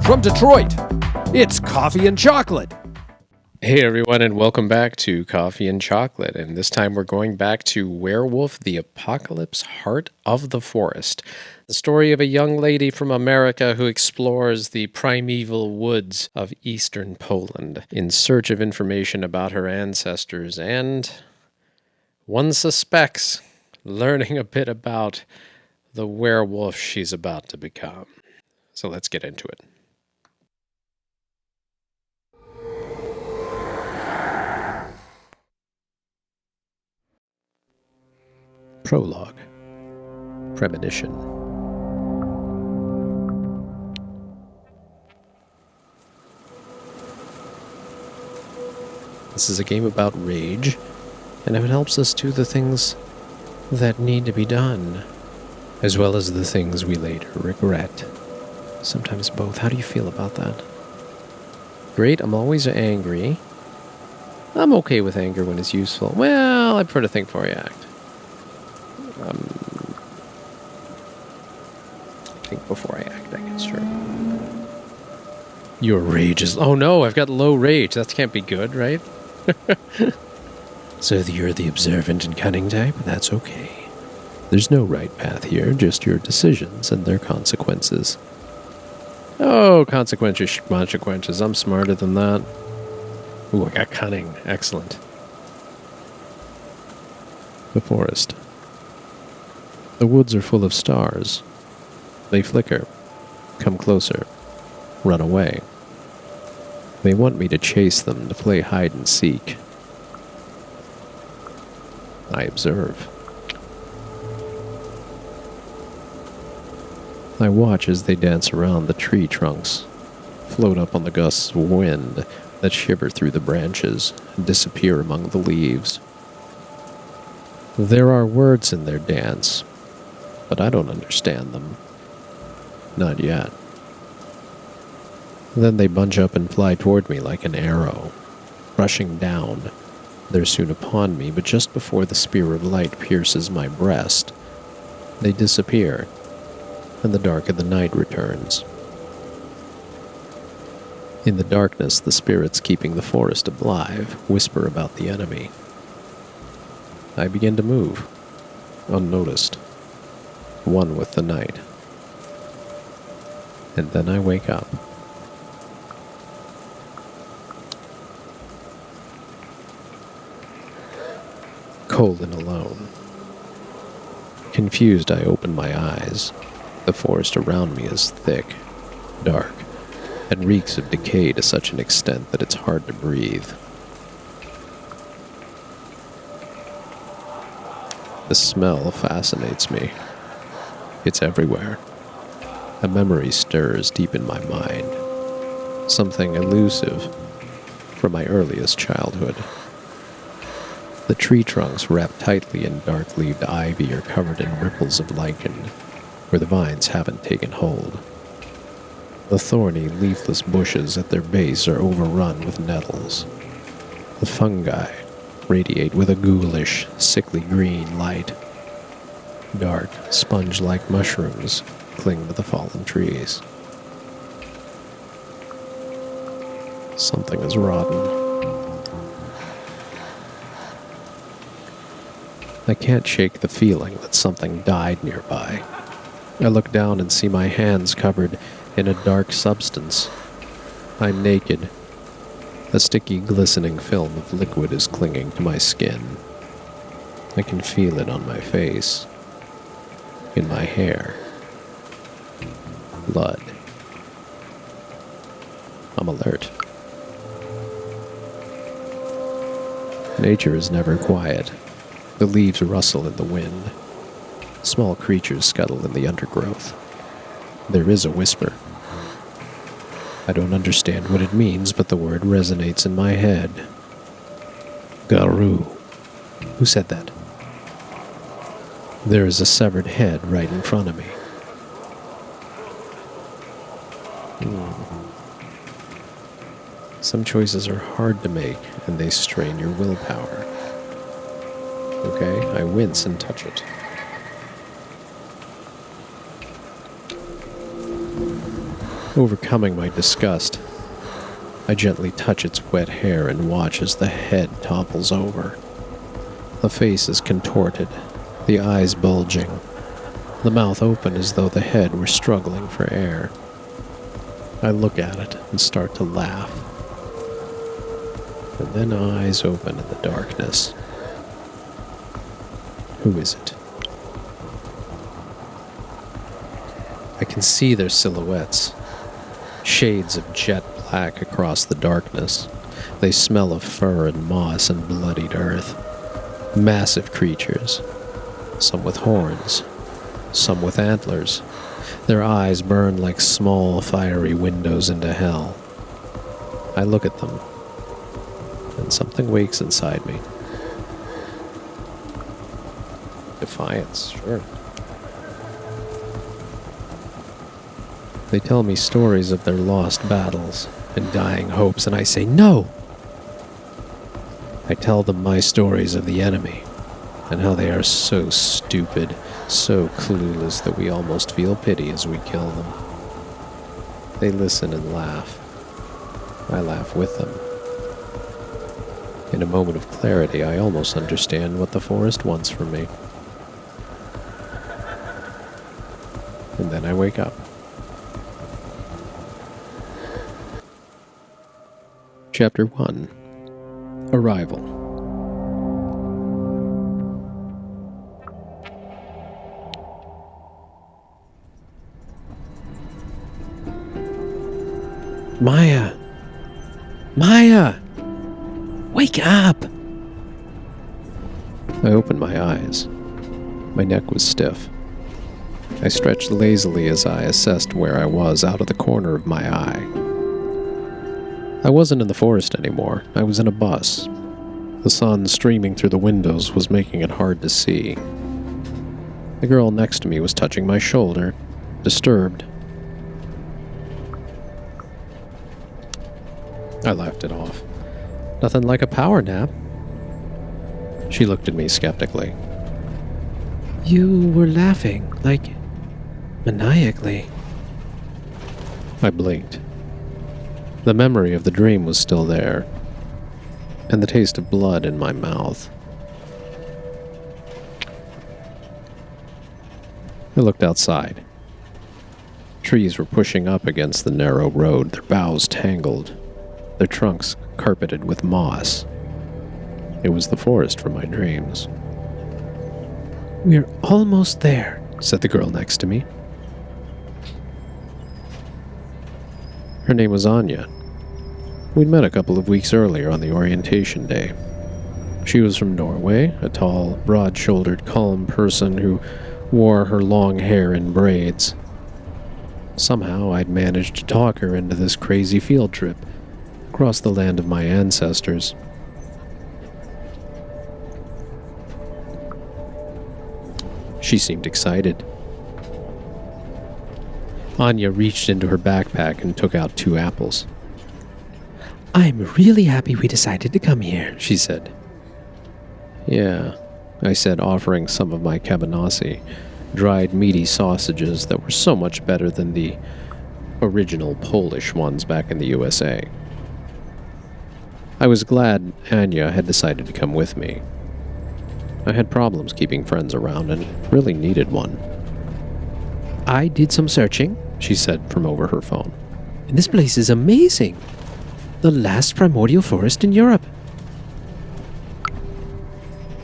From Detroit, it's Coffee and Chocolate. Hey everyone, and welcome back to Coffee and Chocolate. And this time we're going back to Werewolf, the Apocalypse Heart of the Forest. The story of a young lady from America who explores the primeval woods of eastern Poland in search of information about her ancestors and, one suspects, learning a bit about the werewolf she's about to become. So let's get into it. Prologue. Premonition. This is a game about rage, and it helps us do the things that need to be done, as well as the things we later regret. Sometimes both. How do you feel about that? Great, I'm always angry. I'm okay with anger when it's useful. Well, I prefer to think before I act. Think before I act, I guess, sure. Your rage is... Oh no, I've got low rage. That can't be good, right? So you're the observant and cunning type? That's okay. There's no right path here, just your decisions and their consequences. Oh, consequences. I'm smarter than that. Ooh, I got cunning. Excellent. The forest. The woods are full of stars. They flicker, come closer, run away. They want me to chase them, to play hide and seek. I observe. I watch as they dance around the tree trunks, float up on the gusts of wind that shiver through the branches and disappear among the leaves. There are words in their dance, but I don't understand them. Not yet. Then they bunch up and fly toward me like an arrow. Rushing down, they're soon upon me, but just before the spear of light pierces my breast, they disappear, and the dark of the night returns. In the darkness, the spirits keeping the forest alive whisper about the enemy. I begin to move, unnoticed, one with the night. And then I wake up. Cold and alone. Confused, I open my eyes. The forest around me is thick, dark, and reeks of decay to such an extent that it's hard to breathe. The smell fascinates me. It's everywhere. A memory stirs deep in my mind, something elusive from my earliest childhood. The tree trunks wrapped tightly in dark-leaved ivy are covered in ripples of lichen, where the vines haven't taken hold. The thorny, leafless bushes at their base are overrun with nettles. The fungi radiate with a ghoulish, sickly green light. Dark, sponge-like mushrooms cling to the fallen trees. Something is rotten. I can't shake the feeling that something died nearby. I look down and see my hands covered in a dark substance. I'm naked. A sticky, glistening film of liquid is clinging to my skin. I can feel it on my face, in my hair. Blood. I'm alert. Nature is never quiet. The leaves rustle in the wind. Small creatures scuttle in the undergrowth. There is a whisper. I don't understand what it means, but the word resonates in my head. Garu. Who said that? There is a severed head right in front of me. Some choices are hard to make, and they strain your willpower. Okay, I wince and touch it. Overcoming my disgust, I gently touch its wet hair and watch as the head topples over. The face is contorted, the eyes bulging, the mouth open as though the head were struggling for air. I look at it and start to laugh. And then eyes open in the darkness. Who is it? I can see their silhouettes, shades of jet black across the darkness. They smell of fur and moss and bloodied earth. Massive creatures, some with horns, some with antlers. Their eyes burn like small, fiery windows into hell. I look at them, and something wakes inside me. Defiance, sure. They tell me stories of their lost battles and dying hopes, and I say, no! I tell them my stories of the enemy, and how they are so stupid, so clueless that we almost feel pity as we kill them. They listen and laugh. I laugh with them. In a moment of clarity, I almost understand what the forest wants from me. And then I wake up. Chapter 1. Arrival. Maya! Maya! Wake up! I opened my eyes. My neck was stiff. I stretched lazily as I assessed where I was out of the corner of my eye. I wasn't in the forest anymore. I was in a bus. The sun streaming through the windows was making it hard to see. The girl next to me was touching my shoulder, disturbed. I laughed it off. Nothing like a power nap. She looked at me skeptically. You were laughing, like maniacally. I blinked. The memory of the dream was still there, and the taste of blood in my mouth. I looked outside. Trees were pushing up against the narrow road, their boughs tangled, their trunks carpeted with moss. It was the forest from my dreams. We're almost there, said the girl next to me. Her name was Anya. We'd met a couple of weeks earlier on the orientation day. She was from Norway, a tall, broad-shouldered, calm person who wore her long hair in braids. Somehow I'd managed to talk her into this crazy field trip across the land of my ancestors. She seemed excited. Anya reached into her backpack and took out 2 apples. I'm really happy we decided to come here, she said. Yeah, I said, offering some of my cabanossi, dried meaty sausages that were so much better than the original Polish ones back in the USA. I was glad Anya had decided to come with me. I had problems keeping friends around and really needed one. I did some searching, she said from over her phone. And this place is amazing. The last primordial forest in Europe.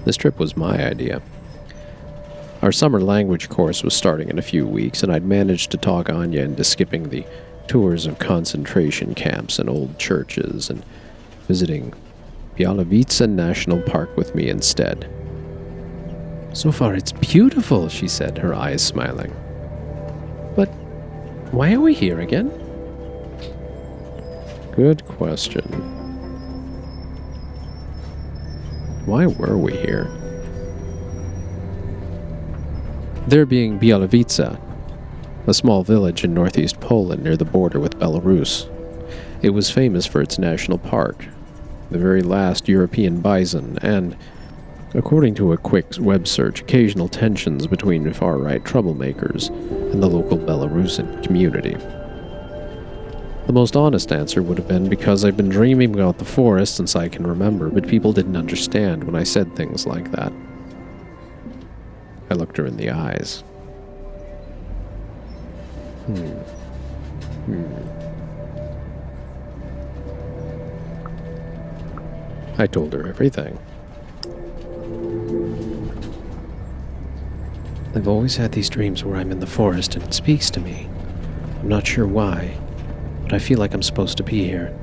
This trip was my idea. Our summer language course was starting in a few weeks, and I'd managed to talk Anya into skipping the tours of concentration camps and old churches and visiting Bialowice National Park with me instead. So far it's beautiful, she said, her eyes smiling. But why are we here again? Good question. Why were we here? There being Bialowice, a small village in northeast Poland near the border with Belarus. It was famous for its national park, the very last European bison, and, according to a quick web search, occasional tensions between far-right troublemakers and the local Belarusian community. The most honest answer would have been because I've been dreaming about the forest since I can remember, but people didn't understand when I said things like that. I looked her in the eyes. I told her everything. I've always had these dreams where I'm in the forest and it speaks to me. I'm not sure why, but I feel like I'm supposed to be here.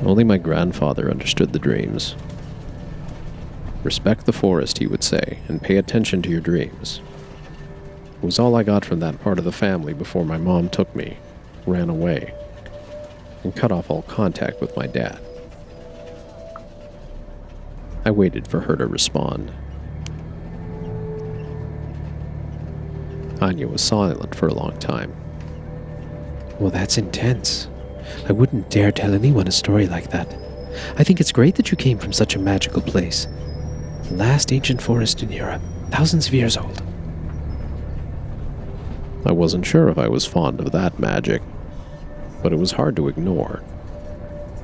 Only my grandfather understood the dreams. Respect the forest, he would say, and pay attention to your dreams. It was all I got from that part of the family before my mom took me, ran away, and cut off all contact with my dad. I waited for her to respond. Anya was silent for a long time. Well, that's intense. I wouldn't dare tell anyone a story like that. I think it's great that you came from such a magical place. The last ancient forest in Europe, thousands of years old. I wasn't sure if I was fond of that magic, but it was hard to ignore.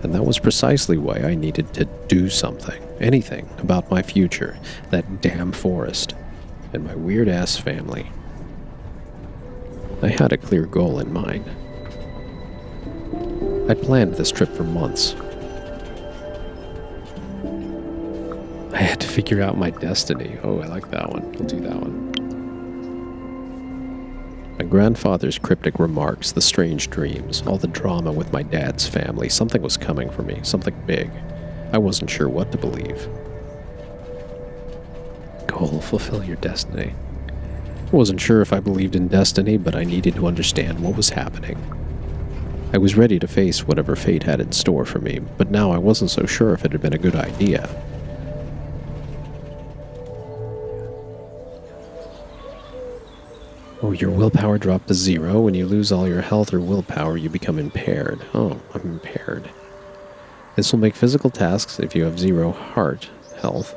And that was precisely why I needed to do something, anything, about my future, that damn forest, and my weird-ass family. I had a clear goal in mind. I planned this trip for months. I had to figure out my destiny. Oh, I like that one. I'll do that one. My grandfather's cryptic remarks, the strange dreams, all the drama with my dad's family, something was coming for me, something big. I wasn't sure what to believe. Goal, fulfill your destiny. I wasn't sure if I believed in destiny, but I needed to understand what was happening. I was ready to face whatever fate had in store for me, but now I wasn't so sure if it had been a good idea. Oh, your willpower dropped to 0. When you lose all your health or willpower, you become impaired. Oh, I'm impaired. This will make physical tasks if you have 0 heart health,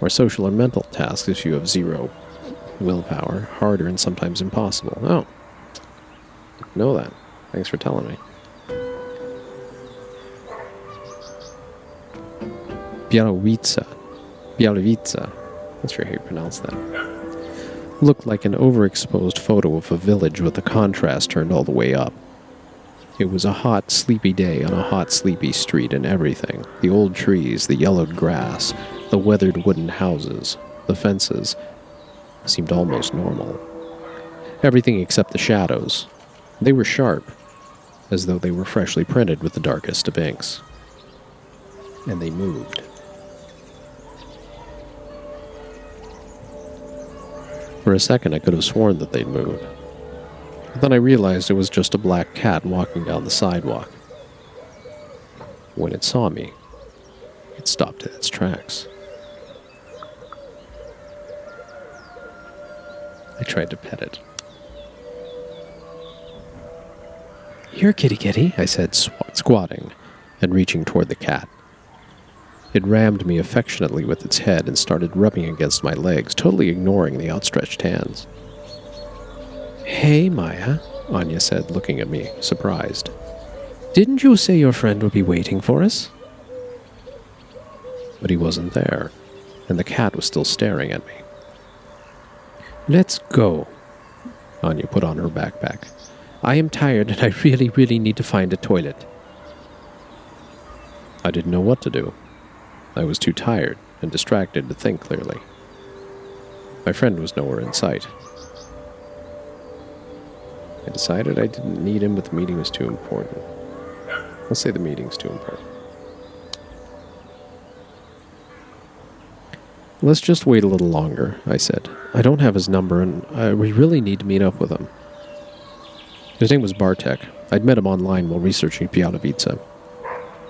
or social or mental tasks if you have 0 willpower, harder and sometimes impossible. Oh, didn't know that. Thanks for telling me. Bialowica. Not sure how you pronounce that. Looked like an overexposed photo of a village with the contrast turned all the way up. It was a hot, sleepy day on a hot, sleepy street, and everything. The old trees, the yellowed grass, the weathered wooden houses, the fences, seemed almost normal. Everything except the shadows. They were sharp, as though they were freshly printed with the darkest of inks. And they moved. For a second, I could have sworn that they'd moved. But then I realized it was just a black cat walking down the sidewalk. When it saw me, it stopped in its tracks. I tried to pet it. Here, kitty kitty, I said, squatting and reaching toward the cat. It rammed me affectionately with its head and started rubbing against my legs, totally ignoring the outstretched hands. Hey, Maya, Anya said, looking at me, surprised. Didn't you say your friend would be waiting for us? But he wasn't there, and the cat was still staring at me. Let's go. Anya put on her backpack. I am tired and I really, really need to find a toilet. I didn't know what to do. I was too tired and distracted to think clearly. My friend was nowhere in sight. I decided I didn't need him, but the meeting was too important. Let's say the meeting's too important. Let's just wait a little longer, I said. I don't have his number, and we really need to meet up with him. His name was Bartek. I'd met him online while researching Pianovica.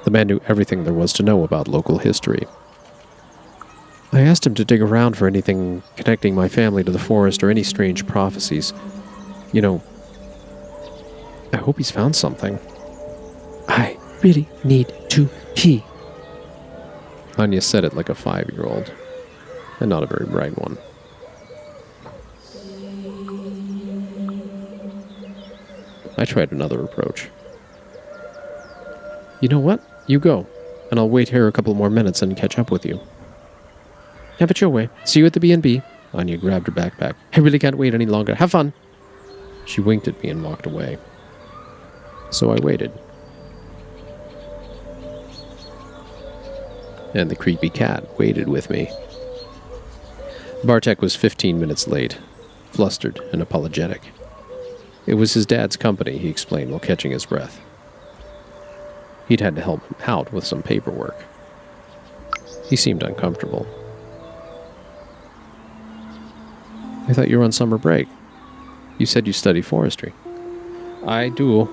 The man knew everything there was to know about local history. I asked him to dig around for anything connecting my family to the forest or any strange prophecies. You know, I hope he's found something. I really need to pee. Anya said it like a 5-year-old, and not a very bright one. I tried another approach. You know what? You go, and I'll wait here a couple more minutes and catch up with you. Have it your way. See you at the B&B. Anya grabbed her backpack. I really can't wait any longer. Have fun. She winked at me and walked away. So I waited. And the creepy cat waited with me. Bartek was 15 minutes late, flustered and apologetic. It was his dad's company, he explained while catching his breath. He'd had to help him out with some paperwork. He seemed uncomfortable. I thought you were on summer break. You said you study forestry. I do,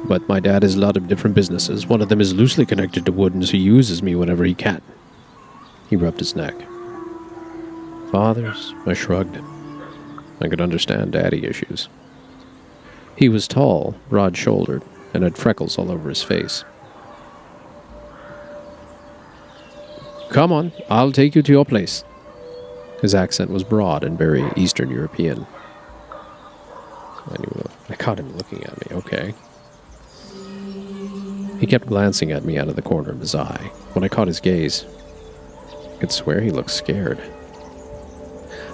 but my dad has a lot of different businesses. One of them is loosely connected to wood, and so he uses me whenever he can. He rubbed his neck. Fathers, I shrugged. I could understand daddy issues. He was tall, broad-shouldered, and had freckles all over his face. Come on, I'll take you to your place. His accent was broad and very Eastern European. I caught him looking at me, okay. He kept glancing at me out of the corner of his eye. When I caught his gaze, I could swear he looked scared.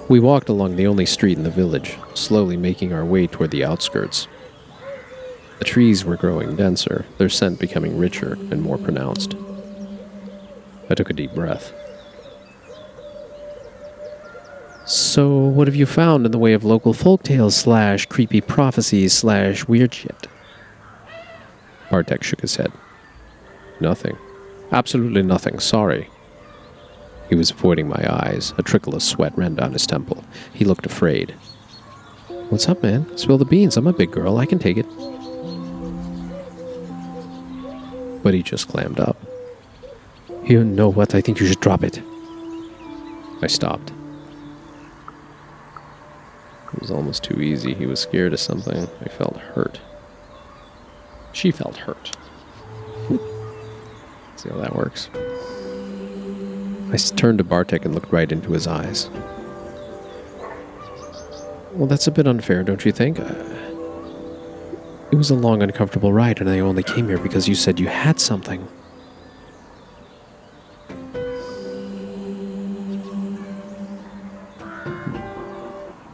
We walked along the only street in the village, slowly making our way toward the outskirts. The trees were growing denser, their scent becoming richer and more pronounced. I took a deep breath. So, what have you found in the way of local folktales / creepy prophecies / weird shit? Bartek shook his head. Nothing. Absolutely nothing, sorry. He was avoiding my eyes. A trickle of sweat ran down his temple. He looked afraid. What's up, man? Spill the beans. I'm a big girl. I can take it. But he just clammed up. You know what? I think you should drop it. I stopped. It was almost too easy. He was scared of something. I felt hurt. She felt hurt. See how that works? I turned to Bartek and looked right into his eyes. Well, that's a bit unfair, don't you think? It was a long, uncomfortable ride, and I only came here because you said you had something.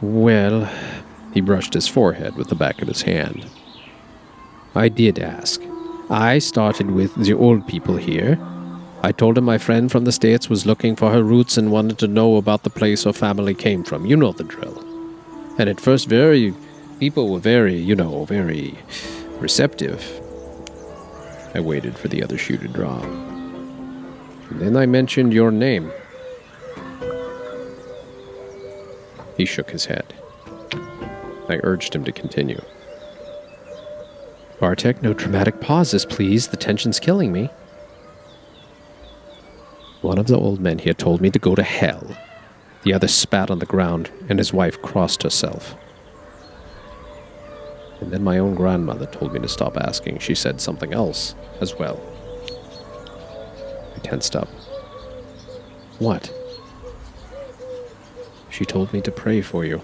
Well, he brushed his forehead with the back of his hand. I did ask. I started with the old people here. I told him my friend from the States was looking for her roots and wanted to know about the place her family came from. You know the drill. And at first people were very receptive. I waited for the other shoe to drop. And then I mentioned your name. He shook his head. I urged him to continue. Bartek, no dramatic pauses, please. The tension's killing me. One of the old men here told me to go to hell. The other spat on the ground, and his wife crossed herself. And then my own grandmother told me to stop asking. She said something else as well. I tensed up. What? She told me to pray for you.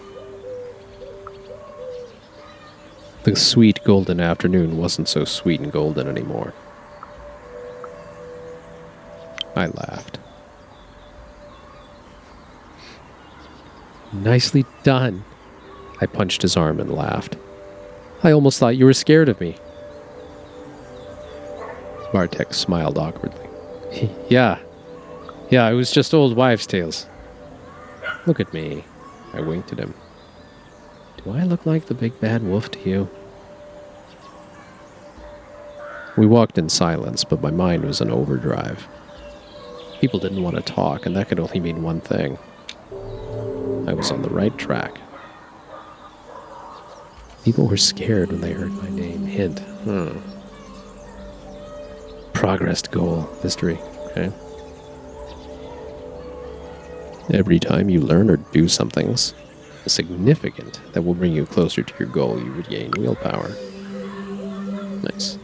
The sweet golden afternoon wasn't so sweet and golden anymore. I laughed. Nicely done. I punched his arm and laughed. I almost thought you were scared of me. Bartek smiled awkwardly. Yeah, it was just old wives' tales. Look at me. I winked at him. Do I look like the big bad wolf to you? We walked in silence, but my mind was in overdrive. People didn't want to talk, and that could only mean one thing. I was on the right track. People were scared when they heard my name. Hint. Progress goal. Mystery. Okay. Every time you learn or do something significant that will bring you closer to your goal, you regain willpower. Nice.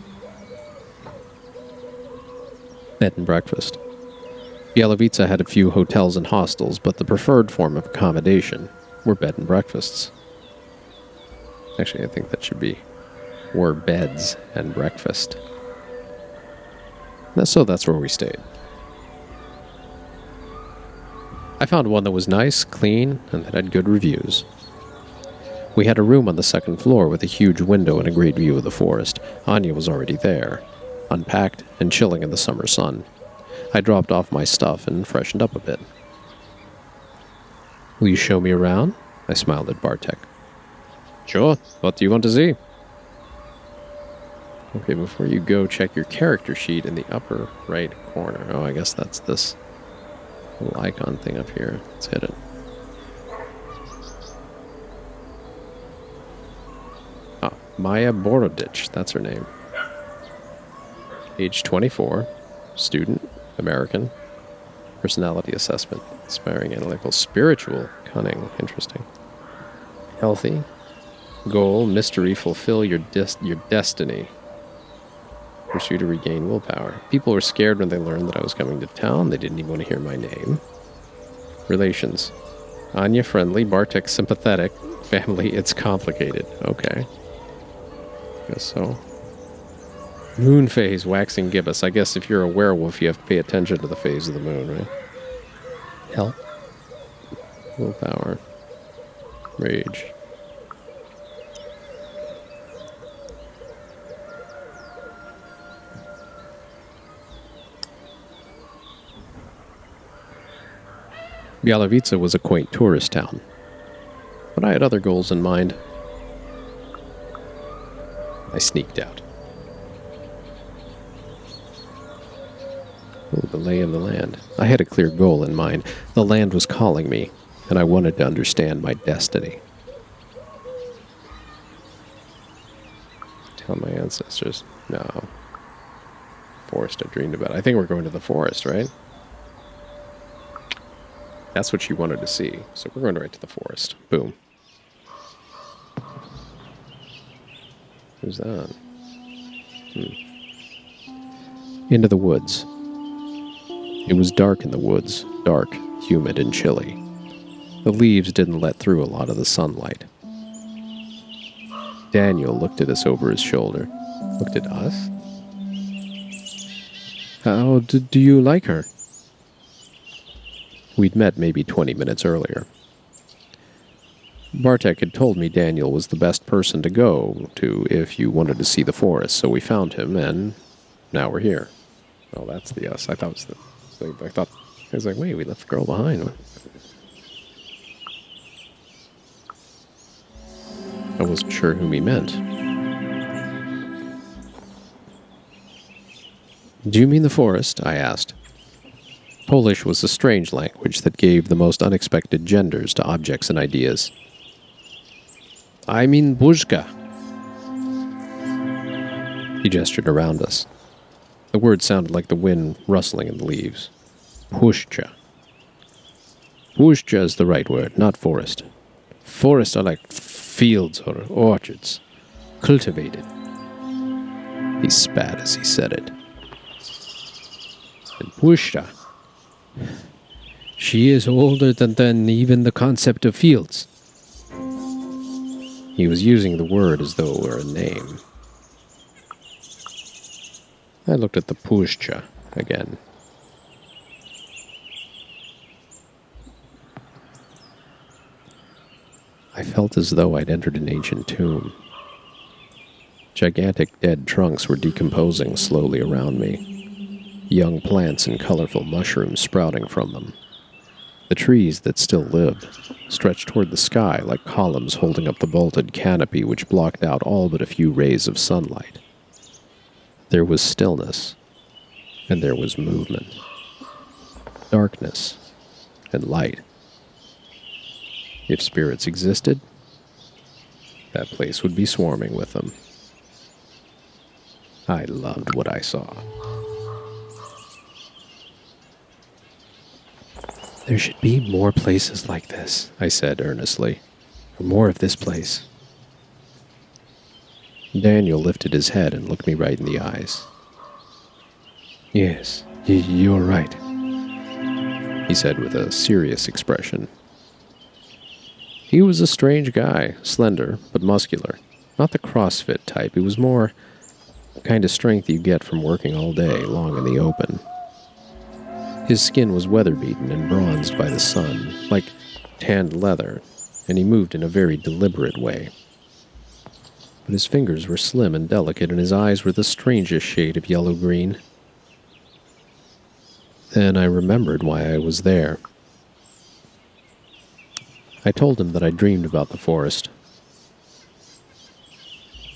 Bed and breakfast. Bielowice had a few hotels and hostels, but the preferred form of accommodation were bed and breakfasts. Actually, I think that should be were beds and breakfast. So that's where we stayed. I found one that was nice, clean, and that had good reviews. We had a room on the second floor with a huge window and a great view of the forest. Anya was already there, unpacked and chilling in the summer sun. I dropped off my stuff and freshened up a bit. Will you show me around? I smiled at Bartek. Sure. What do you want to see? Okay, before you go, check your character sheet in the upper right corner. Oh, I guess that's this little icon thing up here. Let's hit it. Ah, Maya Borodich. That's her name. Age 24. Student. American. Personality assessment. Inspiring, analytical, spiritual, cunning. Interesting. Healthy. Goal, mystery, fulfill your destiny. Pursue to regain willpower. People were scared when they learned that I was coming to town. They didn't even want to hear my name. Relations. Anya friendly, Bartek sympathetic. Family, it's complicated. Okay. Guess so. Moon phase, waxing gibbous. I guess if you're a werewolf, you have to pay attention to the phase of the moon, right? Health. Willpower. Rage. Bialowice was a quaint tourist town, but I had other goals in mind. I sneaked out. Oh, the lay of the land. I had a clear goal in mind. The land was calling me, and I wanted to understand my destiny. Tell my ancestors. No. Forest I dreamed about. I think we're going to the forest, right? That's what she wanted to see. So we're going right to the forest. Boom. Who's that? Into the woods. It was dark in the woods. Dark, humid, and chilly. The leaves didn't let through a lot of the sunlight. Daniel looked at us over his shoulder. Looked at us? How do you like her? We'd met maybe 20 minutes earlier. Bartek had told me Daniel was the best person to go to if you wanted to see the forest, so we found him, and now we're here. Oh, that's the us. I thought it was I was like, wait, we left the girl behind. I wasn't sure whom he meant. Do you mean the forest? I asked. Polish was a strange language that gave the most unexpected genders to objects and ideas. I mean Buzka. He gestured around us. The word sounded like the wind rustling in the leaves. Pushcha. Pushcha is the right word, not forest. Forests are like fields or orchards. Cultivated. He spat as he said it. And Pushcha. She is older than even the concept of fields. He was using the word as though it were a name. I looked at the Pushcha again. I felt as though I'd entered an ancient tomb. Gigantic dead trunks were decomposing slowly around me. Young plants and colorful mushrooms sprouting from them. The trees that still lived stretched toward the sky like columns holding up the vaulted canopy which blocked out all but a few rays of sunlight. There was stillness, and there was movement. Darkness and light. If spirits existed, that place would be swarming with them. I loved what I saw. There should be more places like this, I said earnestly. Or more of this place. Daniel lifted his head and looked me right in the eyes. Yes, you're right, he said with a serious expression. He was a strange guy, slender but muscular. Not the CrossFit type. It was more the kind of strength you get from working all day long in the open. His skin was weather-beaten and bronzed by the sun, like tanned leather, and he moved in a very deliberate way. But his fingers were slim and delicate, and his eyes were the strangest shade of yellow-green. Then I remembered why I was there. I told him that I dreamed about the forest.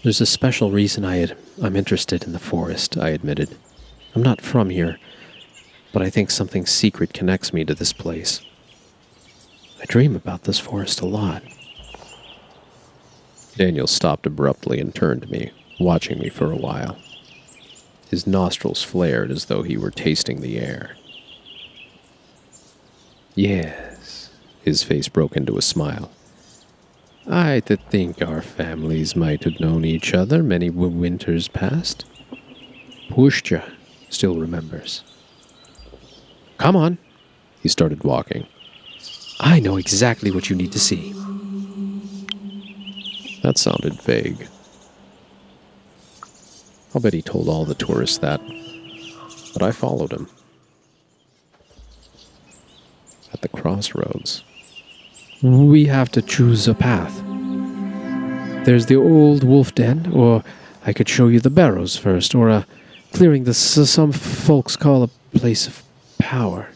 There's a special reason I'm interested in the forest, I admitted. I'm not from here, but I think something secret connects me to this place. I dream about this forest a lot. Daniel stopped abruptly and turned to me, watching me for a while. His nostrils flared as though he were tasting the air. Yes, his face broke into a smile. I did think our families might have known each other many winters past. Pushcha still remembers. Come on. He started walking. I know exactly what you need to see. That sounded vague. I'll bet he told all the tourists that. But I followed him. At the crossroads. We have to choose a path. There's the old wolf den, or I could show you the barrows first, or a clearing that some folks call a place of power.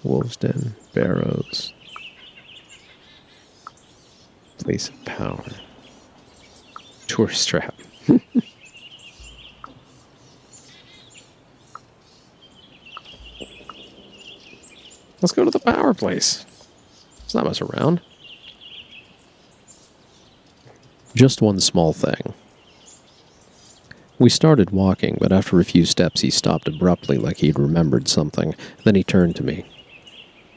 Wolf's Den, barrows, place of power, tourist trap. Let's go to the power place. Let's not mess around. Just one small thing. We started walking, but after a few steps he stopped abruptly like he'd remembered something. Then he turned to me.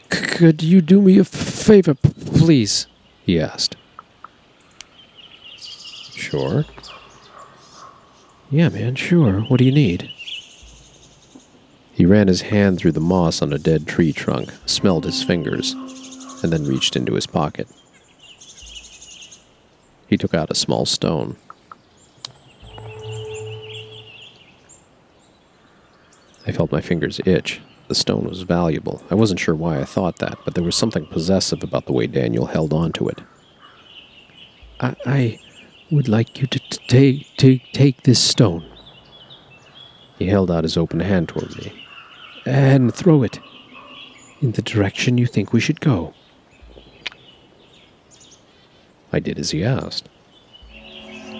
Could you do me a favor, please? He asked. Sure. Yeah, man, sure. What do you need? He ran his hand through the moss on a dead tree trunk, smelled his fingers, and then reached into his pocket. He took out a small stone. I felt my fingers itch. The stone was valuable. I wasn't sure why I thought that, but there was something possessive about the way Daniel held on to it. I would like you to take this stone. He held out his open hand toward me. And throw it in the direction you think we should go. I did as he asked.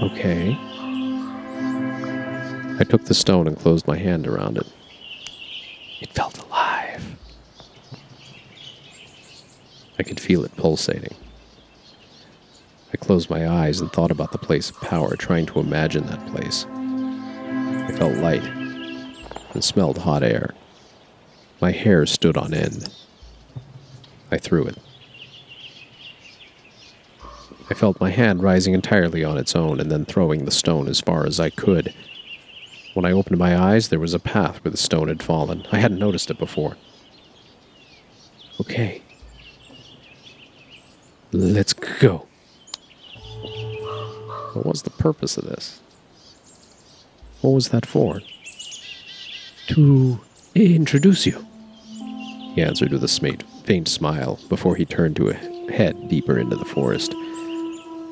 Okay. I took the stone and closed my hand around it. It felt alive. I could feel it pulsating. I closed my eyes and thought about the place of power, trying to imagine that place. I felt light and smelled hot air. My hair stood on end. I threw it. I felt my hand rising entirely on its own and then throwing the stone as far as I could. When I opened my eyes, there was a path where the stone had fallen. I hadn't noticed it before. Okay. Let's go. What was the purpose of this? What was that for? To introduce you. He answered with a faint smile before he turned to head deeper into the forest.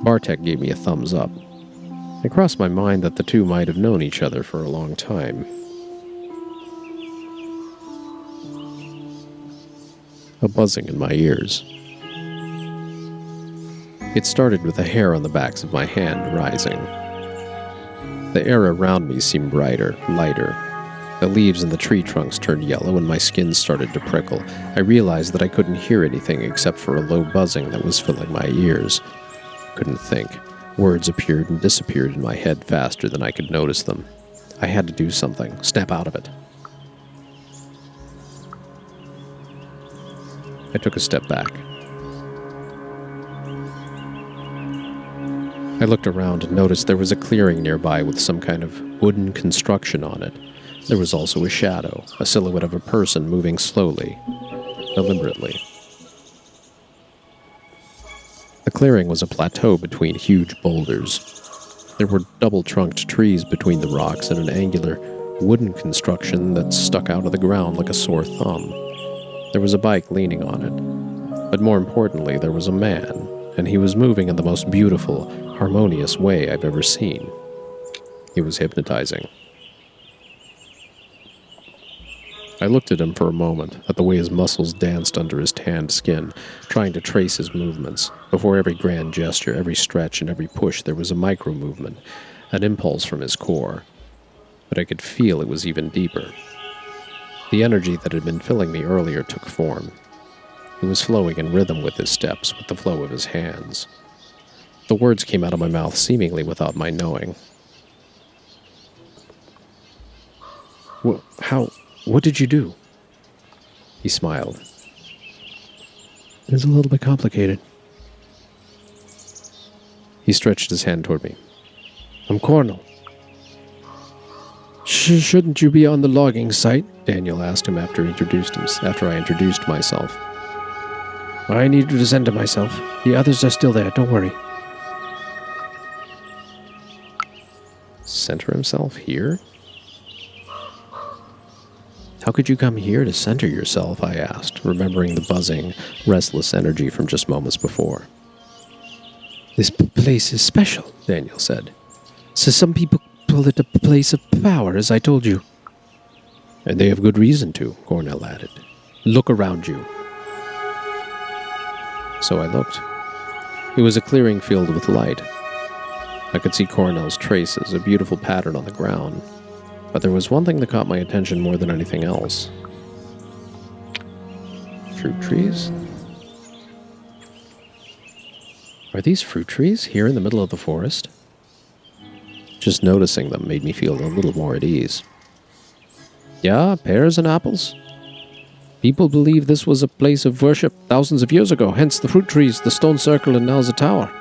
Bartek gave me a thumbs up. It crossed my mind that the two might have known each other for a long time. A buzzing in my ears. It started with the hair on the backs of my hand rising. The air around me seemed brighter, lighter. The leaves in the tree trunks turned yellow and my skin started to prickle. I realized that I couldn't hear anything except for a low buzzing that was filling my ears. Couldn't think. Words appeared and disappeared in my head faster than I could notice them. I had to do something, snap out of it. I took a step back. I looked around and noticed there was a clearing nearby with some kind of wooden construction on it. There was also a shadow, a silhouette of a person moving slowly, deliberately. The clearing was a plateau between huge boulders. There were double-trunked trees between the rocks and an angular wooden construction that stuck out of the ground like a sore thumb. There was a bike leaning on it. But more importantly, there was a man, and he was moving in the most beautiful, harmonious way I've ever seen. He was hypnotizing. I looked at him for a moment, at the way his muscles danced under his tanned skin, trying to trace his movements. Before every grand gesture, every stretch, and every push, there was a micro-movement, an impulse from his core. But I could feel it was even deeper. The energy that had been filling me earlier took form. It was flowing in rhythm with his steps, with the flow of his hands. The words came out of my mouth seemingly without my knowing. What did you do? He smiled. It was a little bit complicated. He stretched his hand toward me. I'm Cornell. Shouldn't you be on the logging site? Daniel asked him after I introduced myself. I need to center myself. The others are still there, don't worry. Center himself here? How could you come here to center yourself? I asked, remembering the buzzing, restless energy from just moments before. This place is special, Daniel said. So some people call it a place of power, as I told you. And they have good reason to, Cornell added. Look around you. So I looked. It was a clearing filled with light. I could see Cornell's traces, a beautiful pattern on the ground. But there was one thing that caught my attention more than anything else. Fruit trees? Are these fruit trees here in the middle of the forest? Just noticing them made me feel a little more at ease. Yeah, pears and apples. People believe this was a place of worship thousands of years ago, hence the fruit trees, the stone circle, and now the tower.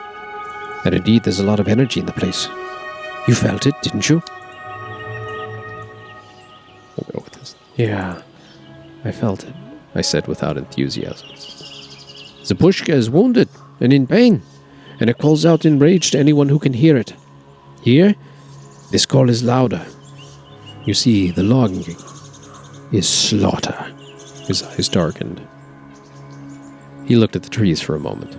And indeed, there's a lot of energy in the place. You felt it, didn't you? We'll go with this. Yeah, I felt it, I said without enthusiasm. The pushka is wounded and in pain, and it calls out in rage to anyone who can hear it. Here, this call is louder. You see, the logging is slaughter. His eyes darkened. He looked at the trees for a moment.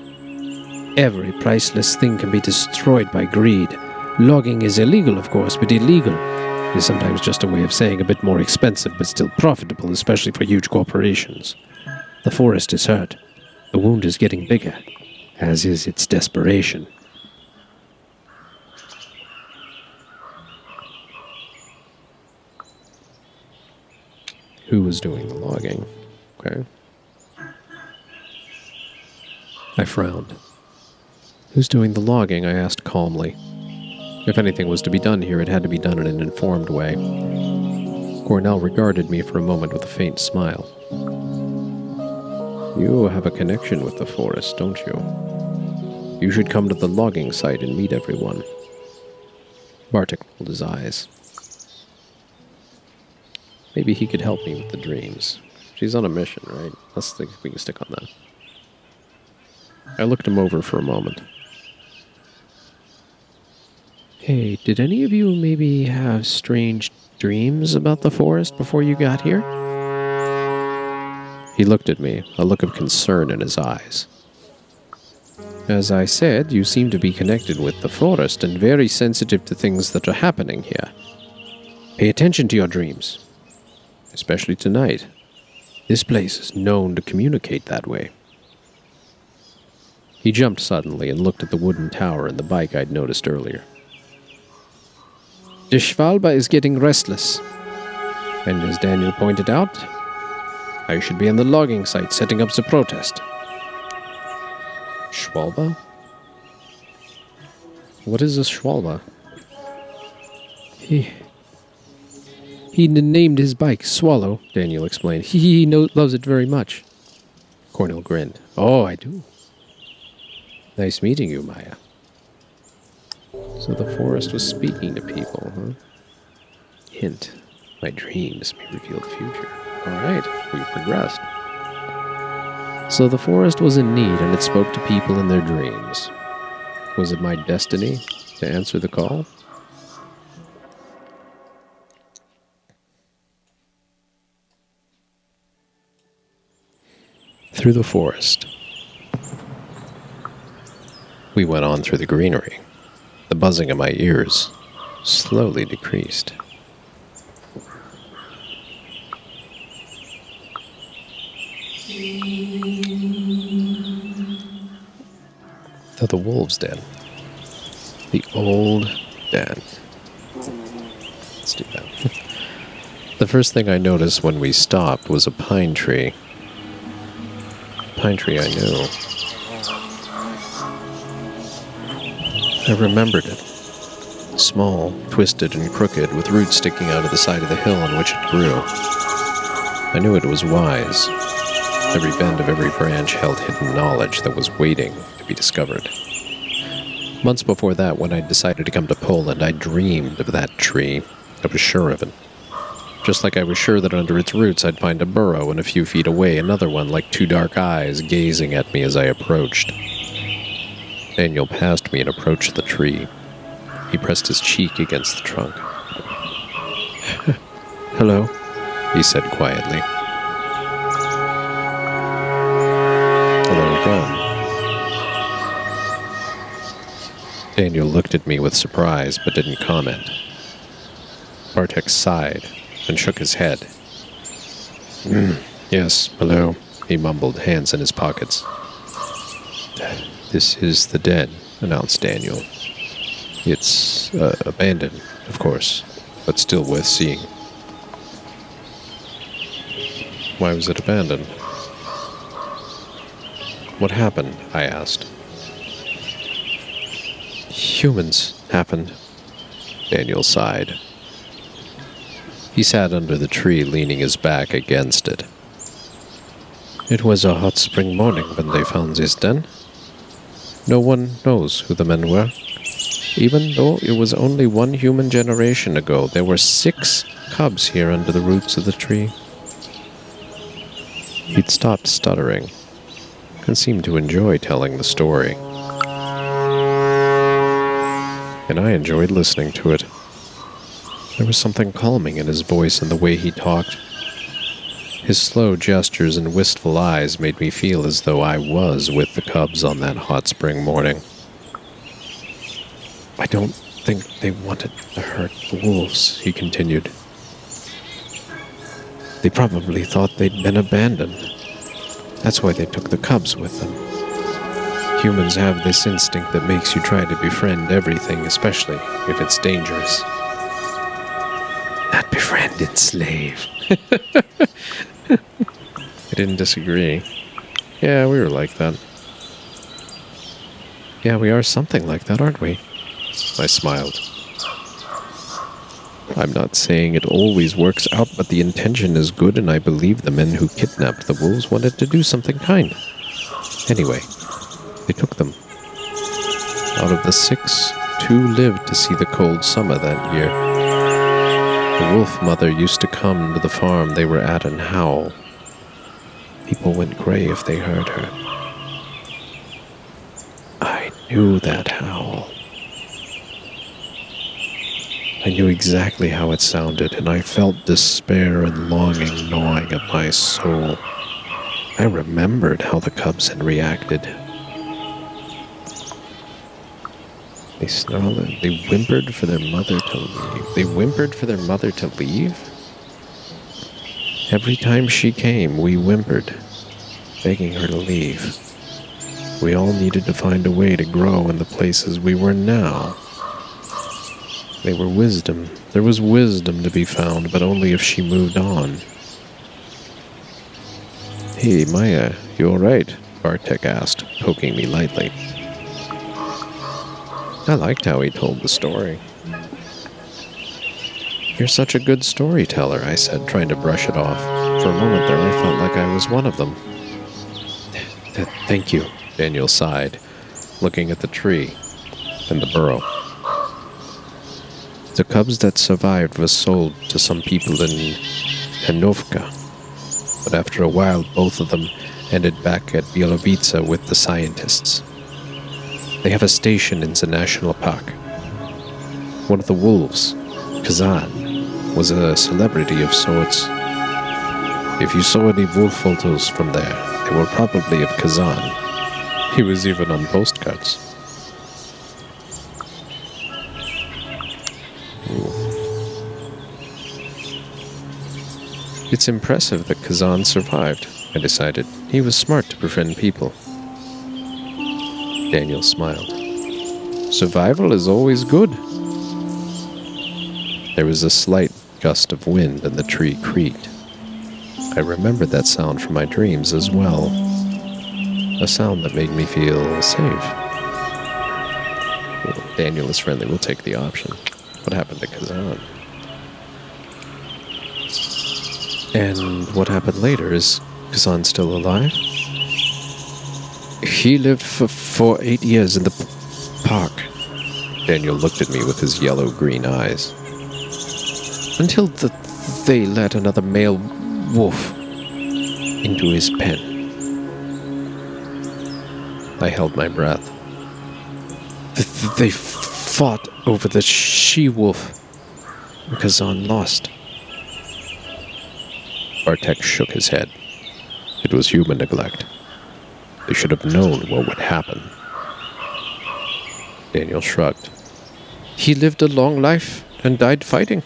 Every priceless thing can be destroyed by greed. Logging is illegal, of course, but illegal is sometimes just a way of saying a bit more expensive, but still profitable, especially for huge corporations. The forest is hurt. The wound is getting bigger, as is its desperation. Who was doing the logging? Okay. I frowned. Who's doing the logging? I asked calmly. If anything was to be done here, it had to be done in an informed way. Cornell regarded me for a moment with a faint smile. You have a connection with the forest, don't you? You should come to the logging site and meet everyone. Bartek rolled his eyes. Maybe he could help me with the dreams. She's on a mission, right? Let's think if we can stick on that. I looked him over for a moment. Hey, did any of you maybe have strange dreams about the forest before you got here? He looked at me, a look of concern in his eyes. As I said, you seem to be connected with the forest and very sensitive to things that are happening here. Pay attention to your dreams. Especially tonight. This place is known to communicate that way. He jumped suddenly and looked at the wooden tower and the bike I'd noticed earlier. The Schwalbe is getting restless. And as Daniel pointed out, I should be on the logging site setting up the protest. Schwalbe? What is a Schwalbe? He named his bike Swallow, Daniel explained. He loves it very much. Cornell grinned. Oh, I do. Nice meeting you, Maya. So the forest was speaking to people, huh? Hint. My dreams may reveal the future. All right, we've progressed. So the forest was in need, and it spoke to people in their dreams. Was it my destiny to answer the call? Through the forest. We went on through the greenery. The buzzing in my ears slowly decreased. To the wolves' den. The old den. Let's do that. The first thing I noticed when we stopped was a pine tree. Pine tree I knew. I remembered it. Small, twisted, and crooked, with roots sticking out of the side of the hill on which it grew. I knew it was wise. Every bend of every branch held hidden knowledge that was waiting to be discovered. Months before that, when I decided to come to Poland, I dreamed of that tree. I was sure of it. Just like I was sure that under its roots I'd find a burrow, and a few feet away another one like two dark eyes gazing at me as I approached. Daniel passed me and approached the tree. He pressed his cheek against the trunk. "Hello," he said quietly. Hello again. Daniel looked at me with surprise, but didn't comment. Bartek sighed and shook his head. "Yes, hello," he mumbled, hands in his pockets. "This is the den," announced Daniel. "It's abandoned, of course, but still worth seeing." "Why was it abandoned?" "What happened?" I asked. "Humans happened," Daniel sighed. He sat under the tree, leaning his back against it. "It was a hot spring morning when they found this den. No one knows who the men were. Even though it was only one human generation ago, there were 6 cubs here under the roots of the tree." He'd stopped stuttering and seemed to enjoy telling the story. And I enjoyed listening to it. There was something calming in his voice and the way he talked. His slow gestures and wistful eyes made me feel as though I was with the cubs on that hot spring morning. "I don't think they wanted to hurt the wolves," he continued. "They probably thought they'd been abandoned. That's why they took the cubs with them. Humans have this instinct that makes you try to befriend everything, especially if it's dangerous. Not befriend, enslave." I didn't disagree. Yeah, we were like that. Yeah, we are something like that, aren't we? I smiled. "I'm not saying it always works out, but the intention is good, and I believe the men who kidnapped the wolves wanted to do something kind. Anyway, they took them. Out of the 6, 2 lived to see the cold summer that year. The wolf mother used to come to the farm they were at and howl. People went gray if they heard her. I knew that howl. I knew exactly how it sounded, and I felt despair and longing gnawing at my soul. I remembered how the cubs had reacted. They snarled, they whimpered for their mother to leave. They whimpered for their mother to leave? Every time she came, we whimpered, begging her to leave. We all needed to find a way to grow in the places we were now. They were wisdom. There was wisdom to be found, but only if she moved on. "Hey, Maya, you all right?" Bartek asked, poking me lightly. I liked how he told the story. "You're such a good storyteller," I said, trying to brush it off. For a moment there, I felt like I was one of them. "Thank you," Daniel sighed, looking at the tree and the burrow. "The cubs that survived were sold to some people in Hanovka, but after a while both of them ended back at Bielovica with the scientists. They have a station in the national park. One of the wolves, Kazan, was a celebrity of sorts. If you saw any wolf photos from there, they were probably of Kazan. He was even on postcards. It's impressive that Kazan survived, I decided. He was smart to befriend people. Daniel smiled. Survival is always good. There was a slight gust of wind and the tree creaked. I remembered that sound from my dreams as well. A sound that made me feel safe. Well, Daniel is friendly. We'll take the option. What happened to Kazan? And what happened later? Is Kazan still alive? He lived for 8 years in the park. Daniel looked at me with his yellow-green eyes. Until they let another male wolf into his pen. I held my breath. They fought over the she-wolf. Kazan lost. Bartek shook his head. It was human neglect. They should have known what would happen. Daniel shrugged. He lived a long life and died fighting.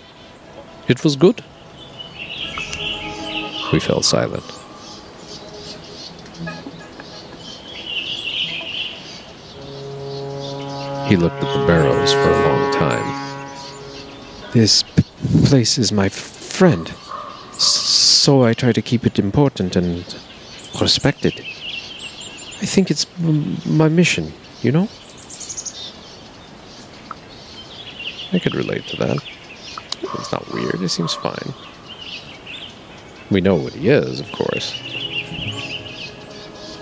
It was good. We fell silent. He looked at the barrows for a long time. This place is my friend, so I try to keep it important and respected. I think it's my mission, you know? I could relate to that. It's not weird, it seems fine. We know what he is, of course.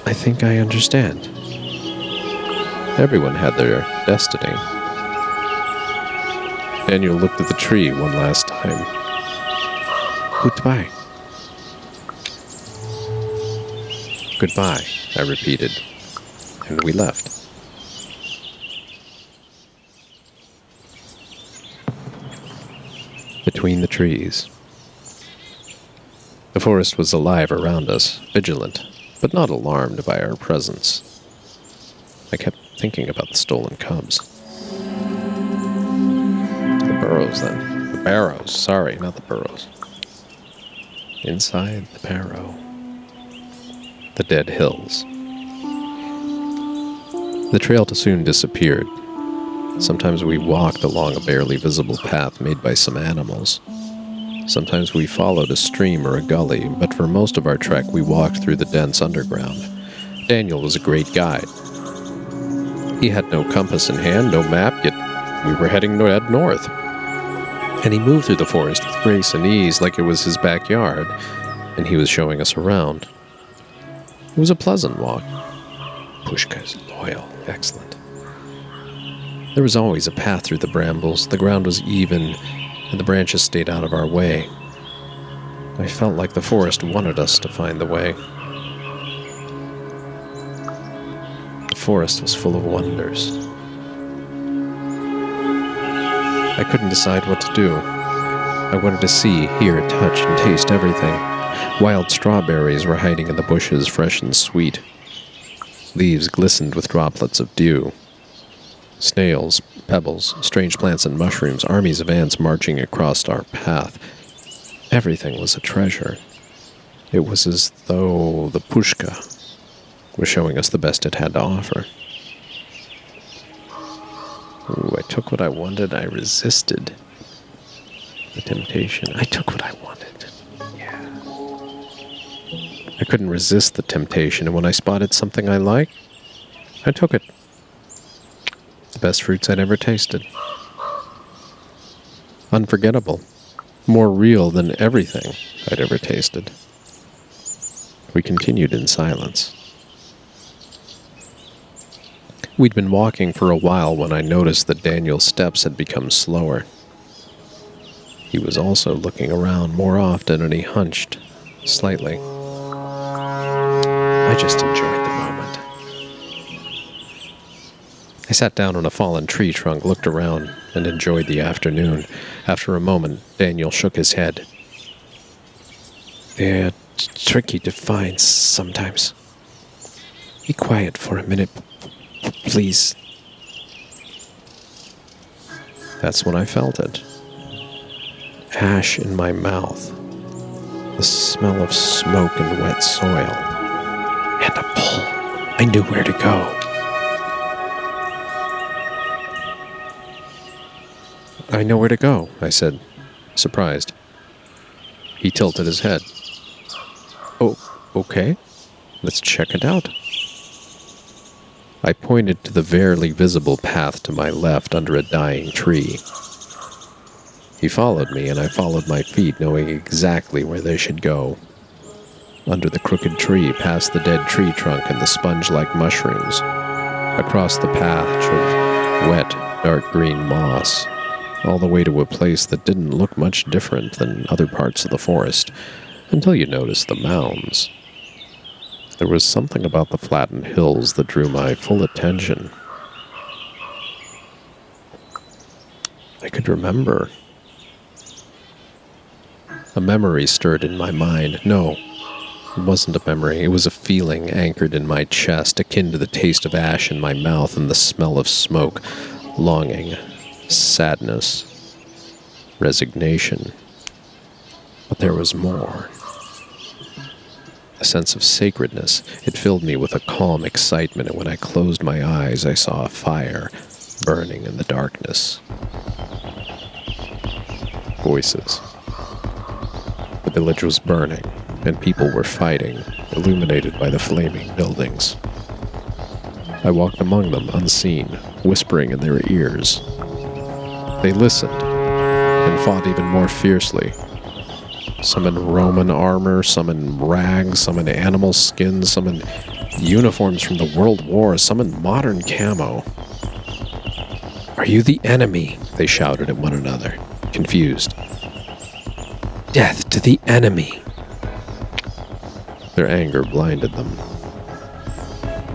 I think I understand. Everyone had their destiny. Daniel looked at the tree one last time. Goodbye. Goodbye, I repeated, and we left. Between the trees. The forest was alive around us, vigilant, but not alarmed by our presence. I kept thinking about the stolen cubs. The burrows, then. The barrows, sorry, not the burrows. Inside the barrow. The dead hills. The trail soon disappeared. Sometimes we walked along a barely visible path made by some animals. Sometimes we followed a stream or a gully, but for most of our trek we walked through the dense underground. Daniel was a great guide. He had no compass in hand, no map, yet we were heading north. And he moved through the forest with grace and ease like it was his backyard, and he was showing us around. It was a pleasant walk. Pushka is loyal. Excellent. There was always a path through the brambles. The ground was even, and the branches stayed out of our way. I felt like the forest wanted us to find the way. The forest was full of wonders. I couldn't decide what to do. I wanted to see, hear, touch, and taste everything. Wild strawberries were hiding in the bushes, fresh and sweet. Leaves glistened with droplets of dew. Snails, pebbles, strange plants and mushrooms, armies of ants marching across our path. Everything was a treasure. It was as though the Pushka was showing us the best it had to offer. Ooh, I took what I wanted. I resisted the temptation. I took what I wanted. Yeah. I couldn't resist the temptation, and when I spotted something I liked, I took it. The best fruits I'd ever tasted. Unforgettable. More real than everything I'd ever tasted. We continued in silence. We'd been walking for a while when I noticed that Daniel's steps had become slower. He was also looking around more often, and he hunched slightly. I just enjoyed the moment. I sat down on a fallen tree trunk, looked around, and enjoyed the afternoon. After a moment, Daniel shook his head. They're tricky to find sometimes. Be quiet for a minute, please. That's when I felt it. Ash in my mouth. The smell of smoke and wet soil. And a pull. I knew where to go. I know where to go, I said, surprised. He tilted his head. Oh, okay. Let's check it out. I pointed to the barely visible path to my left under a dying tree. He followed me, and I followed my feet, knowing exactly where they should go. Under the crooked tree, past the dead tree trunk and the sponge-like mushrooms, across the patch of wet, dark green moss, all the way to a place that didn't look much different than other parts of the forest, until you noticed the mounds. There was something about the flattened hills that drew my full attention. I could remember. A memory stirred in my mind. No, it wasn't a memory. It was a feeling anchored in my chest, akin to the taste of ash in my mouth and the smell of smoke. Longing, sadness, resignation. But there was more. A sense of sacredness. It filled me with a calm excitement, and when I closed my eyes, I saw a fire burning in the darkness. Voices. The village was burning, and people were fighting, illuminated by the flaming buildings. I walked among them, unseen, whispering in their ears. They listened, and fought even more fiercely. Some in Roman armor, some in rags, some in animal skins, some in uniforms from the World War, some in modern camo. Are you the enemy? They shouted at one another, confused. Death to the enemy! Their anger blinded them.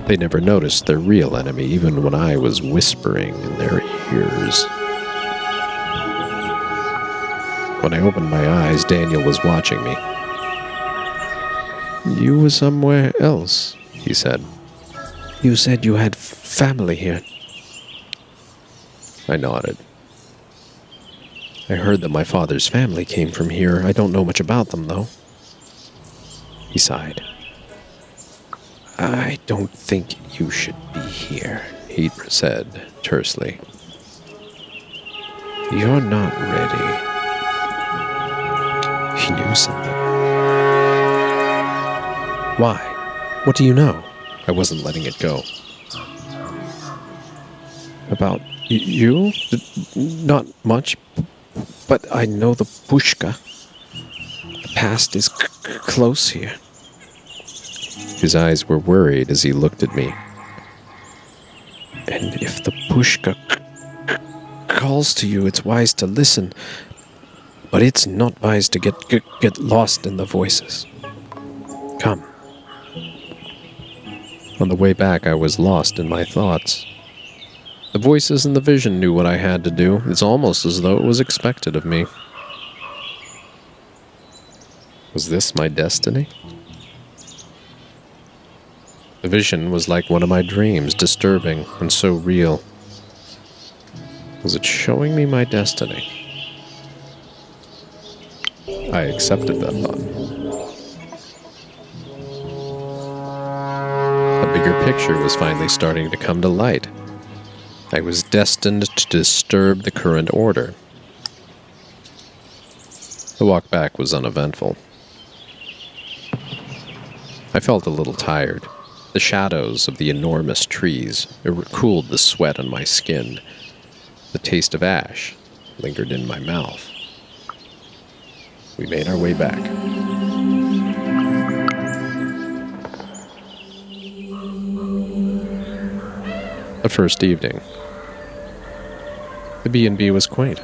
They never noticed their real enemy, even when I was whispering in their ears. When I opened my eyes, Daniel was watching me. You were somewhere else, he said. You said you had family here. I nodded. I heard that my father's family came from here. I don't know much about them, though. He sighed. I don't think you should be here, he said tersely. You're not ready. He knew something. Why? What do you know? I wasn't letting it go. About you? Not much, but I know the Pushka. The past is close here. His eyes were worried as he looked at me. And if the Pushka calls to you, it's wise to listen. But it's not wise to get lost in the voices. Come. On the way back, I was lost in my thoughts. The voices and the vision knew what I had to do. It's almost as though it was expected of me. Was this my destiny? The vision was like one of my dreams, disturbing and so real. Was it showing me my destiny? I accepted that thought. A bigger picture was finally starting to come to light. I was destined to disturb the current order. The walk back was uneventful. I felt a little tired. The shadows of the enormous trees cooled the sweat on my skin. The taste of ash lingered in my mouth. We made our way back. The first evening. The B&B was quaint.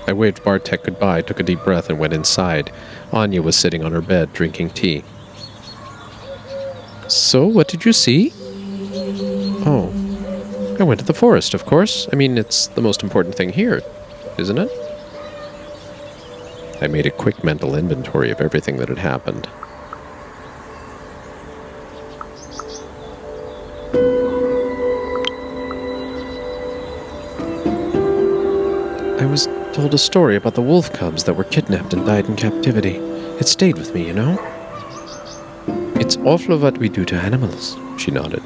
I waved Bartek goodbye, took a deep breath, and went inside. Anya was sitting on her bed, drinking tea. So, what did you see? Oh, I went to the forest, of course. I mean, it's the most important thing here, isn't it? I made a quick mental inventory of everything that had happened. I was told a story about the wolf cubs that were kidnapped and died in captivity. It stayed with me, you know? It's awful what we do to animals, she nodded.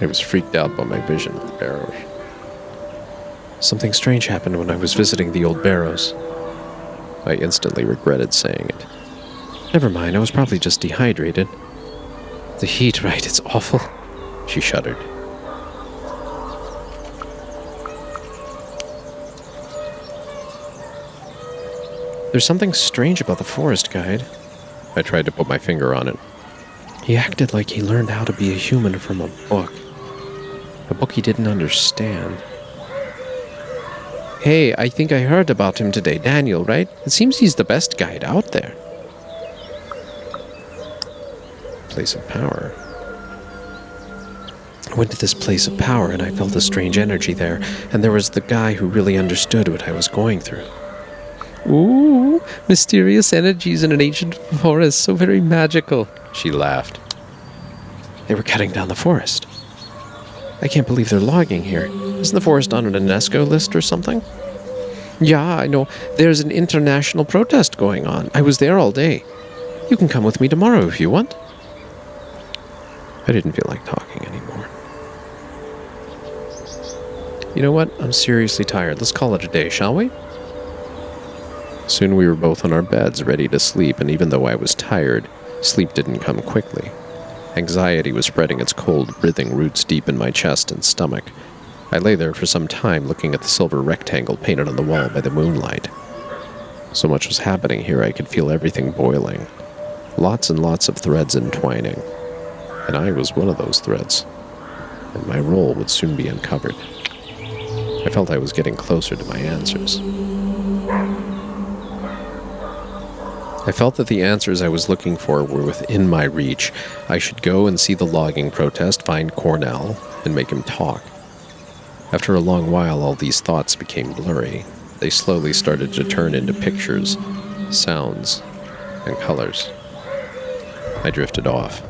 I was freaked out by my vision of the barrows. Something strange happened when I was visiting the old barrows. I instantly regretted saying it. Never mind, I was probably just dehydrated. The heat, right, it's awful. She shuddered. There's something strange about the forest guide. I tried to put my finger on it. He acted like he learned how to be a human from a book. A book he didn't understand. Hey, I think I heard about him today, Daniel, right? It seems he's the best guide out there. Place of power. I went to this place of power and I felt a strange energy there, and there was the guy who really understood what I was going through. Ooh, mysterious energies in an ancient forest, so very magical, she laughed. They were cutting down the forest. I can't believe they're logging here. Isn't the forest on an UNESCO list or something? Yeah, I know. There's an international protest going on. I was there all day. You can come with me tomorrow if you want. I didn't feel like talking anymore. You know what? I'm seriously tired. Let's call it a day, shall we? Soon we were both on our beds, ready to sleep, and even though I was tired, sleep didn't come quickly. Anxiety was spreading its cold, breathing roots deep in my chest and stomach. I lay there for some time, looking at the silver rectangle painted on the wall by the moonlight. So much was happening here, I could feel everything boiling. Lots and lots of threads entwining. And I was one of those threads. And my role would soon be uncovered. I felt I was getting closer to my answers. I felt that the answers I was looking for were within my reach. I should go and see the logging protest, find Cornell, and make him talk. After a long while, all these thoughts became blurry. They slowly started to turn into pictures, sounds, and colors. I drifted off.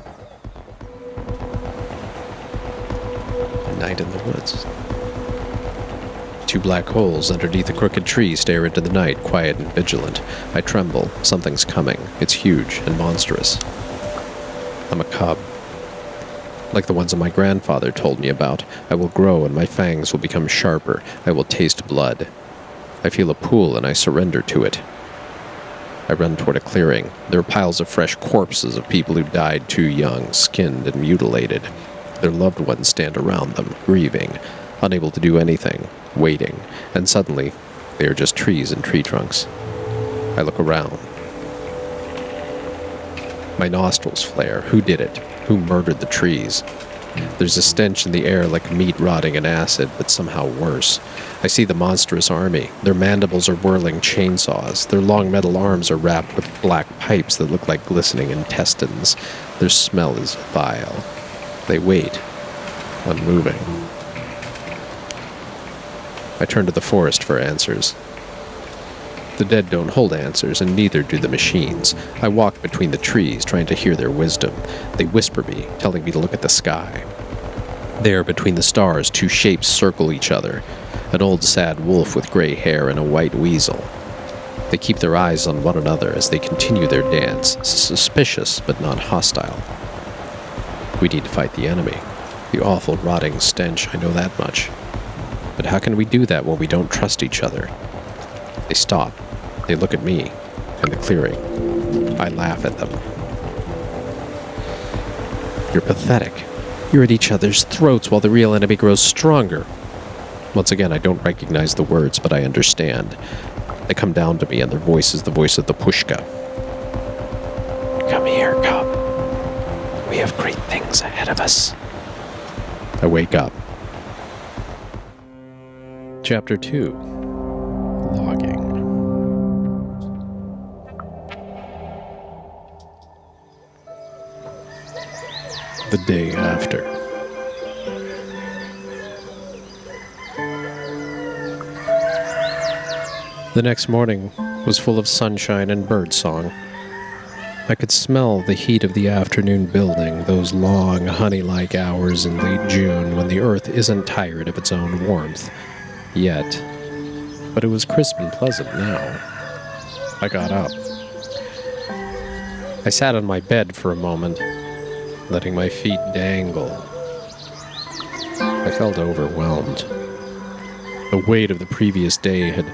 Night in the woods. Two black holes underneath a crooked tree stare into the night, quiet and vigilant. I tremble. Something's coming. It's huge and monstrous. I'm a cub. Like the ones that my grandfather told me about, I will grow and my fangs will become sharper. I will taste blood. I feel a pull and I surrender to it. I run toward a clearing. There are piles of fresh corpses of people who died too young, skinned and mutilated. Their loved ones stand around them, grieving, unable to do anything, waiting, and suddenly, they are just trees and tree trunks. I look around. My nostrils flare. Who did it? Who murdered the trees? There's a stench in the air like meat rotting in acid, but somehow worse. I see the monstrous army. Their mandibles are whirling chainsaws. Their long metal arms are wrapped with black pipes that look like glistening intestines. Their smell is vile. They wait, unmoving. I turn to the forest for answers. The dead don't hold answers, and neither do the machines. I walk between the trees, trying to hear their wisdom. They whisper me, telling me to look at the sky. There, between the stars, two shapes circle each other. An old sad wolf with gray hair and a white weasel. They keep their eyes on one another as they continue their dance, suspicious but not hostile. We need to fight the enemy. The awful, rotting stench, I know that much. But how can we do that when we don't trust each other? They stop. They look at me and the clearing. I laugh at them. You're pathetic. You're at each other's throats while the real enemy grows stronger. Once again, I don't recognize the words, but I understand. They come down to me, and their voice is the voice of the Pushka. Come here, cub. We have great things ahead of us. I wake up. Chapter 2. Logging. the day after. The next morning was full of sunshine and birdsong. I could smell the heat of the afternoon building, those long, honey-like hours in late June when the earth isn't tired of its own warmth. Yet. But it was crisp and pleasant now. I got up. I sat on my bed for a moment, letting my feet dangle. I felt overwhelmed. The weight of the previous day had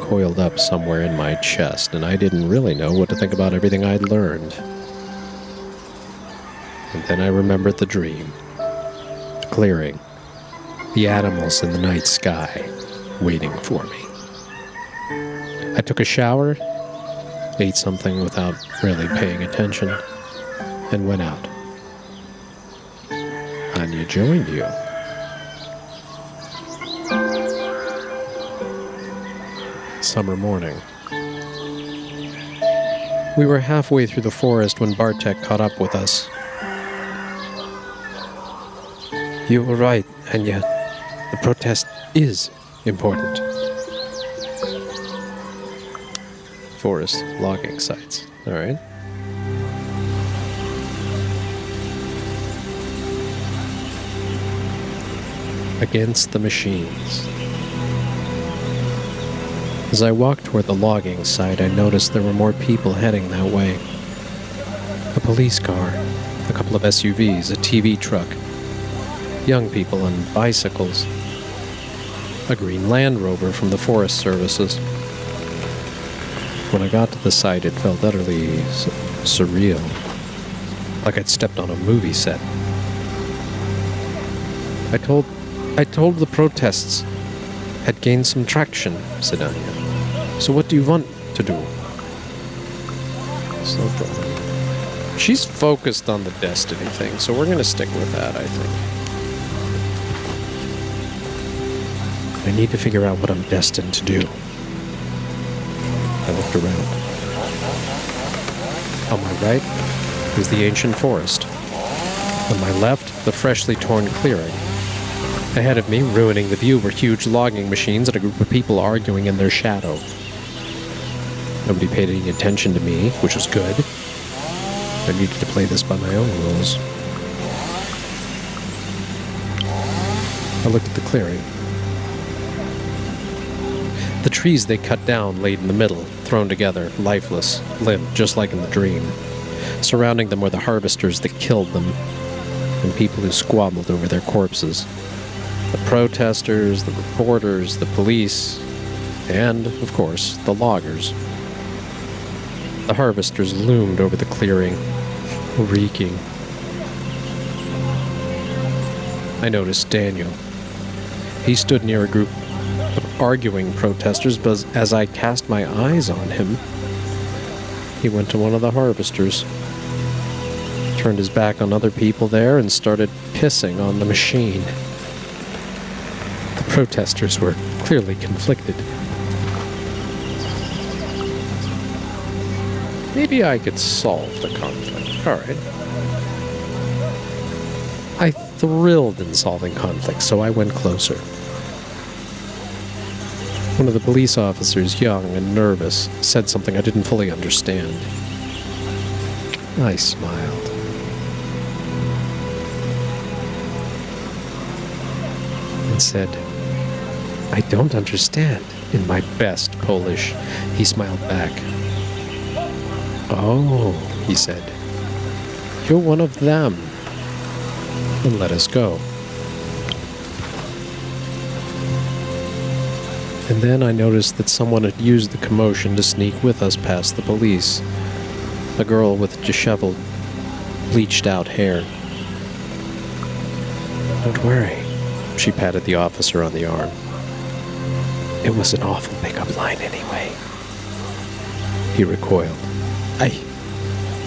coiled up somewhere in my chest, and I didn't really know what to think about everything I'd learned. And then I remembered the dream. The clearing. The animals in the night sky, waiting for me. I took a shower, ate something without really paying attention, and went out. Anya joined you. Summer morning. We were halfway through the forest when Bartek caught up with us. You were right, Anya. The protest is important. Forest logging sites. All right. Against the machines. As I walked toward the logging site, I noticed there were more people heading that way. A police car, a couple of SUVs, a TV truck, young people on bicycles, a green Land Rover from the Forest Services. When I got to the site, it felt utterly surreal, like I'd stepped on a movie set. I told the protests had gained some traction, said Anya. So what do you want to do? Slow drawing. She's focused on the destiny thing, so we're going to stick with that, I think. I need to figure out what I'm destined to do. I looked around. On my right was the ancient forest. On my left, the freshly torn clearing. Ahead of me, ruining the view, were huge logging machines and a group of people arguing in their shadow. Nobody paid any attention to me, which was good. I needed to play this by my own rules. I looked at the clearing. The trees they cut down laid in the middle, thrown together, lifeless, limp, just like in the dream. Surrounding them were the harvesters that killed them, and people who squabbled over their corpses. The protesters, the reporters, the police, and, of course, the loggers. The harvesters loomed over the clearing, reeking. I noticed Daniel. He stood near a group of arguing protesters, but as I cast my eyes on him, he went to one of the harvesters, turned his back on other people there, and started pissing on the machine. The protesters were clearly conflicted. Maybe I could solve the conflict. All right. I thrilled in solving conflicts, so I went closer. One of the police officers, young and nervous, said something I didn't fully understand. I smiled. And said, "I don't understand," in my best Polish. He smiled back. "Oh," he said, "you're one of them. Then let us go." And then I noticed that someone had used the commotion to sneak with us past the police. A girl with disheveled, bleached-out hair. "Don't worry," she patted the officer on the arm. "It was an awful pickup line anyway." He recoiled.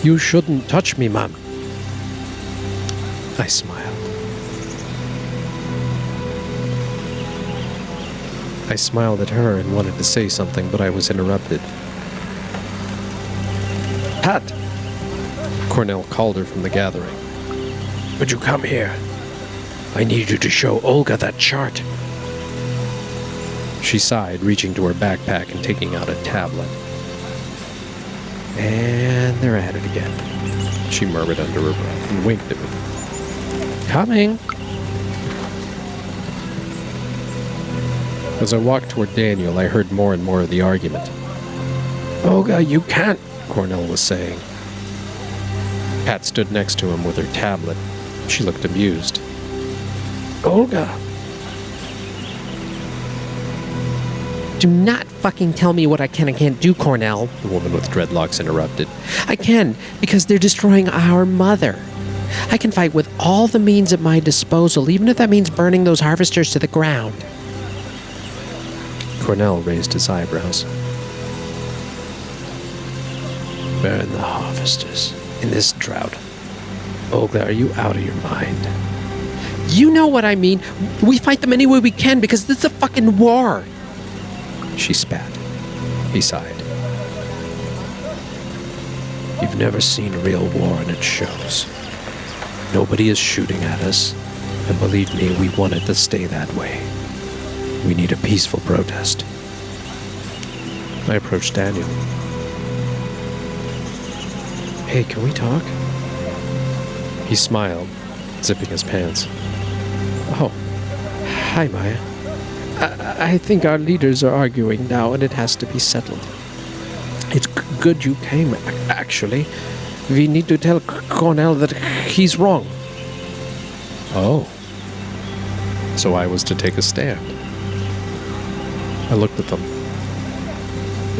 You shouldn't touch me, ma'am." I smiled. I smiled at her and wanted to say something, but I was interrupted. "Pat!" Cornell called her from the gathering. would you come here? I need you to show Olga that chart. She sighed, reaching to her backpack and taking out a tablet. And they're at it again, she murmured under her breath and winked at me. Coming! As I walked toward Daniel, I heard more and more of the argument. Olga, you can't, Cornell was saying. Pat stood next to him with her tablet. She looked amused. Olga! Do not fucking tell me what I can and can't do, Cornell, the woman with dreadlocks interrupted. I can, because they're destroying our mother. I can fight with all the means at my disposal, even if that means burning those harvesters to the ground. Cornell raised his eyebrows. Burn the harvesters in this drought. Olga, are you out of your mind? You know what I mean. We fight them any way we can because this is a fucking war. She spat. He sighed. You've never seen a real war and it shows. Nobody is shooting at us. And believe me, we want it to stay that way. We need a peaceful protest. I approached Daniel. Hey, can we talk? He smiled, zipping his pants. Oh, hi, Maya. I think our leaders are arguing now and it has to be settled. It's good you came, actually. We need to tell Cornell that he's wrong. Oh. So I was to take a stand. I looked at them.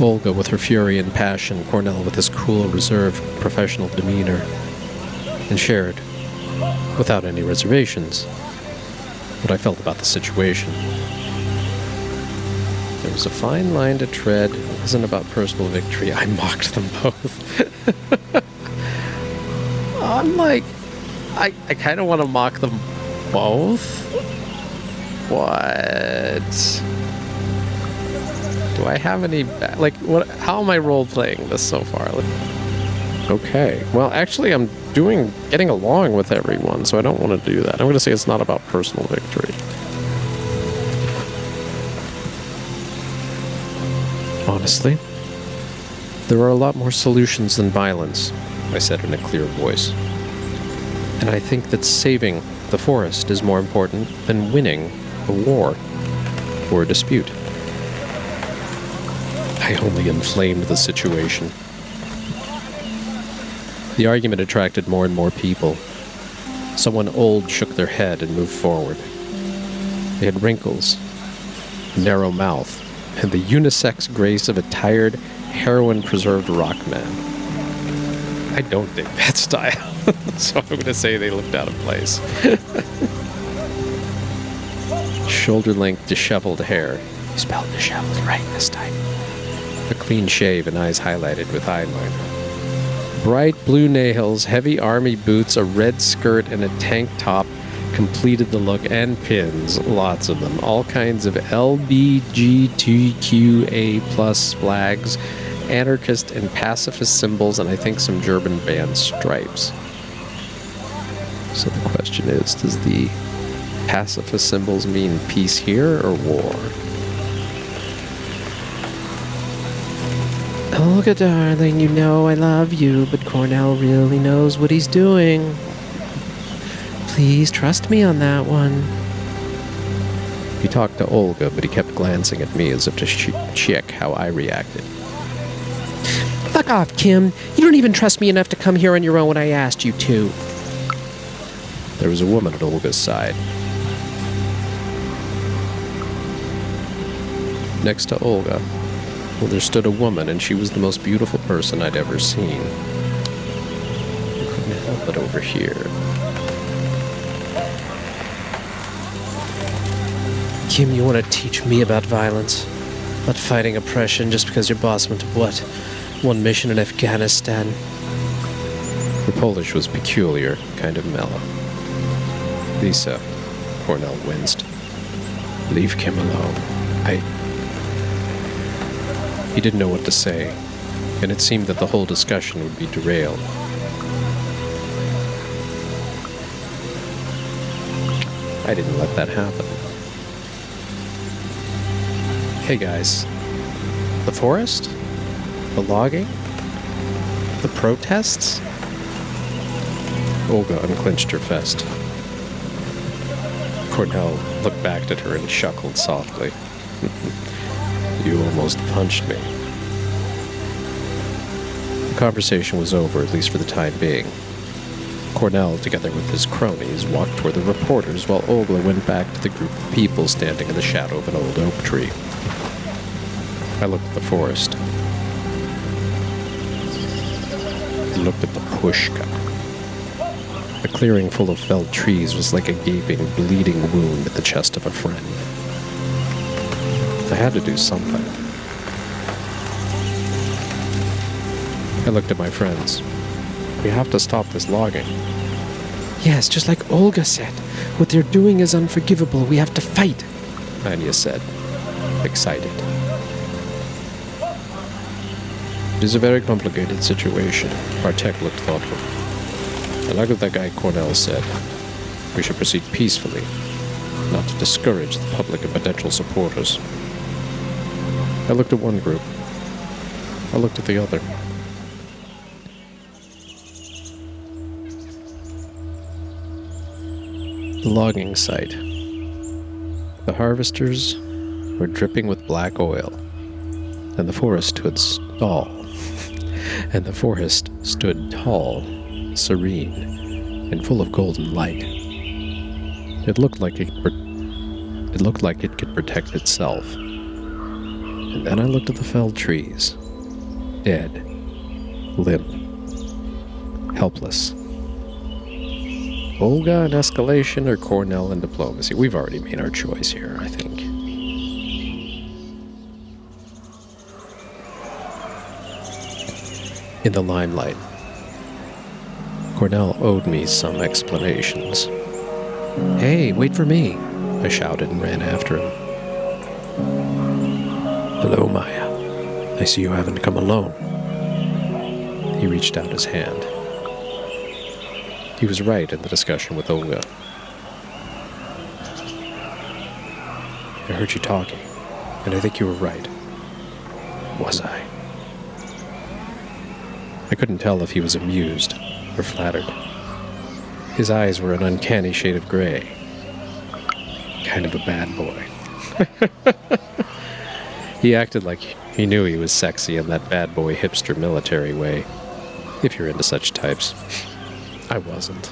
Olga with her fury and passion, Cornell with his cool, reserved, professional demeanor, and shared, without any reservations, what I felt about the situation. There was a fine line to tread. It wasn't about personal victory. I mocked them both. I'm like, I kind of want to mock them both. What? Do I have any, what? How am I role-playing this so far? Okay. Well, actually, I'm getting along with everyone, so I don't want to do that. I'm going to say it's not about personal victory. Honestly, there are a lot more solutions than violence, I said in a clear voice. And I think that saving the forest is more important than winning a war or a dispute. I only inflamed the situation. The argument attracted more and more people. Someone old shook their head and moved forward. They had wrinkles, a narrow mouth, and the unisex grace of a tired, heroin-preserved rock man. I don't dig that style, so I'm going to say they looked out of place. Shoulder-length, disheveled hair. You spelled disheveled right this time. A clean shave and eyes highlighted with eyeliner. Bright blue nails, heavy army boots, a red skirt, and a tank top completed the look, and pins, lots of them, all kinds of LBGTQA+ flags, anarchist and pacifist symbols, and I think some German band stripes. So the question is, does the pacifist symbols mean peace here or war? Olga, darling, you know I love you, but Cornell really knows what he's doing. Please trust me on that one. He talked to Olga, but he kept glancing at me as if to check how I reacted. Fuck off, Kim. You don't even trust me enough to come here on your own when I asked you to. There was a woman at Olga's side. Next to Olga, well, there stood a woman, and she was the most beautiful person I'd ever seen. I couldn't help it over here. Kim, you want to teach me about violence? About fighting oppression just because your boss went to, what, one mission in Afghanistan? Her Polish was peculiar, kind of mellow. Lisa, Cornell winced. Leave Kim alone. He didn't know what to say, and it seemed that the whole discussion would be derailed. I didn't let that happen. Hey guys, the forest? The logging? The protests? Olga unclenched her fist. Cornell looked back at her and chuckled softly. You almost punched me. The conversation was over, at least for the time being. Cornell, together with his cronies, walked toward the reporters while Olga went back to the group of people standing in the shadow of an old oak tree. I looked at the forest. I looked at the pushka. The clearing full of felled trees was like a gaping, bleeding wound at the chest of a friend. I had to do something. I looked at my friends. We have to stop this logging. Yes, just like Olga said. What they're doing is unforgivable. We have to fight. Anya said, excited. It is a very complicated situation. Bartek looked thoughtful. I like what that guy Cornell said. We should proceed peacefully, not to discourage the public and potential supporters. I looked at one group. I looked at the other. The logging site. The harvesters were dripping with black oil, and the forest stood tall, serene, and full of golden light. It looked like it could protect itself. And then I looked at the felled trees, dead, limp, helpless. Olga and escalation or Cornell and diplomacy? We've already made our choice here, I think. In the limelight, Cornell owed me some explanations. Hey, wait for me. I shouted and ran after him. Hello, Maya. I see you haven't come alone. He reached out his hand. He was right in the discussion with Olga. I heard you talking, and I think you were right. Was I? I couldn't tell if he was amused or flattered. His eyes were an uncanny shade of gray. Kind of a bad boy. He acted like he knew he was sexy in that bad boy hipster military way, if you're into such types. I wasn't.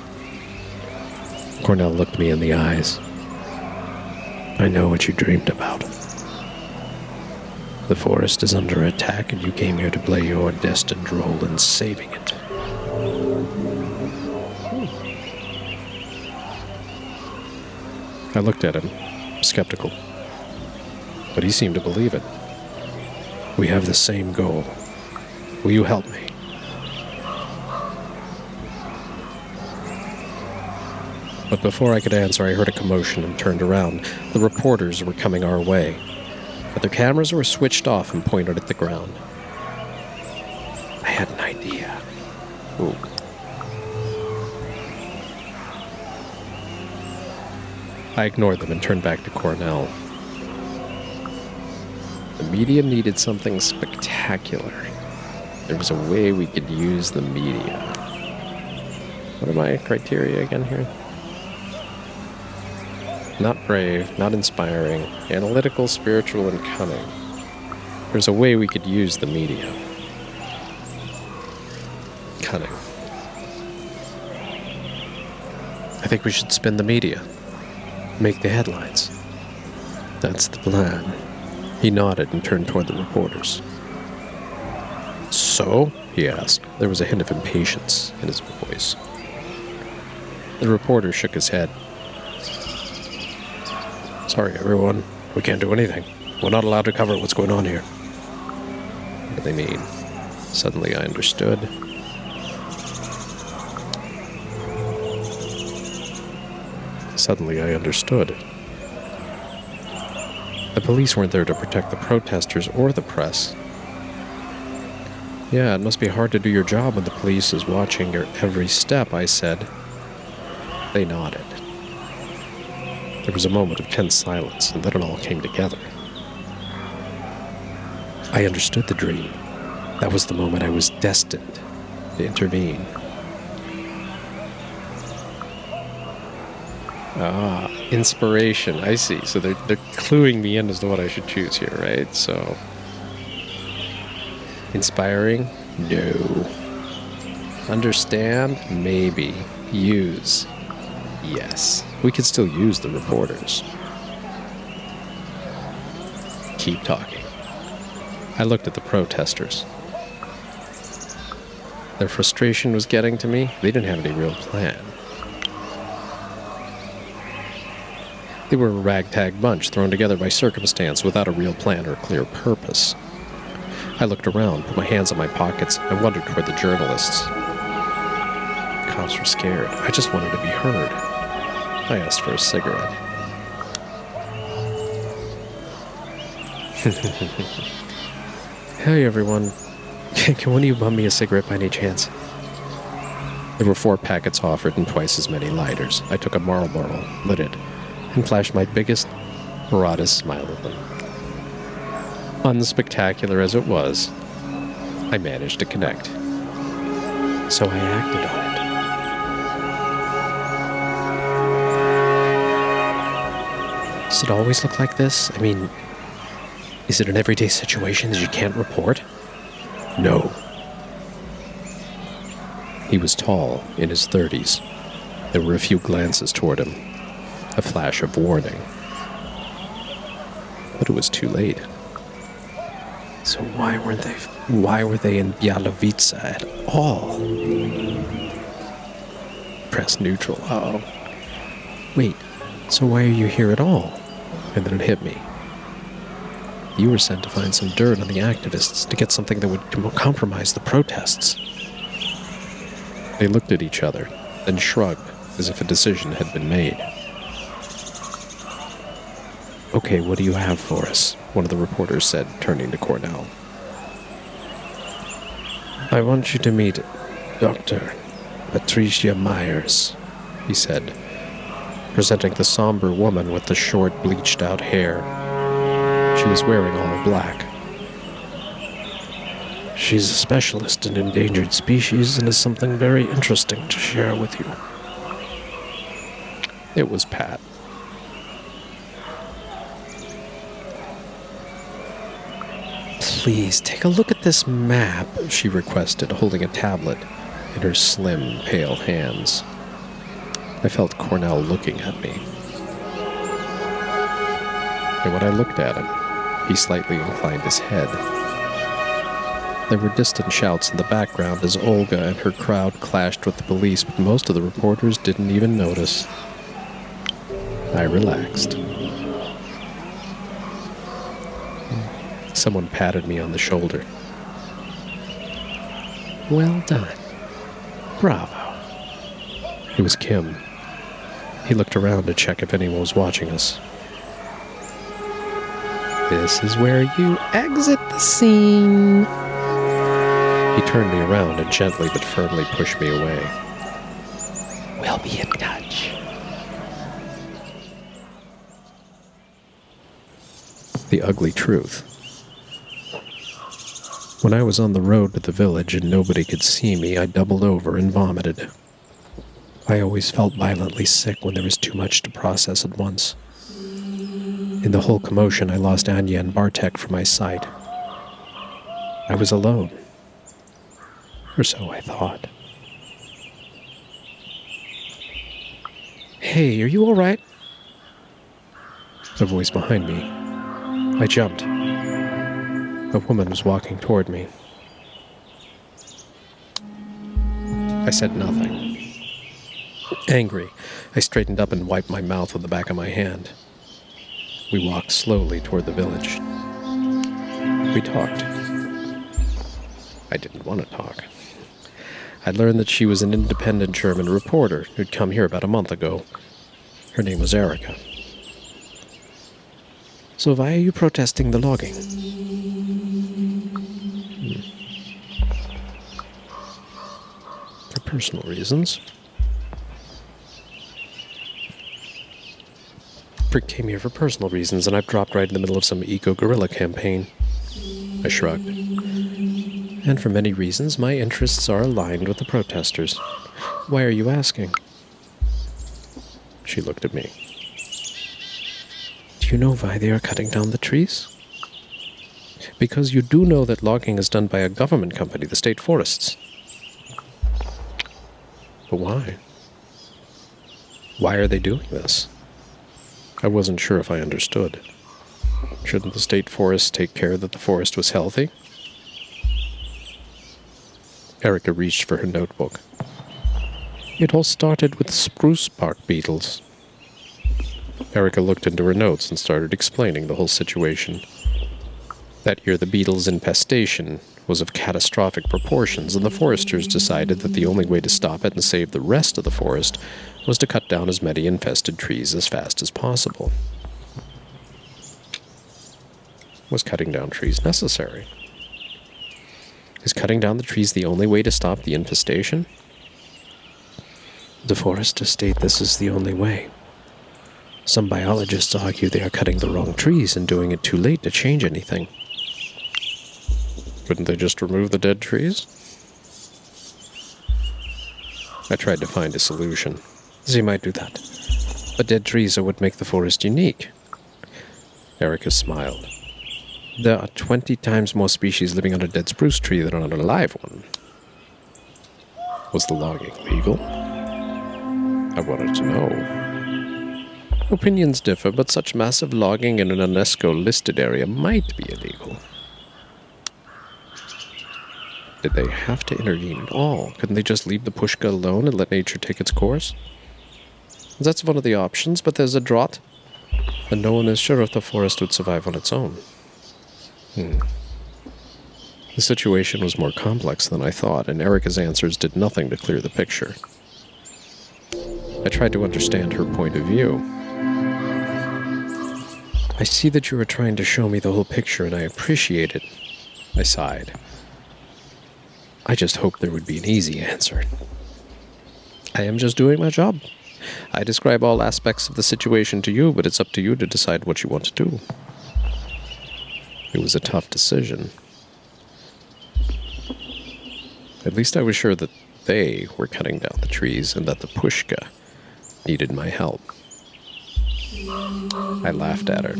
Cornell looked me in the eyes. I know what you dreamed about. The forest is under attack, and you came here to play your destined role in saving it. I looked at him, skeptical. But he seemed to believe it. We have the same goal. Will you help me? But before I could answer, I heard a commotion and turned around. The reporters were coming our way, but their cameras were switched off and pointed at the ground. I had an idea. Ooh. I ignored them and turned back to Cornell. The media needed something spectacular. There was a way we could use the media. What are my criteria again here? Not brave, not inspiring, analytical, spiritual, and cunning. There's a way we could use the media. Cunning. I think we should spin the media. Make the headlines. That's the plan. He nodded and turned toward the reporters. So? He asked. There was a hint of impatience in his voice. The reporter shook his head. Sorry, everyone. We can't do anything. We're not allowed to cover what's going on here. What do they mean? Suddenly I understood. Suddenly I understood. The police weren't there to protect the protesters or the press. Yeah, it must be hard to do your job when the police is watching your every step, I said. They nodded. There was a moment of tense silence, and then it all came together. I understood the dream. That was the moment I was destined to intervene. Ah, inspiration. I see. So they're cluing me in as to what I should choose here, right? So, inspiring? No. Understand? Maybe. Use? Yes. We could still use the reporters. Keep talking. I looked at the protesters. Their frustration was getting to me. They didn't have any real plan. They were a ragtag bunch thrown together by circumstance without a real plan or clear purpose. I looked around, put my hands in my pockets, and wandered toward the journalists. The cops were scared. I just wanted to be heard. I asked for a cigarette. Hey everyone, can one of you bum me a cigarette by any chance? There were 4 packets offered and twice as many lighters. I took a Marlboro, lit it, and flashed my biggest, broadest smile at them. Unspectacular as it was, I managed to connect. So I acted on it. Does it always look like this? I mean, is it an everyday situation that you can't report? No. He was tall, in his 30s. There were a few glances toward him. A flash of warning. But it was too late. So why were they in Bialowice at all? Press neutral. Uh-oh. Wait, so why are you here at all? And then it hit me. You were sent to find some dirt on the activists to get something that would compromise the protests. They looked at each other, then shrugged, as if a decision had been made. Okay, what do you have for us? One of the reporters said, turning to Cornell. I want you to meet Dr. Patricia Myers, he said, presenting the somber woman with the short, bleached-out hair. She was wearing all black. She's a specialist in endangered species and has something very interesting to share with you. It was Pat. Please, take a look at this map, she requested, holding a tablet in her slim, pale hands. I felt Cornell looking at me. And when I looked at him, he slightly inclined his head. There were distant shouts in the background as Olga and her crowd clashed with the police, but most of the reporters didn't even notice. I relaxed. Someone patted me on the shoulder. Well done. Bravo. It was Kim. He looked around to check if anyone was watching us. This is where you exit the scene. He turned me around and gently but firmly pushed me away. We'll be in touch. The ugly truth. When I was on the road to the village and nobody could see me, I doubled over and vomited. I always felt violently sick when there was too much to process at once. In the whole commotion, I lost Anya and Bartek from my sight. I was alone. Or so I thought. Hey, are you all right? A voice behind me. I jumped. A woman was walking toward me. I said nothing. Angry, I straightened up and wiped my mouth with the back of my hand. We walked slowly toward the village. We talked. I didn't want to talk. I learned that she was an independent German reporter who'd come here about a month ago. Her name was Erica. So why are you protesting the logging? For personal reasons. prick came here for personal reasons, and I've dropped right in the middle of some eco-guerrilla campaign. I shrugged. And for many reasons, my interests are aligned with the protesters. Why are you asking? She looked at me. Do you know why they are cutting down the trees? Because you do know that logging is done by a government company, the state forests. But why? Why are they doing this? I wasn't sure if I understood. Shouldn't the state forests take care that the forest was healthy? Erica reached for her notebook. It all started with spruce bark beetles. Erica looked into her notes and started explaining the whole situation. That year the beetles' infestation was of catastrophic proportions, and the foresters decided that the only way to stop it and save the rest of the forest was to cut down as many infested trees as fast as possible. Was cutting down trees necessary? Is cutting down the trees the only way to stop the infestation? The foresters state this is the only way. Some biologists argue they are cutting the wrong trees and doing it too late to change anything. Couldn't they just remove the dead trees? I tried to find a solution. They might do that. But dead trees are what make the forest unique. Erica smiled. There are 20 times more species living on a dead spruce tree than on a live one. Was the logging legal? I wanted to know. Opinions differ, but such massive logging in an UNESCO-listed area might be illegal. Did they have to intervene at all? Couldn't they just leave the pushka alone and let nature take its course? That's one of the options, but there's a drought, and no one is sure if the forest would survive on its own. The situation was more complex than I thought, and Erica's answers did nothing to clear the picture. I tried to understand her point of view. I see that you are trying to show me the whole picture, and I appreciate it. I sighed. I just hoped there would be an easy answer. I am just doing my job. I describe all aspects of the situation to you, but it's up to you to decide what you want to do. It was a tough decision. At least I was sure that they were cutting down the trees and that the pushka needed my help. I laughed at her.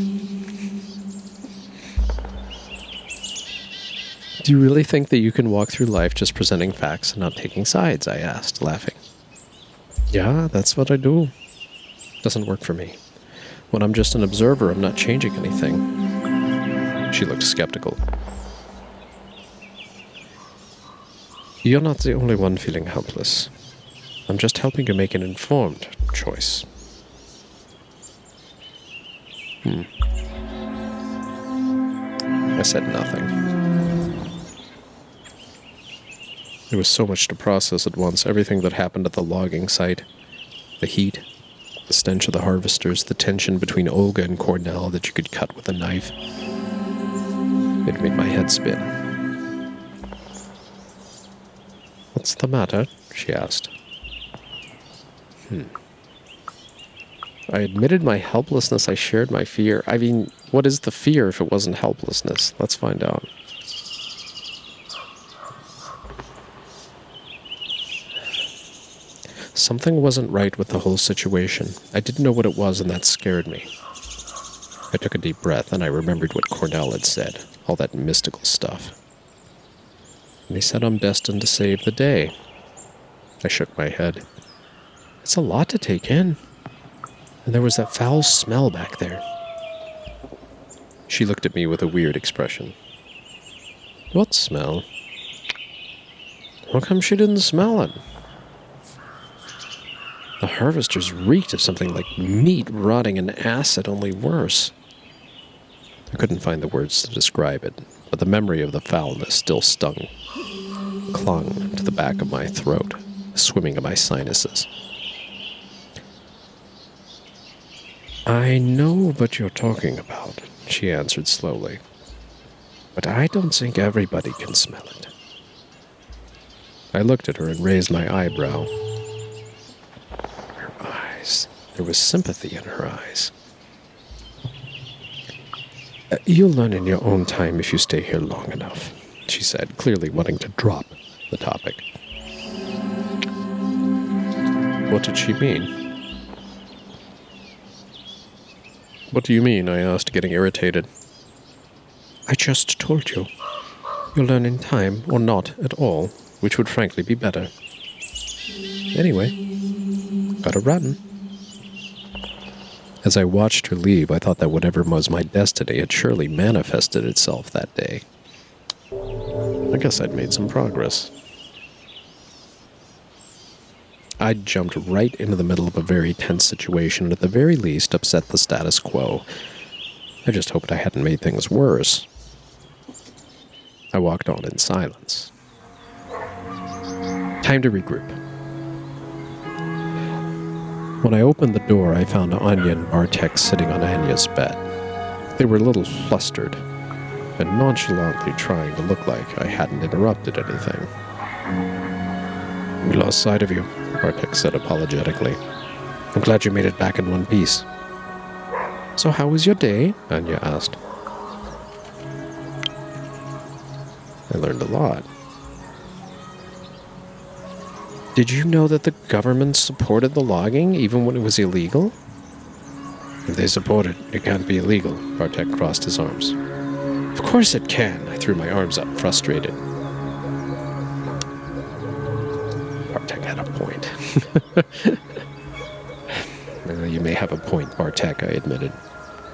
Do you really think that you can walk through life just presenting facts and not taking sides? I asked, laughing. Yeah, that's what I do. Doesn't work for me. When I'm just an observer, I'm not changing anything. She looked skeptical. You're not the only one feeling helpless. I'm just helping you make an informed choice. I said nothing. There was so much to process at once, everything that happened at the logging site. The heat, the stench of the harvesters, the tension between Olga and Cornell that you could cut with a knife. It made my head spin. What's the matter? She asked. I admitted my helplessness. I shared my fear. I mean, what is the fear if it wasn't helplessness? Let's find out. Something wasn't right with the whole situation. I didn't know what it was, and that scared me. I took a deep breath, and I remembered what Cornell had said, all that mystical stuff. And he said I'm destined to save the day. I shook my head. It's a lot to take in. And there was that foul smell back there. She looked at me with a weird expression. What smell? How come she didn't smell it? The harvesters reeked of something like meat rotting in acid, only worse. I couldn't find the words to describe it, but the memory of the foulness still stung, clung to the back of my throat, swimming in my sinuses. I know what you're talking about, she answered slowly, but I don't think everybody can smell it. I looked at her and raised my eyebrow. Her eyes. There was sympathy in her eyes. You'll learn in your own time if you stay here long enough, she said, clearly wanting to drop the topic. What did she mean? What do you mean? I asked, getting irritated. I just told you. You'll learn in time, or not at all, which would frankly be better. Anyway, gotta run. As I watched her leave, I thought that whatever was my destiny had surely manifested itself that day. I guess I'd made some progress. I'd jumped right into the middle of a very tense situation and at the very least upset the status quo. I just hoped I hadn't made things worse. I walked on in silence. Time to regroup. When I opened the door, I found Anya and Bartek sitting on Anya's bed. They were a little flustered and nonchalantly trying to look like I hadn't interrupted anything. We lost sight of you, Bartek said apologetically. I'm glad you made it back in one piece. So how was your day? Anya asked. I learned a lot. Did you know that the government supported the logging even when it was illegal? If they support it, it can't be illegal, Bartek crossed his arms. Of course it can, I threw my arms up, frustrated. Bartek had a point. You may have a point, Bartek, I admitted.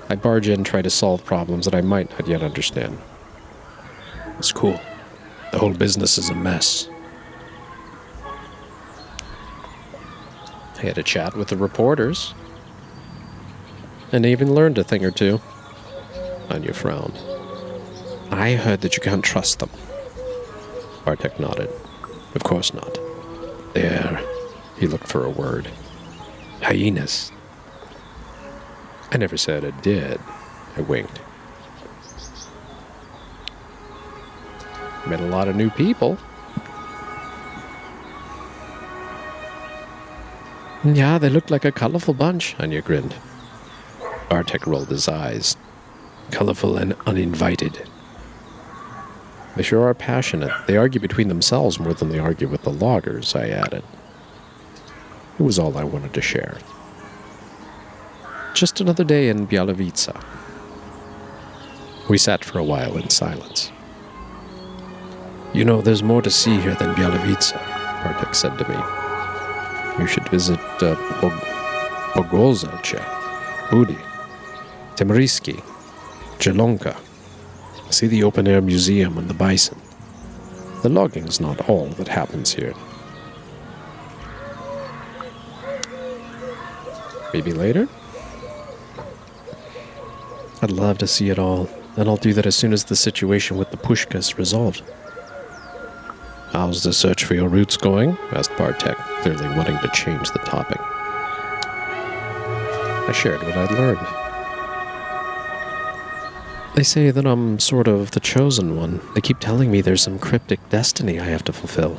I barge in and try to solve problems that I might not yet understand. It's cool. The whole business is a mess. I had a chat with the reporters. And even learned a thing or two. Anya frowned. I heard that you can't trust them. Bartek nodded. Of course not. They're... He looked for a word. Hyenas. I never said it did. I winked. Met a lot of new people. Yeah, they looked like a colorful bunch, Anya grinned. Bartek rolled his eyes. Colorful and uninvited. They sure are passionate. They argue between themselves more than they argue with the loggers, I added. It was all I wanted to share. Just another day in Bialowice. We sat for a while in silence. You know, there's more to see here than Bialowice, Bartek said to me. You should visit Pogorzelce, Budi, Temeriski, Jelonka. See the open-air museum and the bison. The logging's not all that happens here. Maybe later? I'd love to see it all, and I'll do that as soon as the situation with the Pushka is resolved. How's the search for your roots going? Asked Bartek, clearly wanting to change the topic. I shared what I'd learned. They say that I'm sort of the chosen one. They keep telling me there's some cryptic destiny I have to fulfill.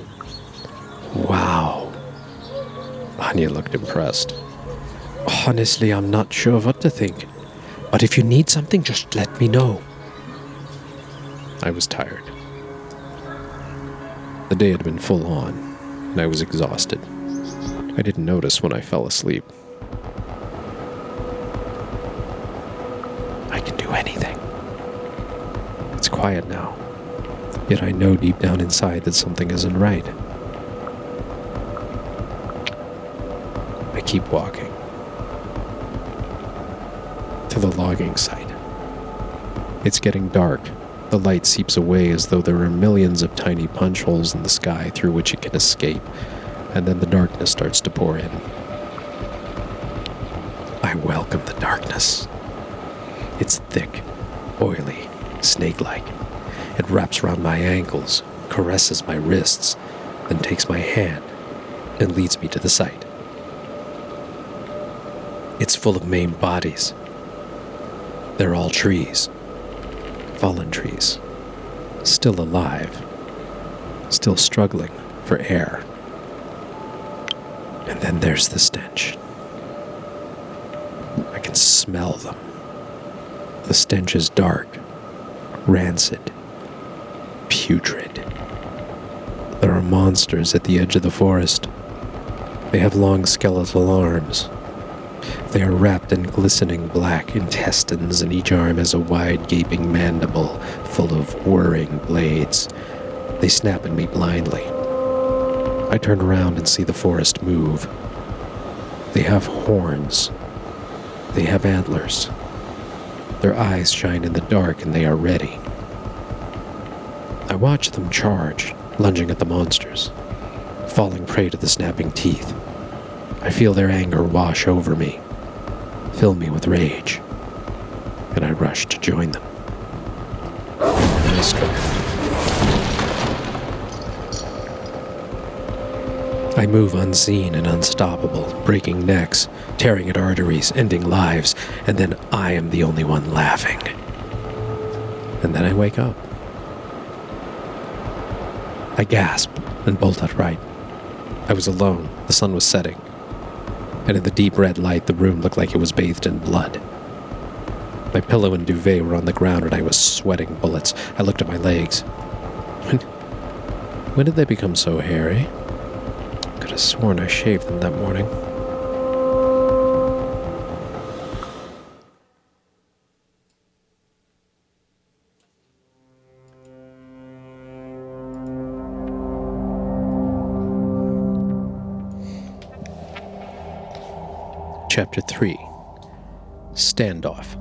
Wow. Anya looked impressed. Honestly, I'm not sure what to think. But if you need something, just let me know. I was tired. The day had been full on, and I was exhausted. I didn't notice when I fell asleep. I can do anything. It's quiet now, yet I know deep down inside that something isn't right. I keep walking. To the logging site. It's getting dark. The light seeps away as though there are millions of tiny punch holes in the sky through which it can escape, and then the darkness starts to pour in. I welcome the darkness. It's thick, oily, snake-like. It wraps around my ankles, caresses my wrists, then takes my hand and leads me to the site. It's full of maimed bodies. They're all trees. Fallen trees. Still alive. Still struggling for air. And then there's the stench. I can smell them. The stench is dark, rancid, putrid. There are monsters at the edge of the forest. They have long skeletal arms. They are wrapped in glistening black intestines, and each arm has a wide gaping mandible full of whirring blades. They snap at me blindly. I turn around and see the forest move. They have horns. They have antlers. Their eyes shine in the dark, and they are ready. I watch them charge, lunging at the monsters, falling prey to the snapping teeth. I feel their anger wash over me, fill me with rage, and I rush to join them. I strike. I move unseen and unstoppable, breaking necks, tearing at arteries, ending lives, and then I am the only one laughing. And then I wake up. I gasp and bolt upright. I was alone, the sun was setting, and in the deep red light the room looked like it was bathed in blood. My pillow and duvet were on the ground and I was sweating bullets. I looked at my legs. When did they become so hairy? Could have sworn I shaved them that morning. Chapter 3. Standoff.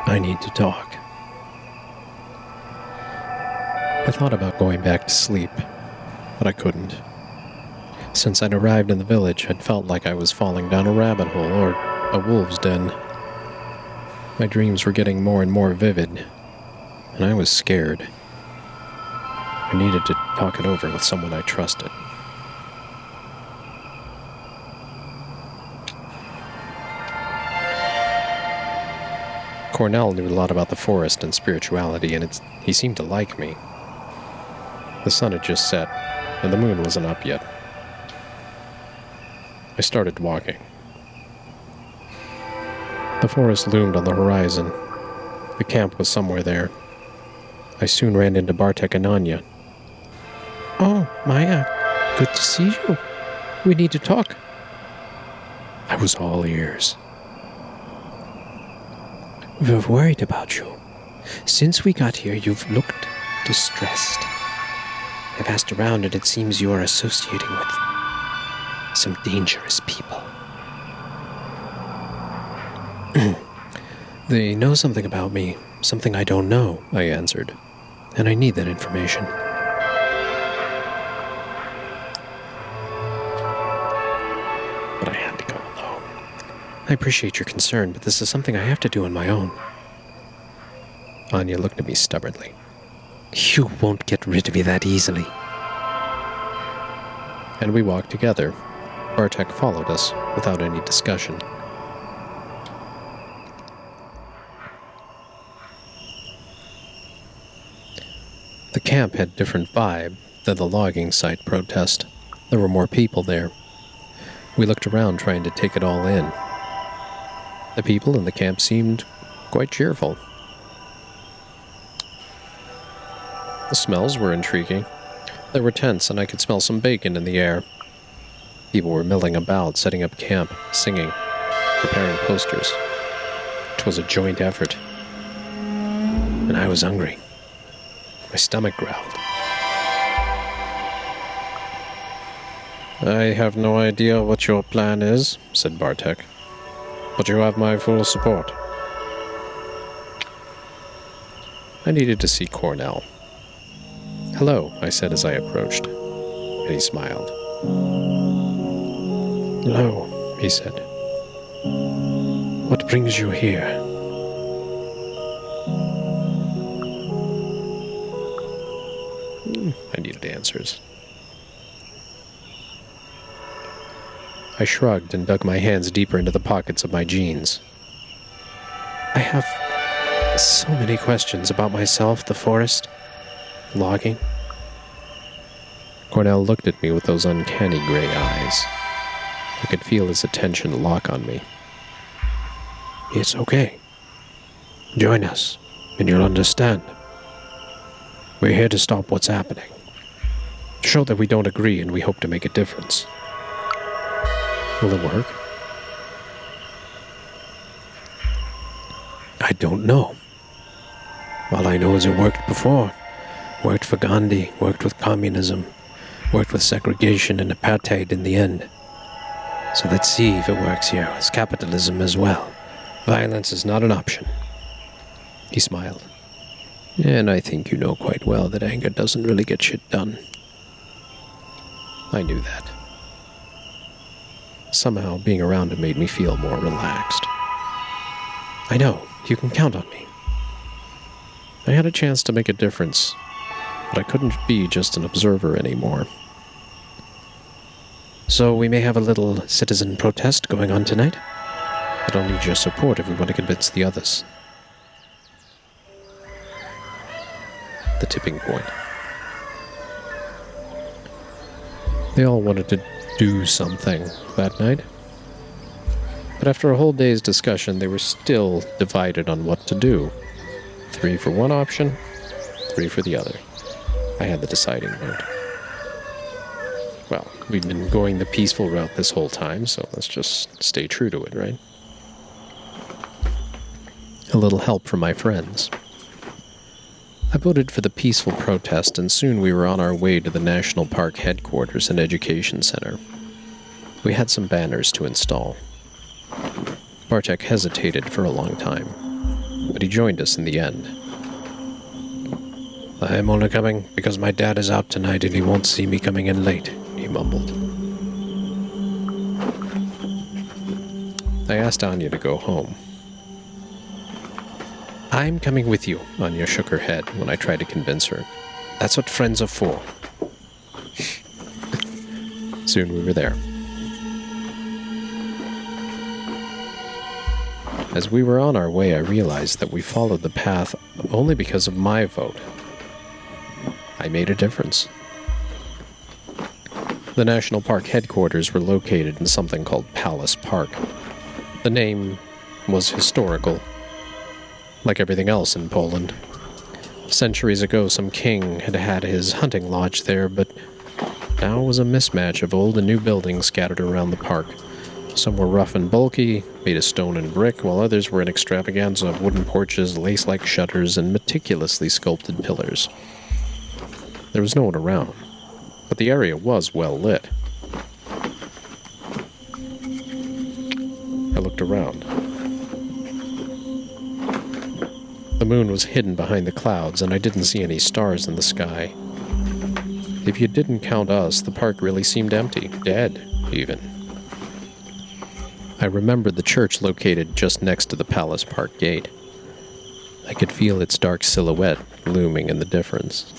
I need to talk. I thought about going back to sleep, but I couldn't. Since I'd arrived in the village, I'd felt like I was falling down a rabbit hole or a wolf's den. My dreams were getting more and more vivid, and I was scared. I needed to talk it over with someone I trusted. Cornell knew a lot about the forest and spirituality, and he seemed to like me. The sun had just set, and the moon wasn't up yet. I started walking. The forest loomed on the horizon. The camp was somewhere there. I soon ran into Bartek and Anya. "Oh, Maya, good to see you. We need to talk." I was all ears. "We were worried about you. Since we got here, you've looked distressed. I've asked around and it seems you are associating with some dangerous people." "They know something about me, something I don't know," I answered, "and I need that information." But I had to go alone. "I appreciate your concern, but this is something I have to do on my own." Anya looked at me stubbornly. "You won't get rid of me that easily." And we walked together. Bartek followed us without any discussion. The camp had different vibe than the logging site protest. There were more people there. We looked around trying to take it all in. The people in the camp seemed quite cheerful. The smells were intriguing. There were tents, and I could smell some bacon in the air. People were milling about, setting up camp, singing, preparing posters. It was a joint effort. And I was hungry. My stomach growled. "I have no idea what your plan is," said Bartek, "but you have my full support." I needed to see Cornell. "Hello," I said as I approached, and he smiled. "Hello," he said. "What brings you here?" I needed answers. I shrugged and dug my hands deeper into the pockets of my jeans. "I have so many questions about myself, the forest, logging. Cornell looked at me with those uncanny gray eyes. I could feel his attention lock on me. It's okay. Join us, and you'll understand. We're here to stop what's happening. Show that we don't agree and we hope to make a difference. Will it work? I don't know. All I know is it worked before. Worked for Gandhi, worked with communism, worked with segregation and apartheid in the end. So let's see if it works here with capitalism as well. Violence is not an option. He smiled. And I think you know quite well that anger doesn't really get shit done. I knew that. Somehow, being around him made me feel more relaxed. I know. You can count on me. I had a chance to make a difference, but I couldn't be just an observer anymore. So we may have a little citizen protest going on tonight? But I'll need your support if we want to convince the others. The tipping point. They all wanted to do something that night. But after a whole day's discussion, they were still divided on what to do. 3 for one option, 3 for the other. I had the deciding vote. Well, we've been going the peaceful route this whole time, so let's just stay true to it, right? A little help from my friends. I voted for the peaceful protest, and soon we were on our way to the National Park headquarters and education center. We had some banners to install. Bartek hesitated for a long time, but he joined us in the end. I'm only coming because my dad is out tonight and he won't see me coming in late, he mumbled. I asked Anya to go home. I'm coming with you. Anya shook her head when I tried to convince her. That's what friends are for. Soon we were there. As we were on our way, I realized that we followed the path only because of my vote. I made a difference. The National Park headquarters were located in something called Palace Park. The name was historical, like everything else in Poland. Centuries ago, some king had had his hunting lodge there, but now it was a mismatch of old and new buildings scattered around the park. Some were rough and bulky, made of stone and brick, while others were an extravaganza of wooden porches, lace-like shutters, and meticulously sculpted pillars. There was no one around, but the area was well lit. I looked around. The moon was hidden behind the clouds, and I didn't see any stars in the sky. If you didn't count us, the park really seemed empty, dead, even. I remembered the church located just next to the Palace Park gate. I could feel its dark silhouette looming in the difference.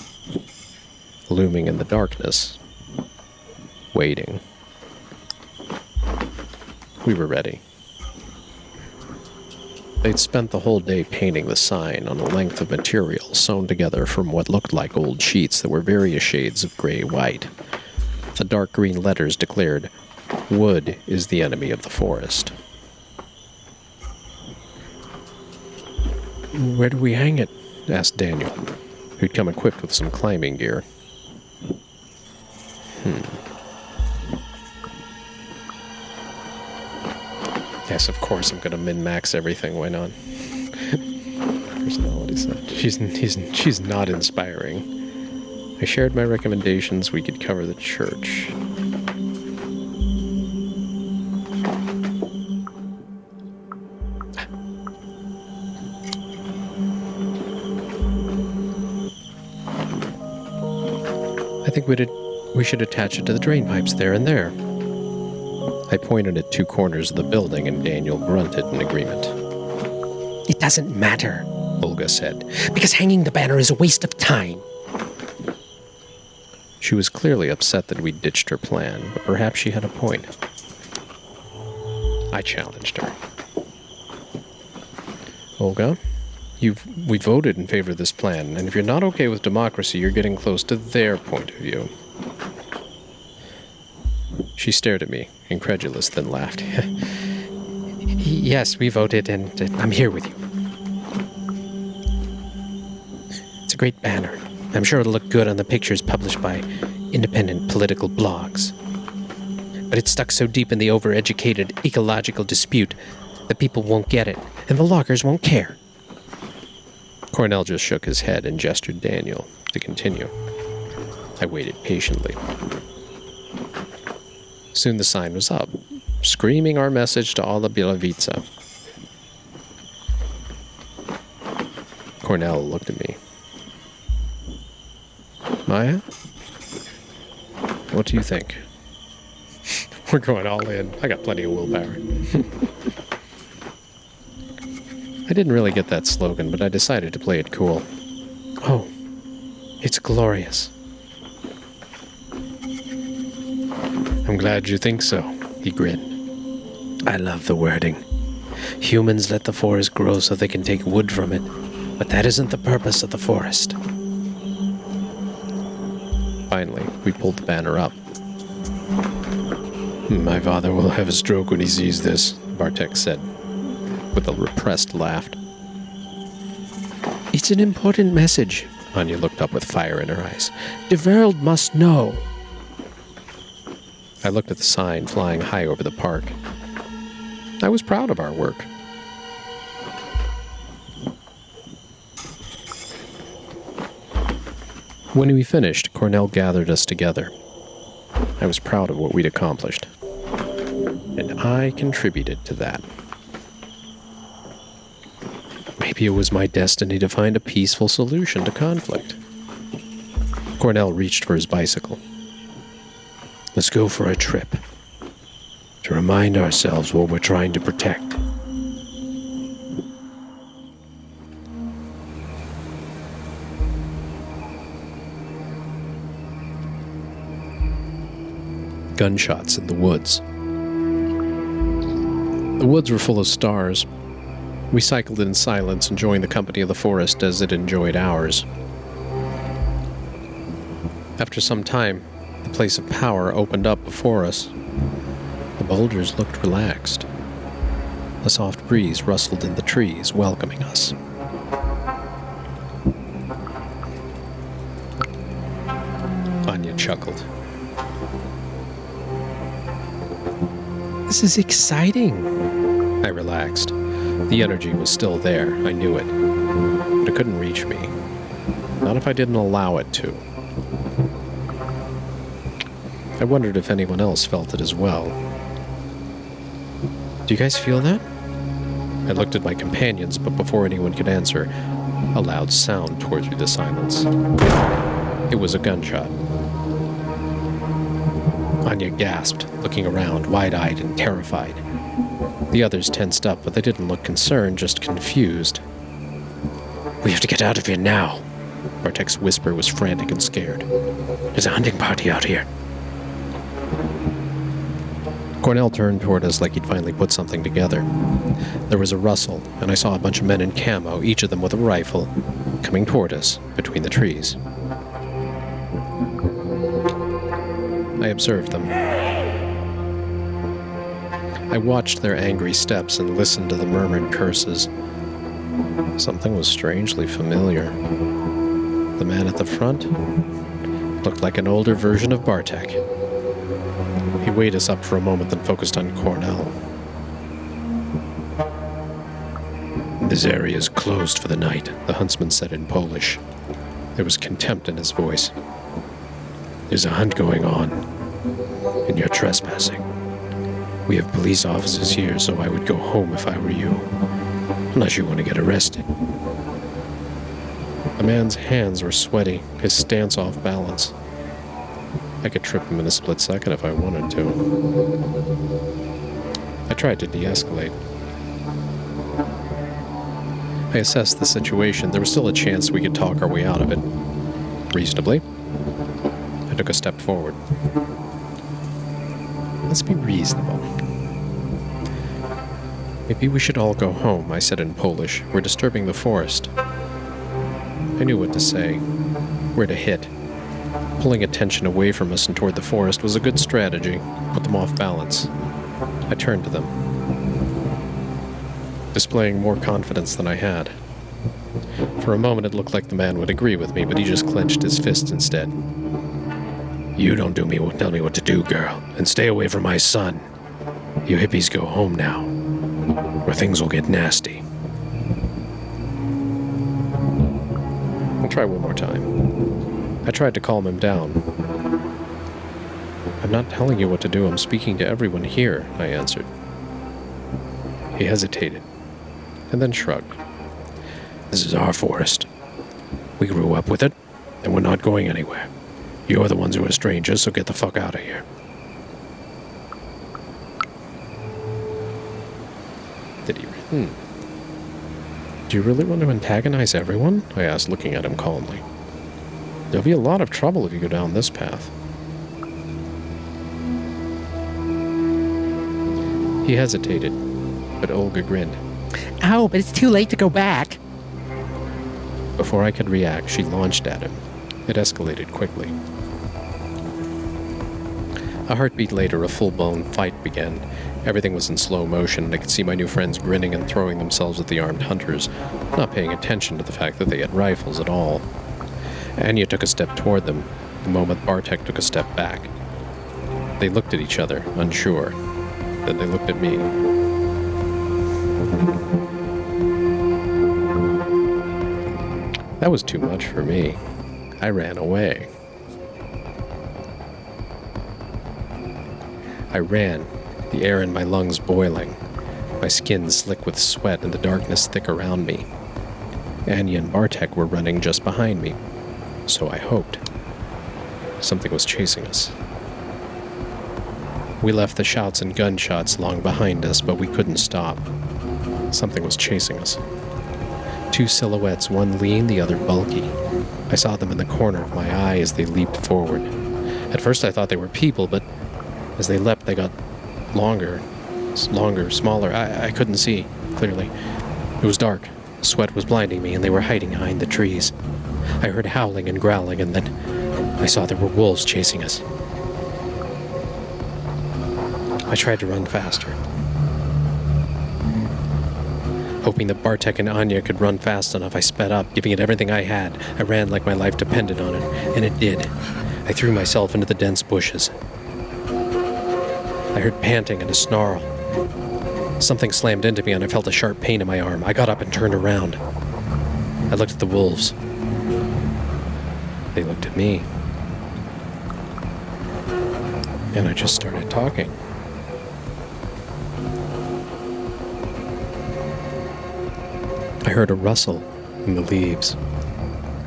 Looming in the darkness. Waiting. We were ready. They'd spent the whole day painting the sign on a length of material sewn together from what looked like old sheets that were various shades of gray-white. The dark green letters declared, "Wood is the enemy of the forest." Where do we hang it? Asked Daniel, who'd come equipped with some climbing gear. Yes, of course I'm gonna min-max everything, why not? Personality set. She's not inspiring. I shared my recommendations. We could cover the church. I think we should attach it to the drain pipes there and there. I pointed at 2 corners of the building, and Daniel grunted in agreement. It doesn't matter, Olga said, because hanging the banner is a waste of time. She was clearly upset that we'd ditched her plan, but perhaps she had a point. I challenged her. Olga, we voted in favor of this plan, and if you're not okay with democracy, you're getting close to their point of view. She stared at me, incredulous, then laughed. Yes, we voted, and I'm here with you. It's a great banner. I'm sure it'll look good on the pictures published by independent political blogs. But it's stuck so deep in the overeducated ecological dispute that people won't get it, and the loggers won't care. Cornell just shook his head and gestured Daniel to continue. I waited patiently. Soon the sign was up, screaming our message to all of Bielowice. Cornell looked at me. Maya? What do you think? We're going all in. I got plenty of willpower. I didn't really get that slogan, but I decided to play it cool. Oh, it's glorious. I'm glad you think so, he grinned. I love the wording. Humans let the forest grow so they can take wood from it, but that isn't the purpose of the forest. Finally, we pulled the banner up. My father will have a stroke when he sees this, Bartek said, with a repressed laugh. It's an important message. Anya looked up with fire in her eyes. The world must know. I looked at the sign flying high over the park. I was proud of our work. When we finished, Cornell gathered us together. I was proud of what we'd accomplished. And I contributed to that. Maybe it was my destiny to find a peaceful solution to conflict. Cornell reached for his bicycle. Let's go for a trip. To remind ourselves what we're trying to protect. Gunshots in the woods. The woods were full of stars. We cycled in silence, enjoying the company of the forest as it enjoyed ours. After some time, the place of power opened up before us. The boulders looked relaxed. A soft breeze rustled in the trees, welcoming us. Anya chuckled. This is exciting. I relaxed. The energy was still there, I knew it. But it couldn't reach me. Not if I didn't allow it to. I wondered if anyone else felt it as well. Do you guys feel that? I looked at my companions, but before anyone could answer, a loud sound tore through the silence. It was a gunshot. Anya gasped, looking around, wide-eyed and terrified. The others tensed up, but they didn't look concerned, just confused. We have to get out of here now. Bartek's whisper was frantic and scared. There's a hunting party out here. Cornell turned toward us like he'd finally put something together. There was a rustle, and I saw a bunch of men in camo, each of them with a rifle, coming toward us between the trees. I observed them. I watched their angry steps and listened to the murmured curses. Something was strangely familiar. The man at the front looked like an older version of Bartek. He weighed us up for a moment, then focused on Cornell. This area is closed for the night, the huntsman said in Polish. There was contempt in his voice. There's a hunt going on, and you're trespassing. We have police officers here, so I would go home if I were you. Unless you want to get arrested. The man's hands were sweaty, his stance off balance. I could trip him in a split second if I wanted to. I tried to de-escalate. I assessed the situation. There was still a chance we could talk our way out of it. Reasonably. I took a step forward. Let's be reasonable. Maybe we should all go home, I said in Polish. We're disturbing the forest. I knew what to say, where to hit. Pulling attention away from us and toward the forest was a good strategy. Put them off balance. I turned to them, displaying more confidence than I had. For a moment it looked like the man would agree with me, but he just clenched his fist instead. You don't tell me what to do, girl, and stay away from my son. You hippies go home now, or things will get nasty. I'll try one more time. I tried to calm him down. I'm not telling you what to do, I'm speaking to everyone here, I answered. He hesitated, and then shrugged. This is our forest. We grew up with it, and we're not going anywhere. You're the ones who are strangers, so get the fuck out of here. Did he? Do you really want to antagonize everyone? I asked, looking at him calmly. There'll be a lot of trouble if you go down this path. He hesitated, but Olga grinned. Ow, but it's too late to go back. Before I could react, she launched at him. It escalated quickly. A heartbeat later, a full-blown fight began. Everything was in slow motion, and I could see my new friends grinning and throwing themselves at the armed hunters, not paying attention to the fact that they had rifles at all. Anya took a step toward them, the moment Bartek took a step back. They looked at each other, unsure. Then they looked at me. That was too much for me. I ran away. I ran, the air in my lungs boiling, my skin slick with sweat and the darkness thick around me. Anya and Bartek were running just behind me, so I hoped. Something was chasing us. We left the shouts and gunshots long behind us, but we couldn't stop. Something was chasing us. Two silhouettes, one lean, the other bulky. I saw them in the corner of my eye as they leaped forward. At first I thought they were people, but as they leapt they got longer, smaller. I couldn't see clearly. It was dark. Sweat was blinding me, and they were hiding behind the trees. I heard howling and growling, and then I saw there were wolves chasing us. I tried to run faster, hoping that Bartek and Anya could run fast enough. I sped up, giving it everything I had. I ran like my life depended on it, and it did. I threw myself into the dense bushes. I heard panting and a snarl. Something slammed into me, and I felt a sharp pain in my arm. I got up and turned around. I looked at the wolves. They looked at me. And I just started talking. I heard a rustle in the leaves,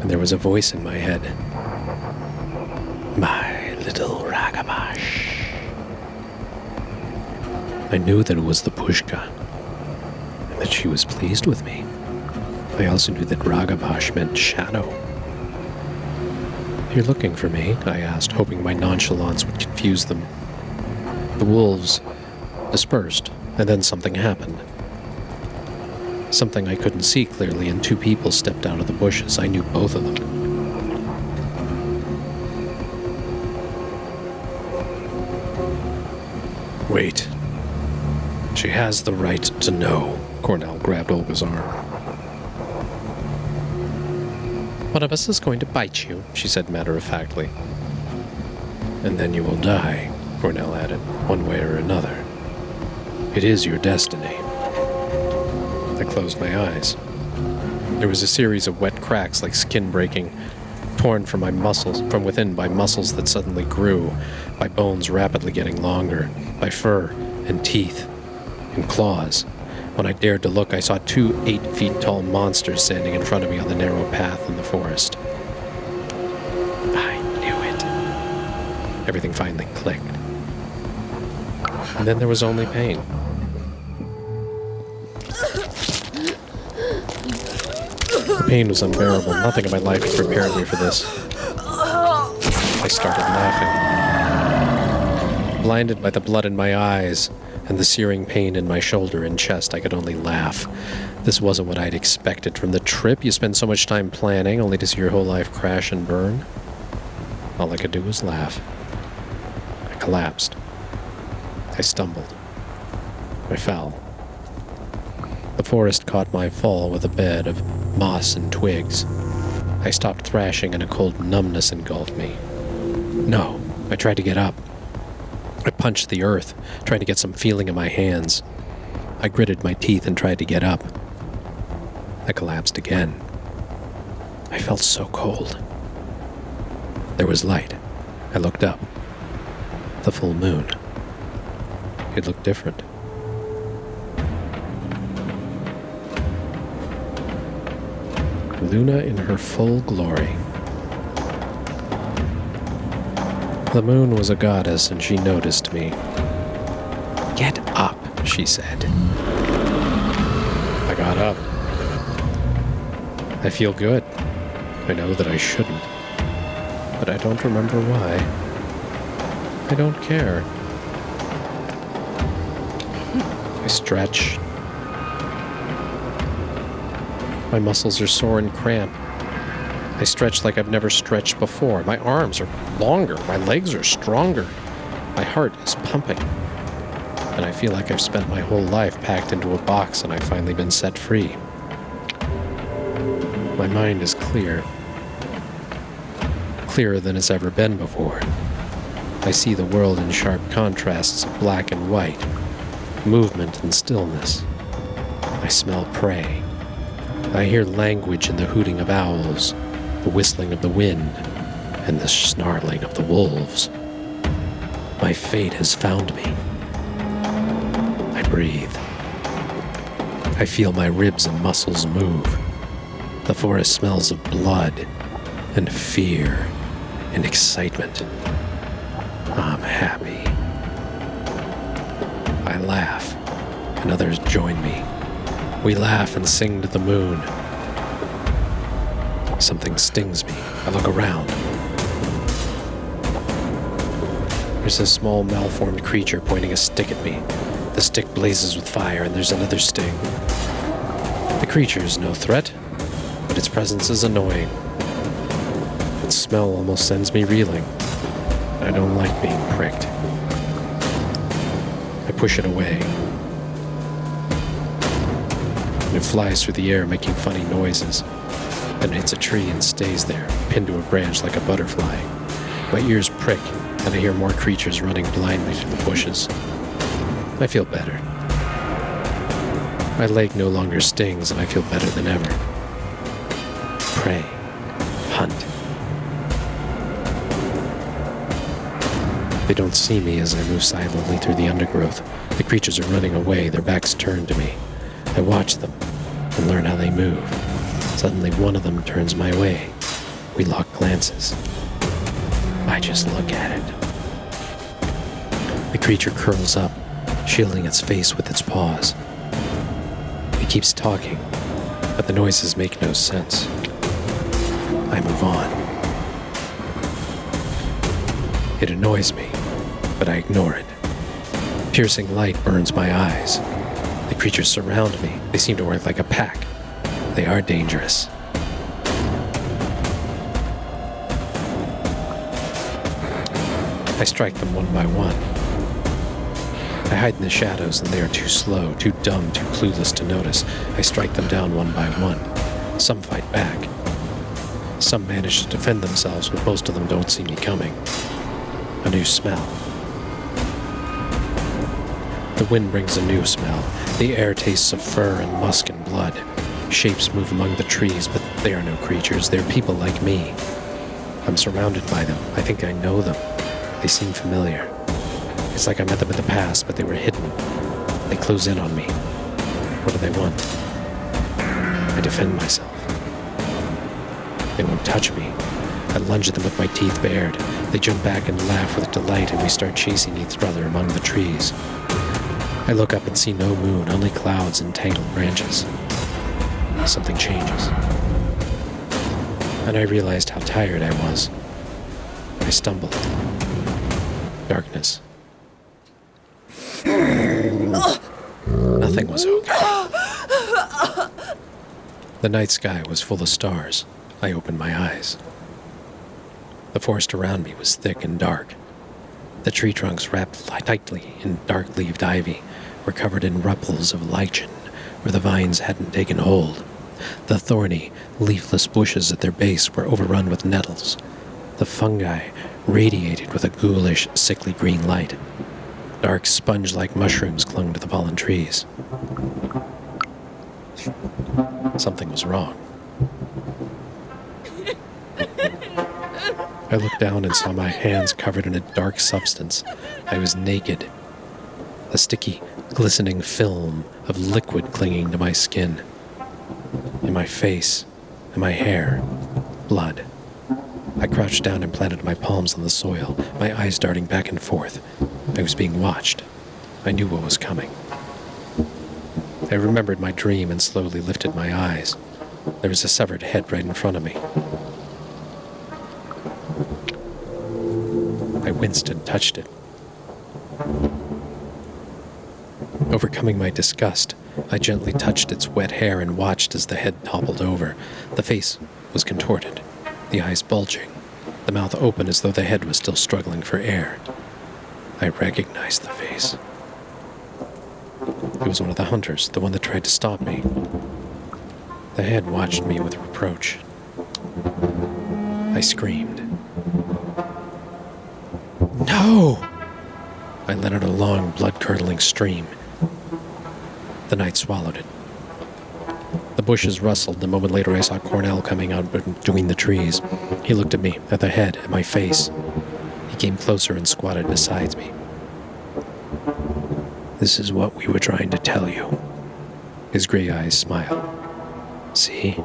and there was a voice in my head. My little Ragabash. I knew that it was the Pushka, and that she was pleased with me. I also knew that Ragabash meant shadow. You're looking for me? I asked, hoping my nonchalance would confuse them. The wolves dispersed, and then something happened. Something I couldn't see clearly, and two people stepped out of the bushes. I knew both of them. Wait. She has the right to know. Cornell grabbed Olga's arm. One of us is going to bite you, she said matter-of-factly. And then you will die, Cornell added, one way or another. It is your destiny. I closed my eyes. There was a series of wet cracks like skin breaking, torn from my muscles, from within by muscles that suddenly grew, by bones rapidly getting longer, by fur and teeth and claws. When I dared to look, I saw two 8-feet-tall monsters standing in front of me on the narrow path in the forest. I knew it. Everything finally clicked. And then there was only pain. The pain was unbearable. Nothing in my life had prepared me for this. I started laughing. Blinded by the blood in my eyes and the searing pain in my shoulder and chest, I could only laugh. This wasn't what I'd expected from the trip. You spend so much time planning, only to see your whole life crash and burn. All I could do was laugh. I collapsed. I stumbled. I fell. The forest caught my fall with a bed of moss and twigs. I stopped thrashing and a cold numbness engulfed me. No, I tried to get up. I punched the earth, trying to get some feeling in my hands. I gritted my teeth and tried to get up. I collapsed again. I felt so cold. There was light. I looked up. The full moon. It looked different. Luna in her full glory. The moon was a goddess and she noticed me. "Get up," she said. I got up. I feel good. I know that I shouldn't. But I don't remember why. I don't care. I stretch. My muscles are sore and cramped. I stretch like I've never stretched before. My arms are longer. My legs are stronger. My heart is pumping. And I feel like I've spent my whole life packed into a box and I've finally been set free. My mind is clear. Clearer than it's ever been before. I see the world in sharp contrasts of black and white, movement and stillness. I smell prey. I hear language in the hooting of owls, the whistling of the wind, and the snarling of the wolves. My fate has found me. I breathe. I feel my ribs and muscles move. The forest smells of blood and fear and excitement. I'm happy. I laugh, and others join me. We laugh and sing to the moon. Something stings me. I look around. There's a small malformed creature pointing a stick at me. The stick blazes with fire, and there's another sting. The creature is no threat, but its presence is annoying. Its smell almost sends me reeling. I don't like being pricked. I push it away. It flies through the air making funny noises. Then it hits a tree and stays there, pinned to a branch like a butterfly. My ears prick, and I hear more creatures running blindly through the bushes. I feel better. My leg no longer stings, and I feel better than ever. Prey. Hunt. They don't see me as I move silently through the undergrowth. The creatures are running away, their backs turned to me. I watch them and learn how they move. Suddenly one of them turns my way. We lock glances. I just look at it. The creature curls up, shielding its face with its paws. It keeps talking, but the noises make no sense. I move on. It annoys me, but I ignore it. Piercing light burns my eyes. The creatures surround me. They seem to work like a pack. They are dangerous. I strike them one by one. I hide in the shadows, and they are too slow, too dumb, too clueless to notice. I strike them down one by one. Some fight back. Some manage to defend themselves, but most of them don't see me coming. A new smell. The wind brings a new smell. The air tastes of fur and musk and blood. Shapes move among the trees, but they are no creatures. They're people like me. I'm surrounded by them. I think I know them. They seem familiar. It's like I met them in the past, but they were hidden. They close in on me. What do they want? I defend myself. They won't touch me. I lunge at them with my teeth bared. They jump back and laugh with delight, and we start chasing each other among the trees. I look up and see no moon, only clouds and tangled branches. Something changes. And I realized how tired I was. I stumbled. Darkness. Nothing was okay. The night sky was full of stars. I opened my eyes. The forest around me was thick and dark. The tree trunks, wrapped tightly in dark-leaved ivy, were covered in ripples of lichen where the vines hadn't taken hold. The thorny, leafless bushes at their base were overrun with nettles. The fungi radiated with a ghoulish, sickly green light. Dark, sponge-like mushrooms clung to the fallen trees. Something was wrong. I looked down and saw my hands covered in a dark substance. I was naked. A sticky, glistening film of liquid clinging to my skin. In my face, in my hair, blood. I crouched down and planted my palms on the soil, my eyes darting back and forth. I was being watched. I knew what was coming. I remembered my dream and slowly lifted my eyes. There was a severed head right in front of me. I winced and touched it. Overcoming my disgust, I gently touched its wet hair and watched as the head toppled over. The face was contorted, the eyes bulging, the mouth open as though the head was still struggling for air. I recognized the face. It was one of the hunters, the one that tried to stop me. The head watched me with reproach. I screamed. No! I let out a long, blood-curdling scream. The night swallowed it. The bushes rustled. A moment later, I saw Cornell coming out between the trees. He looked at me, at the head, at my face. He came closer and squatted beside me. This is what we were trying to tell you. His gray eyes smiled. See?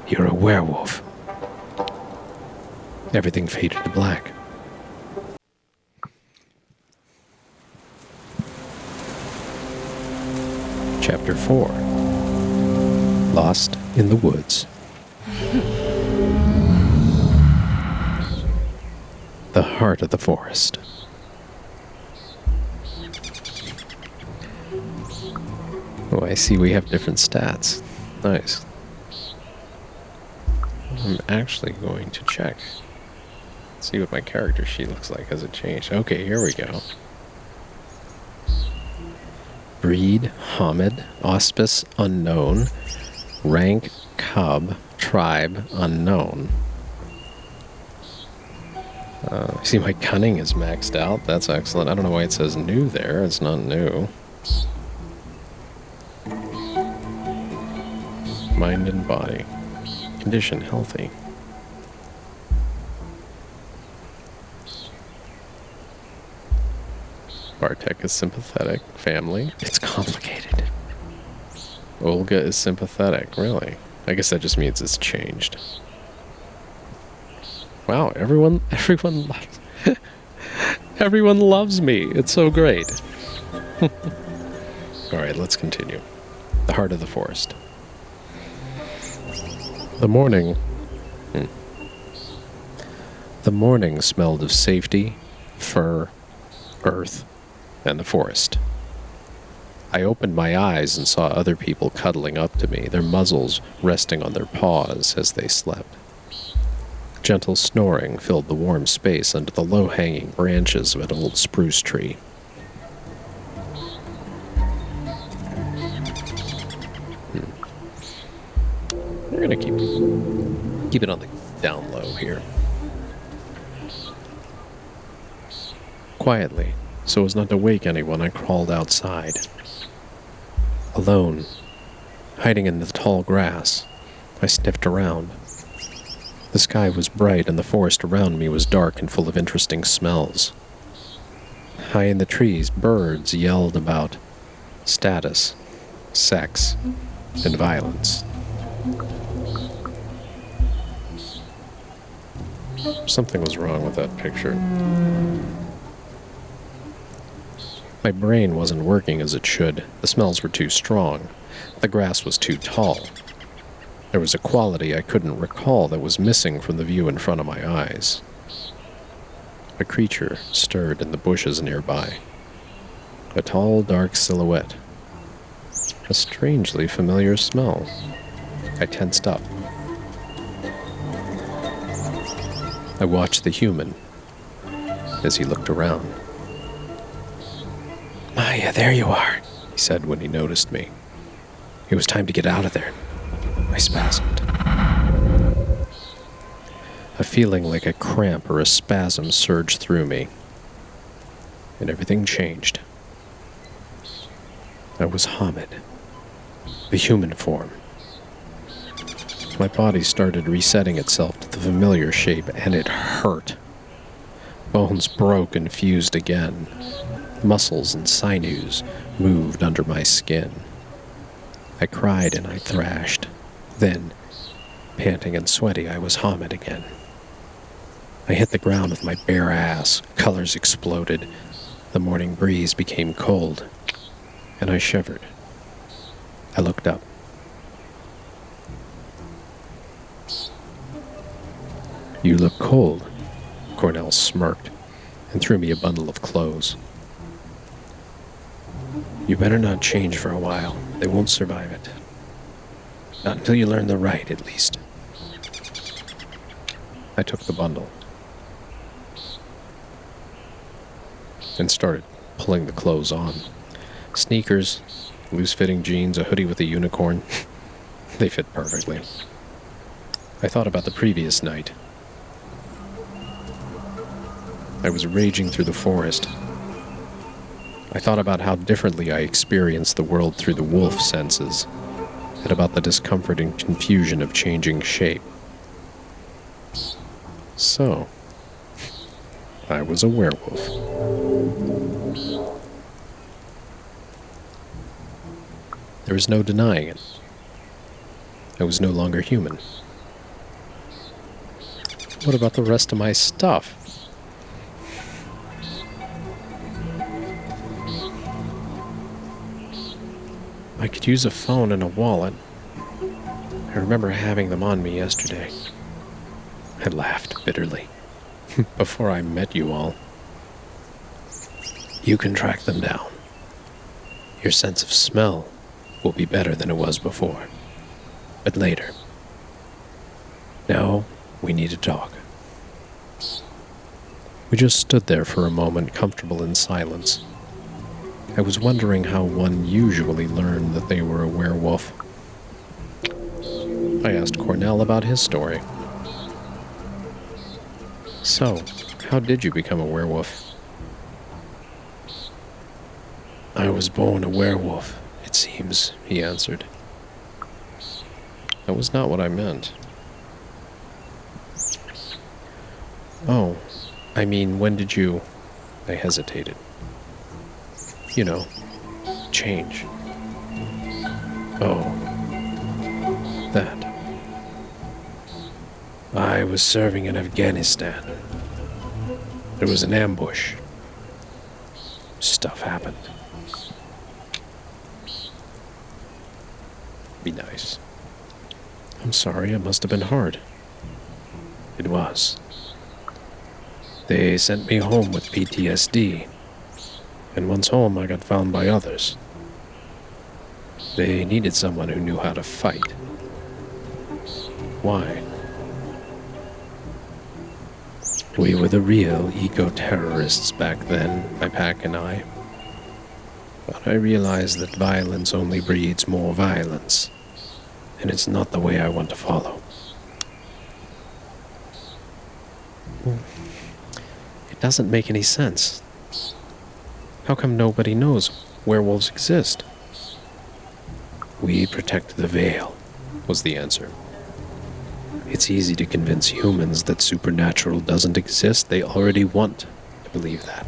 You're a werewolf. Everything faded to black. Chapter 4. Lost in the Woods. The heart of the forest. Oh, I see we have different stats. Nice. I'm actually going to check. See what my character sheet looks like. Has it changed? Okay, here we go. Breed, Hamid, Auspice, unknown. Rank, Cub, Tribe, unknown. See, my cunning is maxed out. That's excellent. I don't know why it says new there. It's not new. Mind and body. Condition, healthy. Bartek is sympathetic. Family. It's complicated. Olga is sympathetic. Really? I guess that just means it's changed. Wow, everyone loves everyone loves me. It's so great. Alright, let's continue. The heart of the forest. The morning smelled of safety, fur, earth, and the forest. I opened my eyes and saw other people cuddling up to me, their muzzles resting on their paws as they slept. Gentle snoring filled the warm space under the low-hanging branches of an old spruce tree. We're gonna keep it on the down low here. Quietly, so as not to wake anyone, I crawled outside. Alone, hiding in the tall grass, I sniffed around. The sky was bright and the forest around me was dark and full of interesting smells. High in the trees, birds yelled about status, sex, and violence. Something was wrong with that picture. My brain wasn't working as it should. The smells were too strong. The grass was too tall. There was a quality I couldn't recall that was missing from the view in front of my eyes. A creature stirred in the bushes nearby. A tall, dark silhouette. A strangely familiar smell. I tensed up. I watched the human as he looked around. Maya, there you are, He said when he noticed me. it was time to get out of there. I spasmed. A feeling like a cramp or a spasm surged through me, and everything changed. I was Hamid, the human form. My body started resetting itself to the familiar shape, and it hurt. Bones broke and fused again. Muscles and sinews moved under my skin. I cried and I thrashed. Then, panting and sweaty, I was Hamid again. I hit the ground with my bare ass. Colors exploded. The morning breeze became cold, and I shivered. I looked up. You look cold, Cornell smirked and threw me a bundle of clothes. You better not change for a while. They won't survive it. Not until you learn the right, at least. I took the bundle and started pulling the clothes on. Sneakers, loose-fitting jeans, a hoodie with a unicorn. They fit perfectly. I thought about the previous night. I was raging through the forest. I thought about how differently I experienced the world through the wolf senses, and about the discomfort and confusion of changing shape. So, I was a werewolf. There was no denying it. I was no longer human. What about the rest of my stuff? I could use a phone and a wallet. I remember having them on me yesterday. I laughed bitterly. Before I met you all. You can track them down. Your sense of smell will be better than it was before. But later. Now, we need to talk. We just stood there for a moment, comfortable in silence. I was wondering how one usually learned that they were a werewolf. I asked Cornell about his story. So, how did you become a werewolf? I was born a werewolf, it seems, he answered. That was not what I meant. Oh, I mean, when did you... I hesitated. You know, change. Oh, that. I was serving in Afghanistan. There was an ambush. Stuff happened. Be nice. I'm sorry, it must have been hard. It was. They sent me home with PTSD. And once home, I got found by others. They needed someone who knew how to fight. Why? We were the real eco-terrorists back then, my pack and I. But I realized that violence only breeds more violence, and it's not the way I want to follow. It doesn't make any sense. How come nobody knows werewolves exist? We protect the veil, Was the answer. It's easy to convince humans that supernatural doesn't exist. They already want to believe that.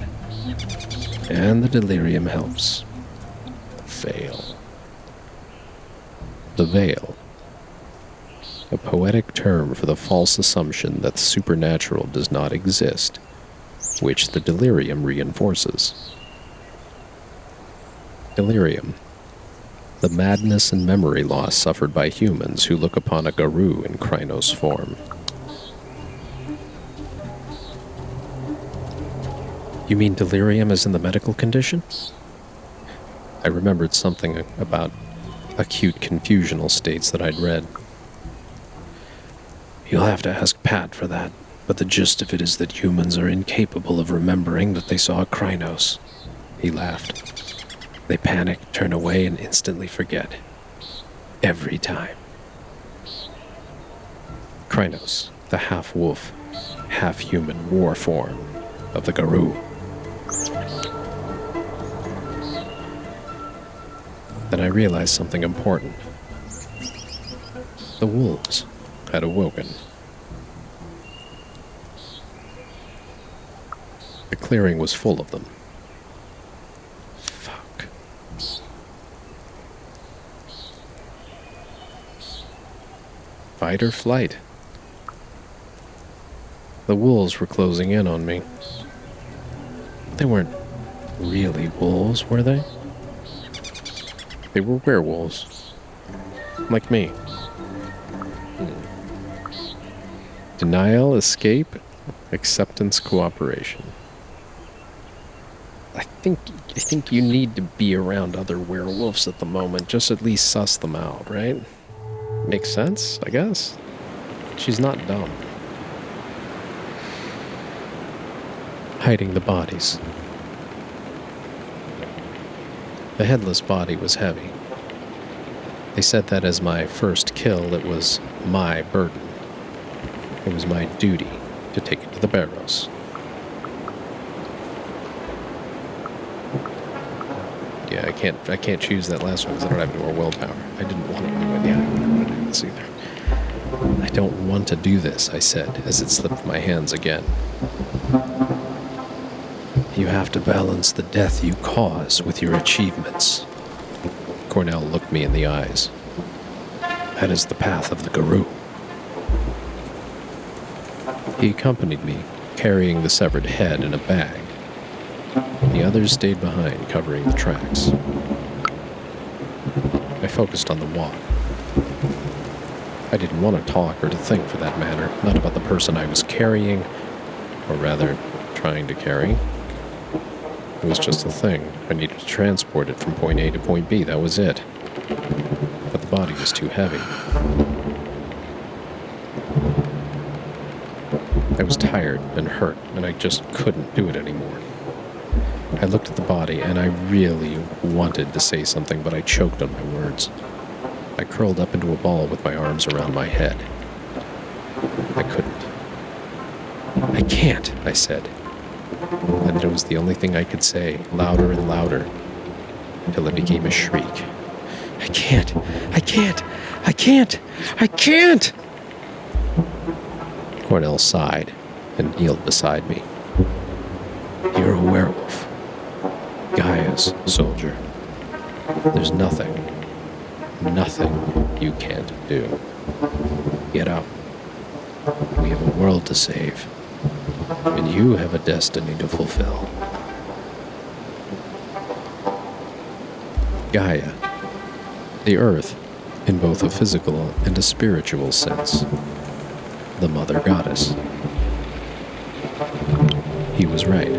And the delirium helps. The veil. The veil. A poetic term for the false assumption that the supernatural does not exist, which the delirium reinforces. Delirium. The madness and memory loss suffered by humans who look upon a guru in Krynos form. You mean delirium is in the medical condition? I remembered something about acute confusional states that I'd read. You'll have to ask Pat for that. But the gist of it is that humans are incapable of remembering that they saw a Krynos. He laughed. They panic, turn away, and instantly forget. Every time. Krynos, the half-wolf, half-human war form of the Garou. Then I realized something important. The wolves had awoken. The clearing was full of them. Fuck. Fight or flight? The wolves were closing in on me. They weren't really wolves, were they? They were werewolves. Like me. Denial, escape, acceptance, cooperation. I think you need to be around other werewolves at the moment, just at least suss them out, right? Makes sense, I guess. She's not dumb. Hiding the bodies. The headless body was heavy. They said that as my first kill, it was my burden. It was my duty to take it to the barrows. Yeah, I can't choose that last one because I don't have any more willpower. I didn't want to do it. Yeah, I didn't want to do this either. I don't want to do this, I said, as it slipped my hands again. You have to balance the death you cause with your achievements. Cornell looked me in the eyes. That is the path of the Garou. He accompanied me, carrying the severed head in a bag. The others stayed behind, covering the tracks. I focused on the walk. I didn't want to talk or to think, for that matter, not about the person I was carrying, or rather, trying to carry. It was just a thing. I needed to transport it from point A to point B, that was it. But the body was too heavy. I was tired and hurt, and I just couldn't do it anymore. I looked at the body, and I really wanted to say something, but I choked on my words. I curled up into a ball with my arms around my head. I couldn't. I can't, I said. And it was the only thing I could say, louder and louder, until it became a shriek. I can't! I can't! I can't! I can't! Cornell sighed and kneeled beside me. You're a werewolf. Gaia's soldier. There's nothing you can't do. Get up. We have a world to save, and you have a destiny to fulfill. Gaia, the earth, in both a physical and a spiritual sense. The mother goddess. He was right.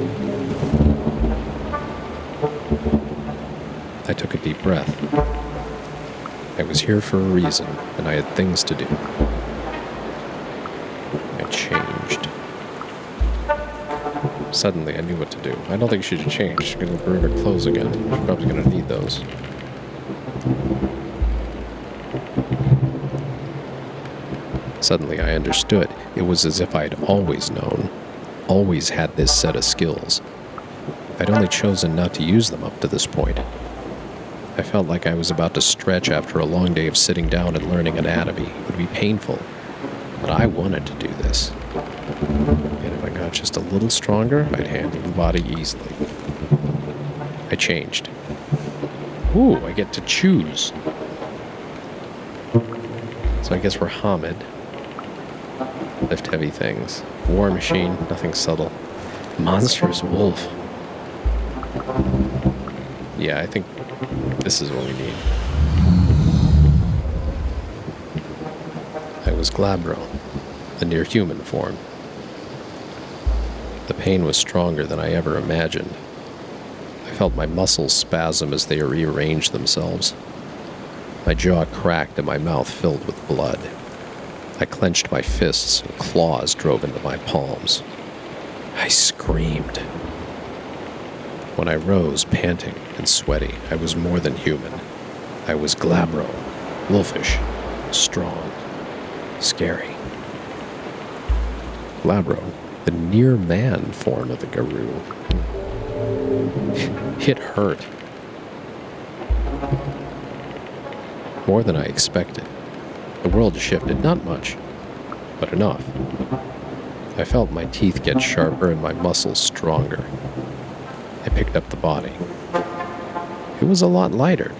I took a deep breath. I was here for a reason, and I had things to do. I changed. Suddenly, I knew what to do. I don't think she should change. She's going to ruin her clothes again. She's probably going to need those. Suddenly, I understood. It was as if I'd always known, always had this set of skills. I'd only chosen not to use them up to this point. I felt like I was about to stretch after a long day of sitting down and learning anatomy. It would be painful, but I wanted to do this. And if I got just a little stronger, I'd handle the body easily. I changed. Ooh, I get to choose. So I guess we're Hamid. Lift heavy things. War machine, nothing subtle. Monstrous wolf. Yeah, I think this is what we need. I was Glabro, the near-human form. The pain was stronger than I ever imagined. I felt my muscles spasm as they rearranged themselves. My jaw cracked and my mouth filled with blood. I clenched my fists and claws drove into my palms. I screamed. When I rose, panting and sweaty, I was more than human. I was glabro, wolfish, strong, scary. Glabro, the near-man form of the Garou. It hurt. More than I expected. The world shifted, not much, but enough. I felt my teeth get sharper and my muscles stronger. I picked up the body. It was a lot lighter.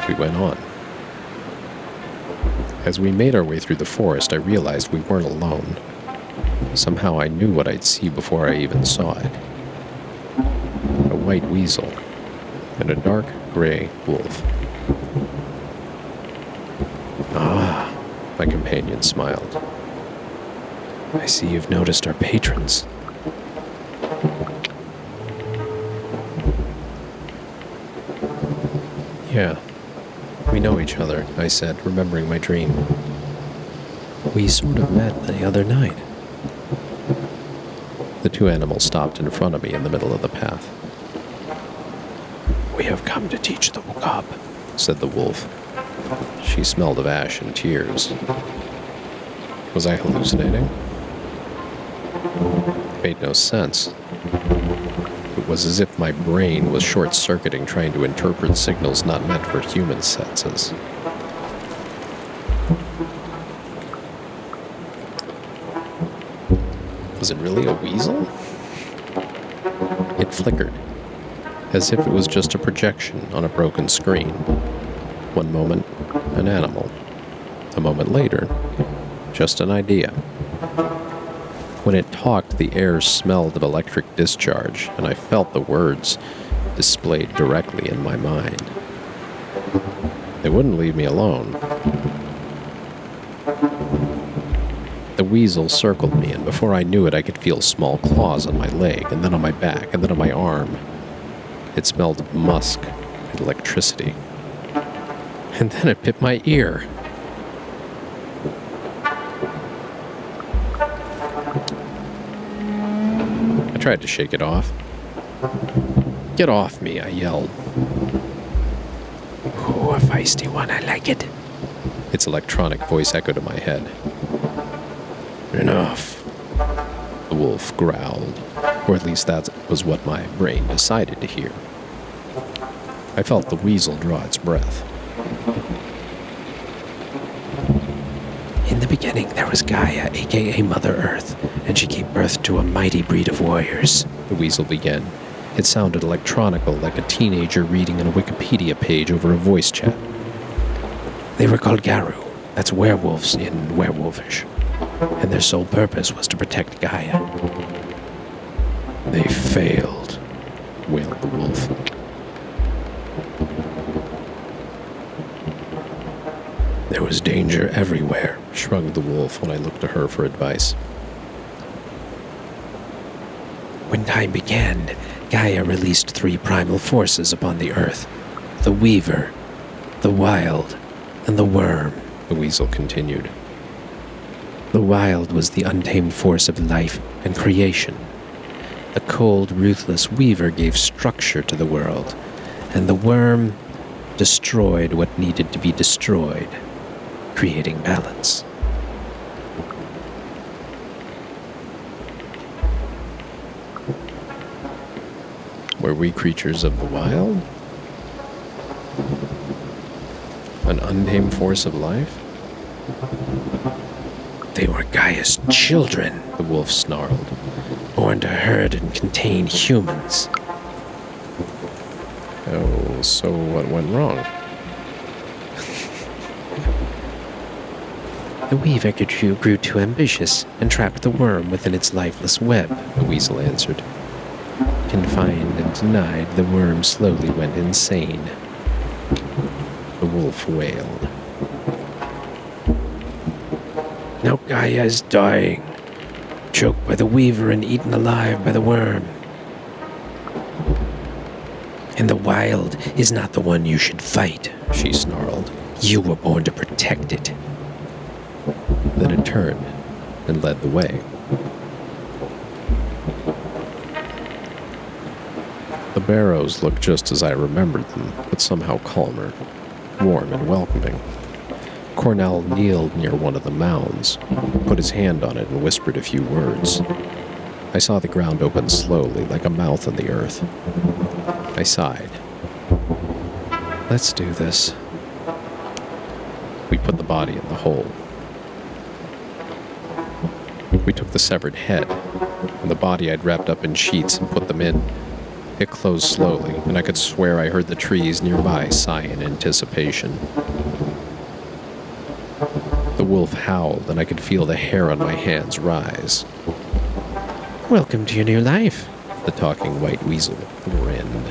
We went on. As we made our way through the forest, I realized we weren't alone. Somehow I knew what I'd see before I even saw it. A white weasel and a dark gray wolf. Ah, my companion smiled. I see you've noticed our patrons. Yeah, we know each other, I said, remembering my dream. We sort of met the other night. The two animals stopped in front of me in the middle of the path. We have come to teach the Wukab, said the wolf. She smelled of ash and tears. Was I hallucinating? It made no sense. It was as if my brain was short-circuiting trying to interpret signals not meant for human senses. Was it really a weasel? It flickered, as if it was just a projection on a broken screen. One moment, an animal. A moment later, just an idea. When it talked, the air smelled of electric discharge, and I felt the words displayed directly in my mind. They wouldn't leave me alone. The weasel circled me, and before I knew it, I could feel small claws on my leg, and then on my back, and then on my arm. It smelled of musk and electricity. And then it bit my ear. I tried to shake it off. Get off me, I yelled. Oh, a feisty one, I like it. Its electronic voice echoed in my head. Enough, the wolf growled, or at least that was what my brain decided to hear. I felt the weasel draw its breath. In the beginning, there was Gaia, aka Mother Earth, and she gave birth to a mighty breed of warriors. The weasel began. It sounded electronical, like a teenager reading in a Wikipedia page over a voice chat. They were called Garou. That's werewolves in Werewolfish. And their sole purpose was to protect Gaia. They failed, wailed the wolf. There was danger everywhere, shrugged the wolf when I looked to her for advice. When time began, Gaia released 3 primal forces upon the earth. The Weaver, the Wild, and the Worm, the weasel continued. The Wild was the untamed force of life and creation. The cold, ruthless Weaver gave structure to the world, and the Worm destroyed what needed to be destroyed, creating balance. Were we creatures of the wild? An untamed force of life? They were Gaia's children, the wolf snarled. Born to herd and contain humans. Oh, so what went wrong? The Weaver grew too ambitious and trapped the worm within its lifeless web, the weasel answered. Confined and denied, the worm slowly went insane. The wolf wailed. Now Gaia is dying, choked by the Weaver and eaten alive by the worm. And the Wild is not the one you should fight, she snarled. You were born to protect it. Then it turned and led the way. The barrows looked just as I remembered them, but somehow calmer, warm and welcoming. Cornell kneeled near one of the mounds, put his hand on it and whispered a few words. I saw the ground open slowly, like a mouth in the earth. I sighed. Let's do this. We put the body in the hole. We took the severed head, and the body I'd wrapped up in sheets and put them in. It closed slowly, and I could swear I heard the trees nearby sigh in anticipation. The wolf howled, and I could feel the hair on my hands rise. Welcome to your new life. The talking white weasel grinned.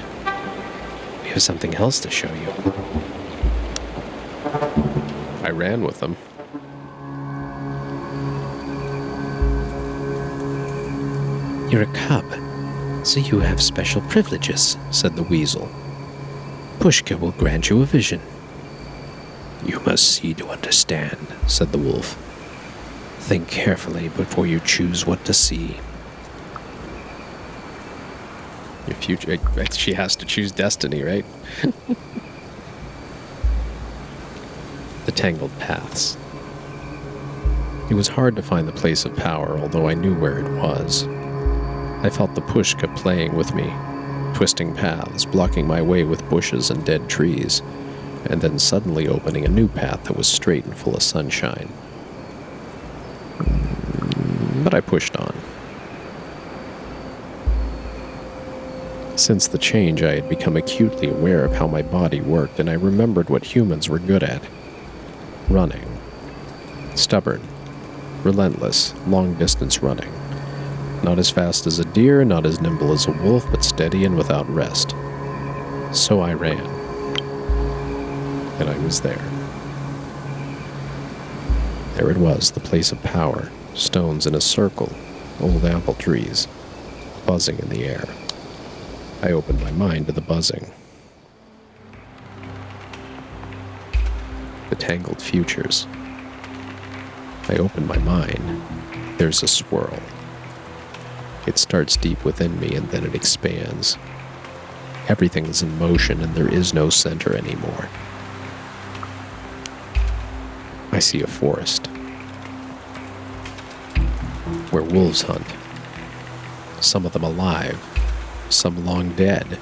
We have something else to show you. I ran with them. You're a cub, so you have special privileges, said the weasel. Pushka will grant you a vision. You must see to understand, said the wolf. Think carefully before you choose what to see. Your future, she has to choose destiny, right? The tangled paths. It was hard to find the place of power, although I knew where it was. I felt the Pushka playing with me, twisting paths, blocking my way with bushes and dead trees, and then suddenly opening a new path that was straight and full of sunshine. But I pushed on. Since the change, I had become acutely aware of how my body worked, and I remembered what humans were good at. Running. Stubborn. Relentless, long-distance running. Not as fast as a deer, not as nimble as a wolf, but steady and without rest. So I ran. And I was there. There it was, the place of power. Stones in a circle, old apple trees, buzzing in the air. I opened my mind to the buzzing. The tangled futures. I opened my mind. There's a swirl. It starts deep within me and then it expands. Everything is in motion and there is no center anymore. I see a forest where wolves hunt. Some of them alive, some long dead.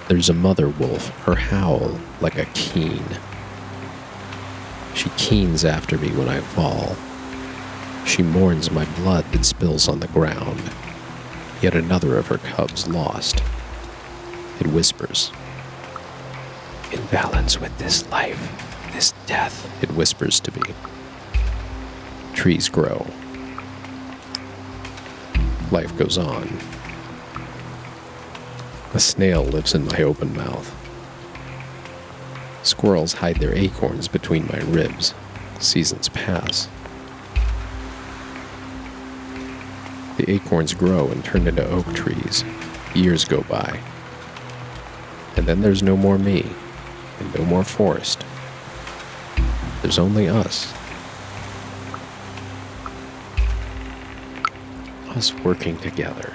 There's a mother wolf, her howl like a keen. She keens after me when I fall. She mourns my blood that spills on the ground. Yet another of her cubs lost. It whispers. In balance with this life, this death, it whispers to me. Trees grow. Life goes on. A snail lives in my open mouth. Squirrels hide their acorns between my ribs. Seasons pass. The acorns grow and turn into oak trees. Years go by. And then there's no more me, and no more forest. There's only us. Us working together.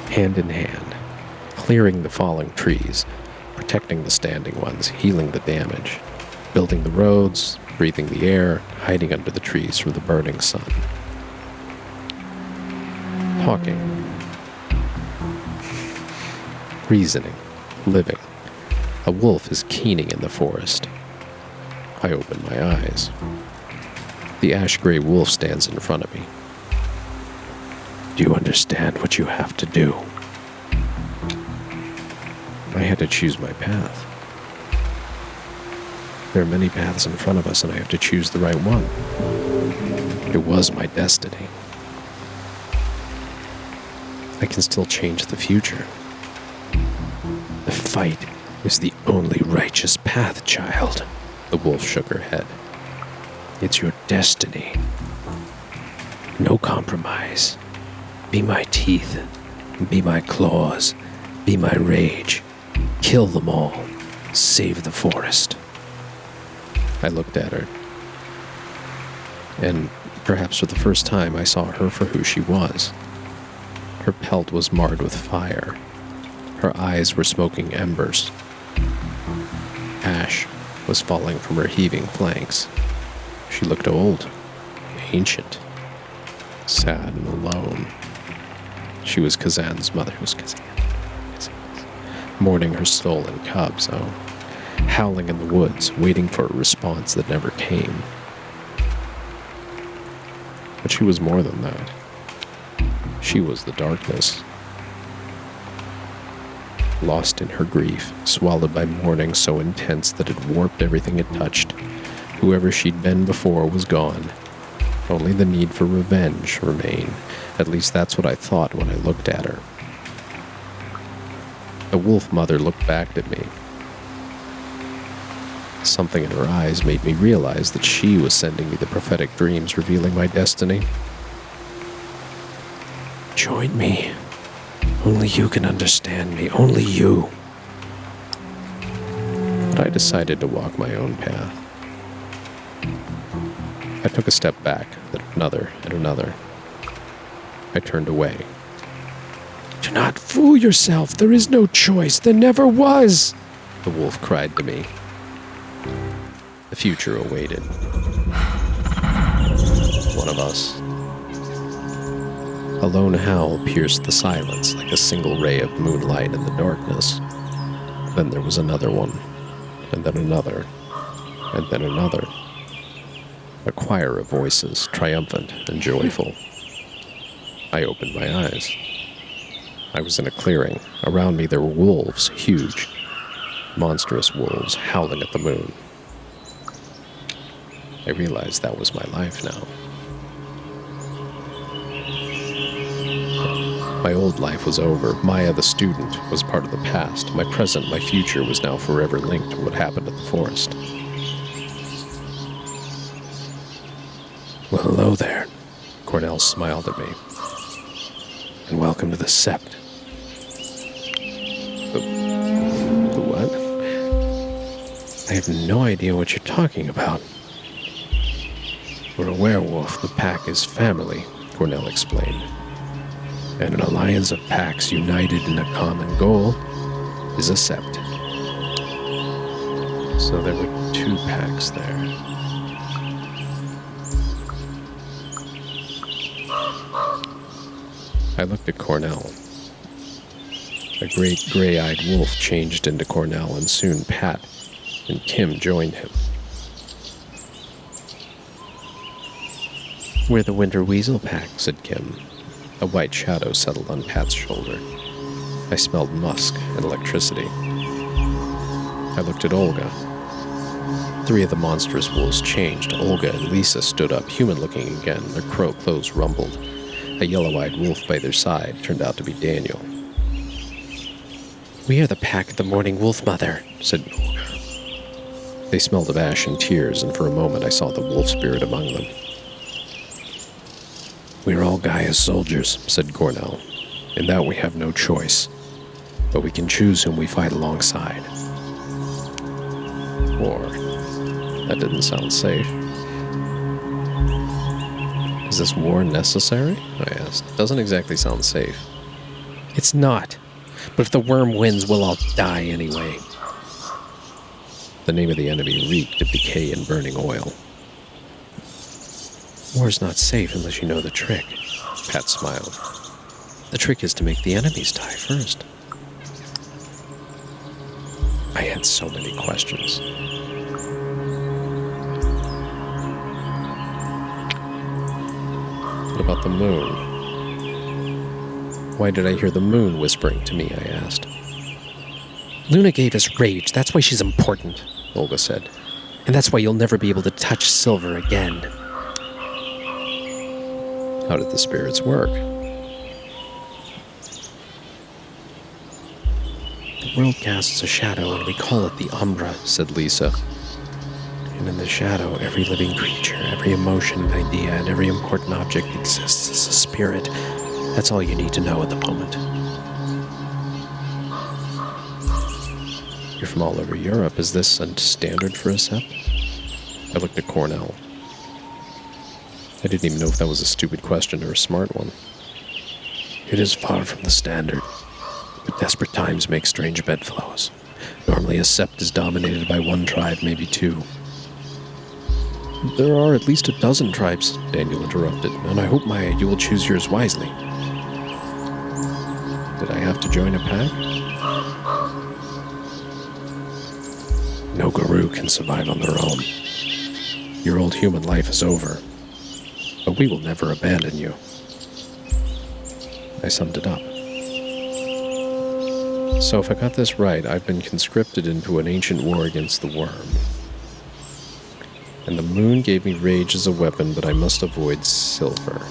Hand in hand, clearing the falling trees, protecting the standing ones, healing the damage, building the roads, breathing the air, hiding under the trees from the burning sun. Talking. Reasoning. Living. A wolf is keening in the forest. I open my eyes. The ash-gray wolf stands in front of me. Do you understand what you have to do? I had to choose my path. There are many paths in front of us, and I have to choose the right one. It was my destiny. I can still change the future. The fight is the only righteous path, child. The wolf shook her head. It's your destiny. No compromise. Be my teeth. Be my claws. Be my rage. Kill them all. Save the forest. I looked at her, and perhaps for the first time I saw her for who she was. Her pelt was marred with fire. Her eyes were smoking embers. Ash was falling from her heaving flanks. She looked old, ancient, sad and alone. She was Kazan's mother. Who's Kazan? Mourning her stolen cubs, howling in the woods, waiting for a response that never came. But she was more than that. She was the darkness. Lost in her grief, swallowed by mourning so intense that it warped everything it touched. Whoever she'd been before was gone. Only the need for revenge remained. At least that's what I thought when I looked at her. The wolf mother looked back at me. Something in her eyes made me realize that she was sending me the prophetic dreams revealing my destiny. Join me. Only you can understand me. Only you. But I decided to walk my own path. I took a step back, then another and another. I turned away. Do not fool yourself. There is no choice. There never was. The wolf cried to me. The future awaited. One of us. A lone howl pierced the silence like a single ray of moonlight in the darkness. Then there was another one, and then another, and then another. A choir of voices, triumphant and joyful. I opened my eyes. I was in a clearing. Around me there were wolves, huge, monstrous wolves howling at the moon. I realized that was my life now. My old life was over. Maya the student was part of the past. My present, my future was now forever linked to what happened at the forest. Well, hello there. Cornell smiled at me. And welcome to the Sept. The what? I have no idea what you're talking about. For a werewolf, the pack is family, Cornell explained. And an alliance of packs united in a common goal is a sept. So there were 2 packs there. I looked at Cornell. A great gray-eyed wolf changed into Cornell, and soon Pat and Kim joined him. We're the Winter Weasel Pack, said Kim. A white shadow settled on Pat's shoulder. I smelled musk and electricity. I looked at Olga. 3 of the monstrous wolves changed. Olga and Lisa stood up, human-looking again. Their crow clothes rumbled. A yellow-eyed wolf by their side turned out to be Daniel. We are the pack of the Morning Wolf Mother, said Olga. They smelled of ash and tears, and for a moment I saw the wolf spirit among them. We're all Gaia's soldiers, said Cornell. In that we have no choice. But we can choose whom we fight alongside. War. That didn't sound safe. Is this war necessary? I asked. Doesn't exactly sound safe. It's not. But if the worm wins, we'll all die anyway. The name of the enemy reeked of decay and burning oil. War's not safe unless you know the trick. Pat smiled. The trick is to make the enemies die first. I had so many questions. What about the moon? Why did I hear the moon whispering to me, I asked. Luna gave us rage. That's why she's important, Olga said. And that's why you'll never be able to touch silver again. How did the spirits work? The world casts a shadow and we call it the Umbra, said Lisa. And in the shadow, every living creature, every emotion and idea, and every important object exists as a spirit. That's all you need to know at the moment. You're from all over Europe. Is this a standard for a sept? I looked at Cornell. I didn't even know if that was a stupid question or a smart one. It is far from the standard, but desperate times make strange bedfellows. Normally a sept is dominated by one tribe, maybe two. There are at least a dozen tribes, Daniel interrupted, and I hope you will choose yours wisely. Did I have to join a pack? No guru can survive on their own. Your old human life is over, but we will never abandon you. I summed it up. So if I got this right, I've been conscripted into an ancient war against the worm. And the moon gave me rage as a weapon, but I must avoid silver.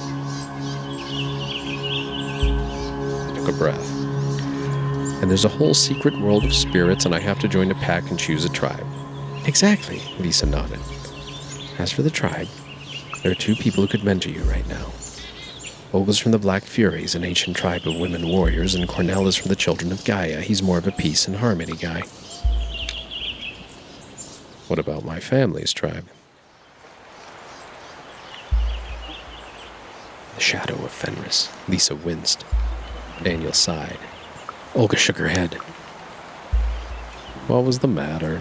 I took a breath. And there's a whole secret world of spirits, and I have to join a pack and choose a tribe. Exactly, Lisa nodded. As for the tribe, there are two people who could mentor you right now. Olga's from the Black Furies, an ancient tribe of women warriors, and Cornell is from the Children of Gaia. He's more of a peace and harmony guy. What about my family's tribe? The shadow of Fenris. Lisa winced. Daniel sighed. Olga shook her head. What was the matter?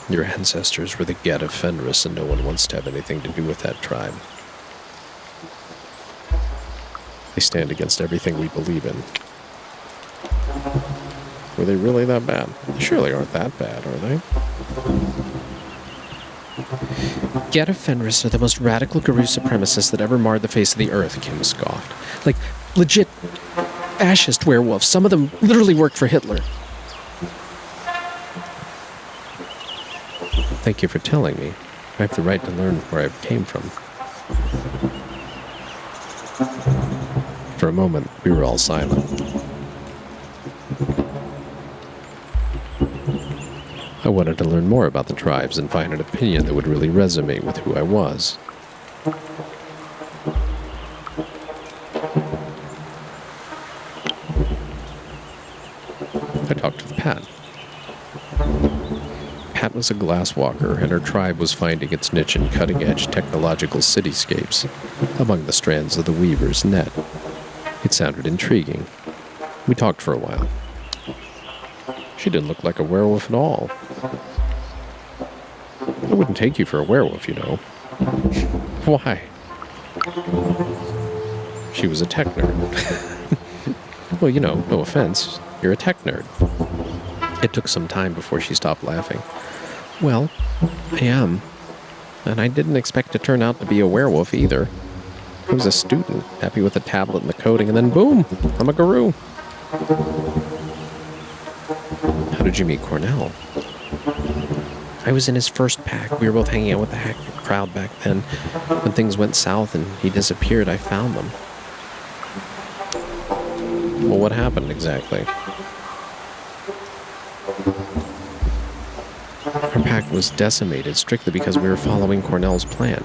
Your ancestors were the Ged of Fenris, and no one wants to have anything to do with that tribe. They stand against everything we believe in. Were they really that bad? They surely aren't that bad, are they? Ged of Fenris are the most radical guru supremacists that ever marred the face of the earth, Kim scoffed. Like, legit fascist werewolves. Some of them literally worked for Hitler. Thank you for telling me. I have the right to learn where I came from. For a moment, we were all silent. I wanted to learn more about the tribes and find an opinion that would really resonate with who I was. I talked with Pat. Pat was a glasswalker, and her tribe was finding its niche in cutting-edge technological cityscapes among the strands of the weaver's net. It sounded intriguing. We talked for a while. She didn't look like a werewolf at all. I wouldn't take you for a werewolf, you know. Why? She was a tech nerd. Well, you know, no offense. You're a tech nerd. It took some time before she stopped laughing. Well, I am. And I didn't expect to turn out to be a werewolf either. I was a student, happy with the tablet and the coding, and then boom, I'm a guru. How did you meet Cornell? I was in his first pack. We were both hanging out with the hack crowd back then. When things went south and he disappeared, I found them. Well, what happened exactly? Our pack was decimated strictly because we were following Cornell's plan.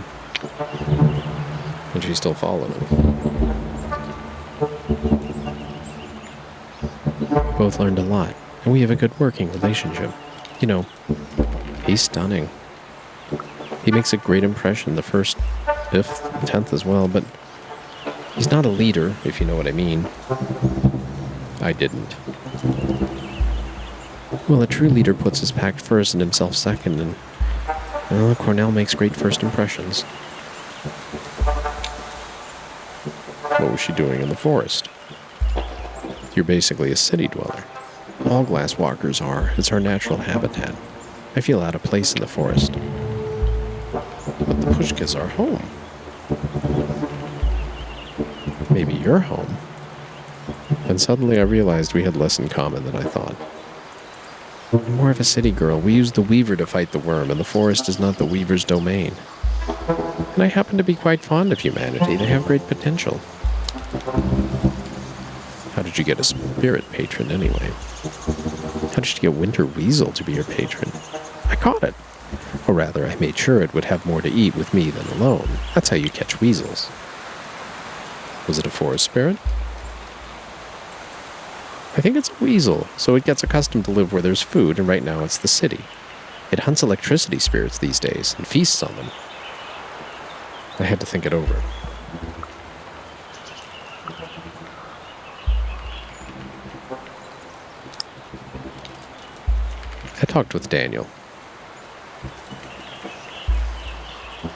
And she still followed him. Both learned a lot, and we have a good working relationship. You know, he's stunning. He makes a great impression the first, 5th, 10th as well, but he's not a leader, if you know what I mean. I didn't. Well, a true leader puts his pack first and himself second, and well, Cornell makes great first impressions. What was she doing in the forest? You're basically a city dweller. All glasswalkers are. It's our natural habitat. I feel out of place in the forest. But the Pushkas are home. Maybe you're home. And suddenly I realized we had less in common than I thought. I'm more of a city girl. We use the weaver to fight the worm, and the forest is not the weaver's domain. And I happen to be quite fond of humanity. They have great potential. How did you get a spirit patron, anyway? How did you get Winter Weasel to be your patron? I caught it. Or rather, I made sure it would have more to eat with me than alone. That's how you catch weasels. Was it a forest spirit? I think it's a weasel, so it gets accustomed to live where there's food, and right now it's the city. It hunts electricity spirits these days and feasts on them. I had to think it over. I talked with Daniel.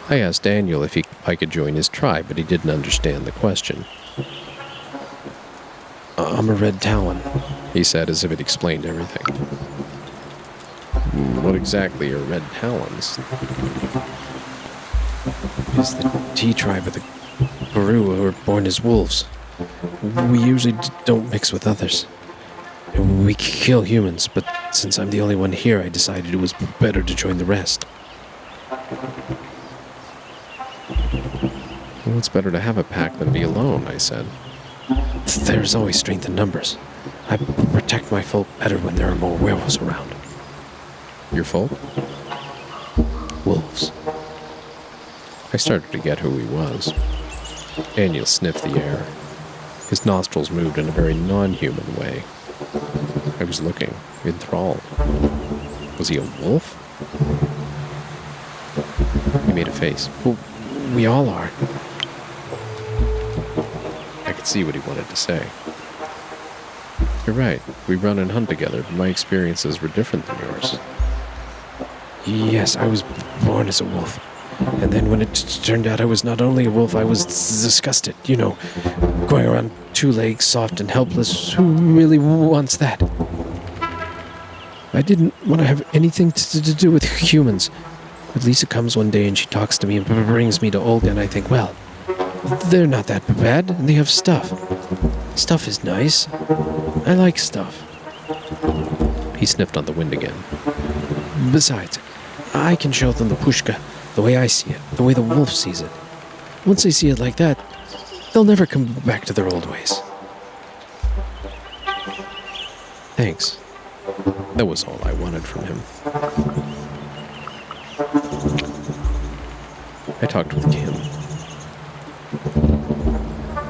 I asked Daniel if I could join his tribe, but he didn't understand the question. I'm a red talon, He said as if it explained everything. What exactly are red talons? It's the T tribe of the Guru who are born as wolves. We usually don't mix with others. We kill humans, but since I'm the only one here, I decided it was better to join the rest. Well, it's better to have a pack than be alone, I said. There's always strength in numbers. I protect my folk better when there are more werewolves around. Your folk? Wolves. I started to get who he was. Daniel sniffed the air. His nostrils moved in a very non-human way. I was looking, enthralled. Was he a wolf? He made a face. Well, we all are. I could see what he wanted to say. You're right. We run and hunt together, but my experiences were different than yours. Yes, I was born as a wolf. And then when it turned out I was not only a wolf, I was disgusted. You know, going around 2 legs, soft and helpless. Who really wants that? I didn't want to have anything to do with humans. But Lisa comes one day and she talks to me and brings me to Olga, and I think, well, they're not that bad, and they have stuff. Stuff is nice. I like stuff. He sniffed on the wind again. Besides, I can show them the pushka the way I see it, the way the wolf sees it. Once they see it like that, they'll never come back to their old ways. Thanks. That was all I wanted from him. I talked with Kim.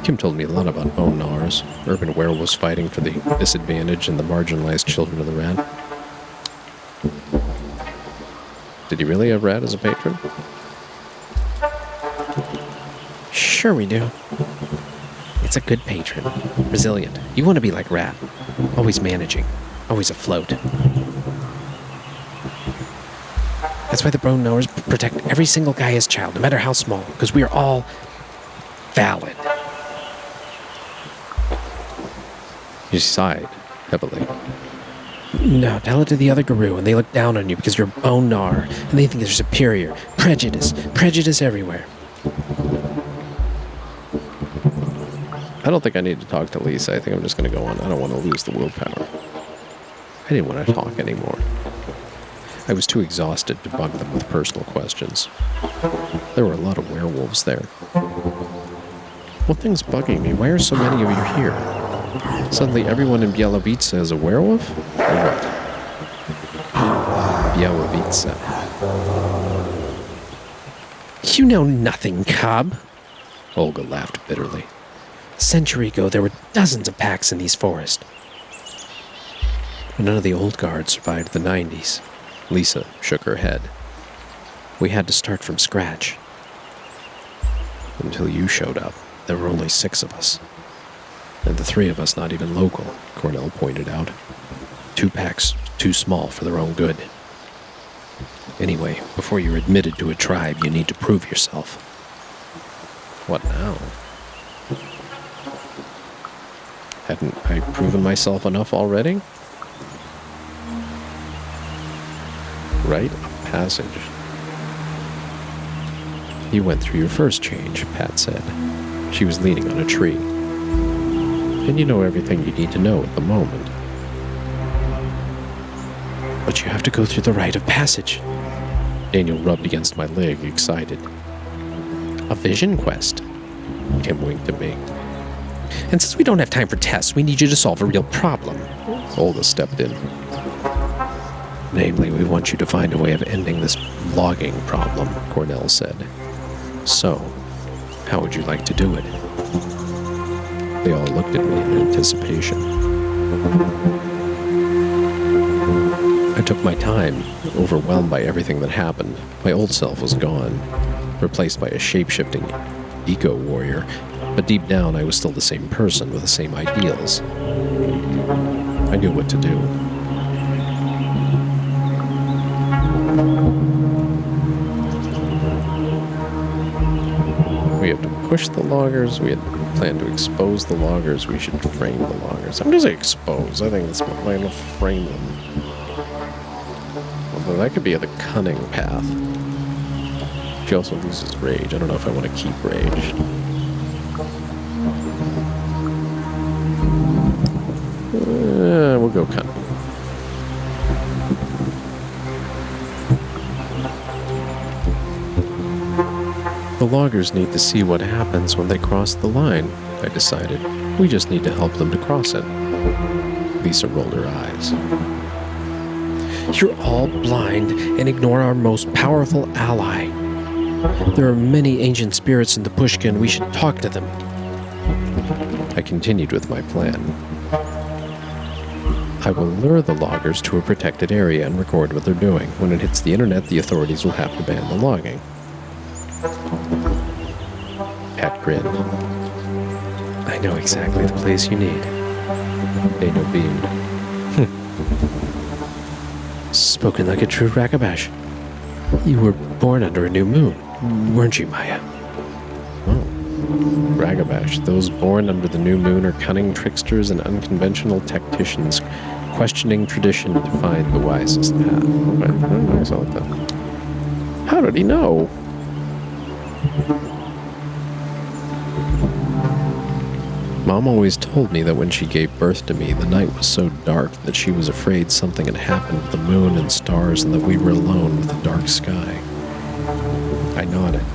Kim told me a lot about bone gnawers, urban werewolves fighting for the disadvantaged and the marginalized children of the rat. Did he really have Rat as a patron? Sure we do. It's a good patron. Resilient. You want to be like Rat. Always managing. Always afloat. That's why the bone knowers protect every single guy as child, no matter how small, because we are all valid. He sighed heavily. No, tell it to the other Guru, and they look down on you because you're a bone gnawer, and they think they're superior. Prejudice. Prejudice everywhere. I don't think I need to talk to Lisa. I think I'm just going to go on. I don't want to lose the willpower. I didn't want to talk anymore. I was too exhausted to bug them with personal questions. There were a lot of werewolves there. One thing's bugging me. Why are so many of you here? Suddenly everyone in Bielowice is a werewolf? Or what? Bielowice. You know nothing, Cobb. Olga laughed bitterly. A century ago, there were dozens of packs in these forests. But none of the old guards survived the 90s. Lisa shook her head. We had to start from scratch. Until you showed up, there were only 6 of us. And the 3 of us not even local, Cornell pointed out. 2 packs too small for their own good. Anyway, before you're admitted to a tribe, you need to prove yourself. What now? Hadn't I proven myself enough already? Rite of passage. You went through your first change, Pat said. She was leaning on a tree. And you know everything you need to know at the moment. But you have to go through the rite of passage. Daniel rubbed against my leg, excited. A vision quest. Kim winked at me. And since we don't have time for tests, we need you to solve a real problem. Olga stepped in. Namely, we want you to find a way of ending this logging problem, Cornell said. So, how would you like to do it? They all looked at me in anticipation. I took my time, overwhelmed by everything that happened. My old self was gone, replaced by a shape-shifting eco-warrior, but deep down I was still the same person with the same ideals. I knew what to do. We have to push the loggers. We had planned to expose the loggers. We should frame the loggers. I'm just saying expose. I think it's more like to frame them. Although that could be the cunning path. She also loses rage. I don't know if I want to keep rage. We'll go cunning. The loggers need to see what happens when they cross the line, I decided. We just need to help them to cross it. Lisa rolled her eyes. You're all blind and ignore our most powerful ally. There are many ancient spirits in the Pushkin. We should talk to them. I continued with my plan. I will lure the loggers to a protected area and record what they're doing. When it hits the internet, the authorities will have to ban the logging. Pat grinned. I know exactly the place you need. Dano beamed. Spoken like a true Rakabash. You were born under a new moon, weren't you, Maya? Oh. Ragabash. Those born under the new moon are cunning tricksters and unconventional tacticians, questioning tradition to find the wisest path. Nice, I like that. How did he know? Mom always told me that when she gave birth to me, the night was so dark that she was afraid something had happened with the moon and stars and that we were alone with the dark sky. I nodded.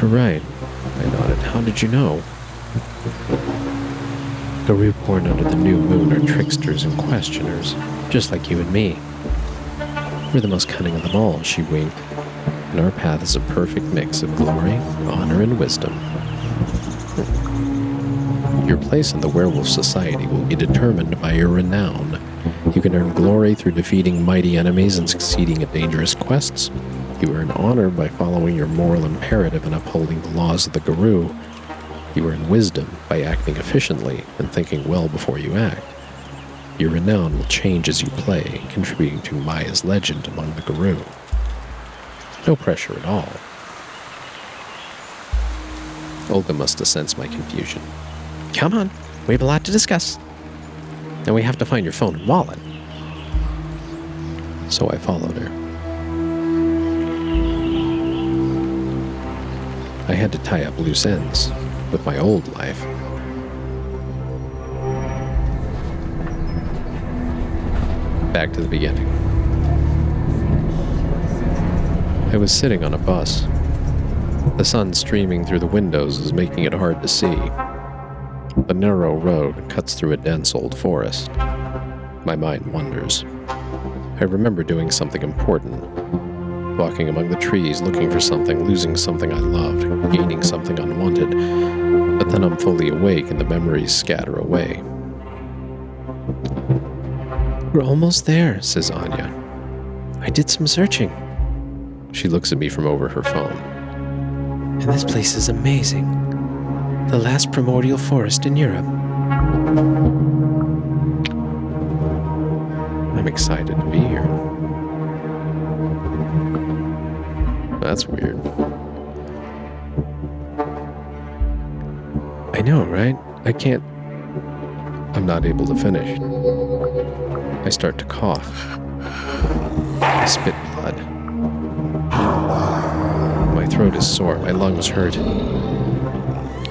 You're right, I nodded. How did you know? Guru born under the new moon are tricksters and questioners, just like you and me. We're the most cunning of them all, she winked. And our path is a perfect mix of glory, honor, and wisdom. Your place in the werewolf society will be determined by your renown. You can earn glory through defeating mighty enemies and succeeding at dangerous quests. You earn honor by following your moral imperative and upholding the laws of the Guru. You earn wisdom by acting efficiently and thinking well before you act. Your renown will change as you play, contributing to Maya's legend among the Guru. No pressure at all. Olga must have sensed my confusion. Come on, we have a lot to discuss. And we have to find your phone and wallet. So I followed her. I had to tie up loose ends with my old life. Back to the beginning. I was sitting on a bus. The sun streaming through the windows is making it hard to see. The narrow road cuts through a dense old forest. My mind wanders. I remember doing something important. Walking among the trees, looking for something, losing something I loved, gaining something unwanted. But then I'm fully awake and the memories scatter away. We're almost there, says Anya. I did some searching. She looks at me from over her phone. And this place is amazing. The last primordial forest in Europe. I'm excited to be here. That's weird. I know, right? I'm not able to finish. I start to cough. I spit blood. My throat is sore. My lungs hurt.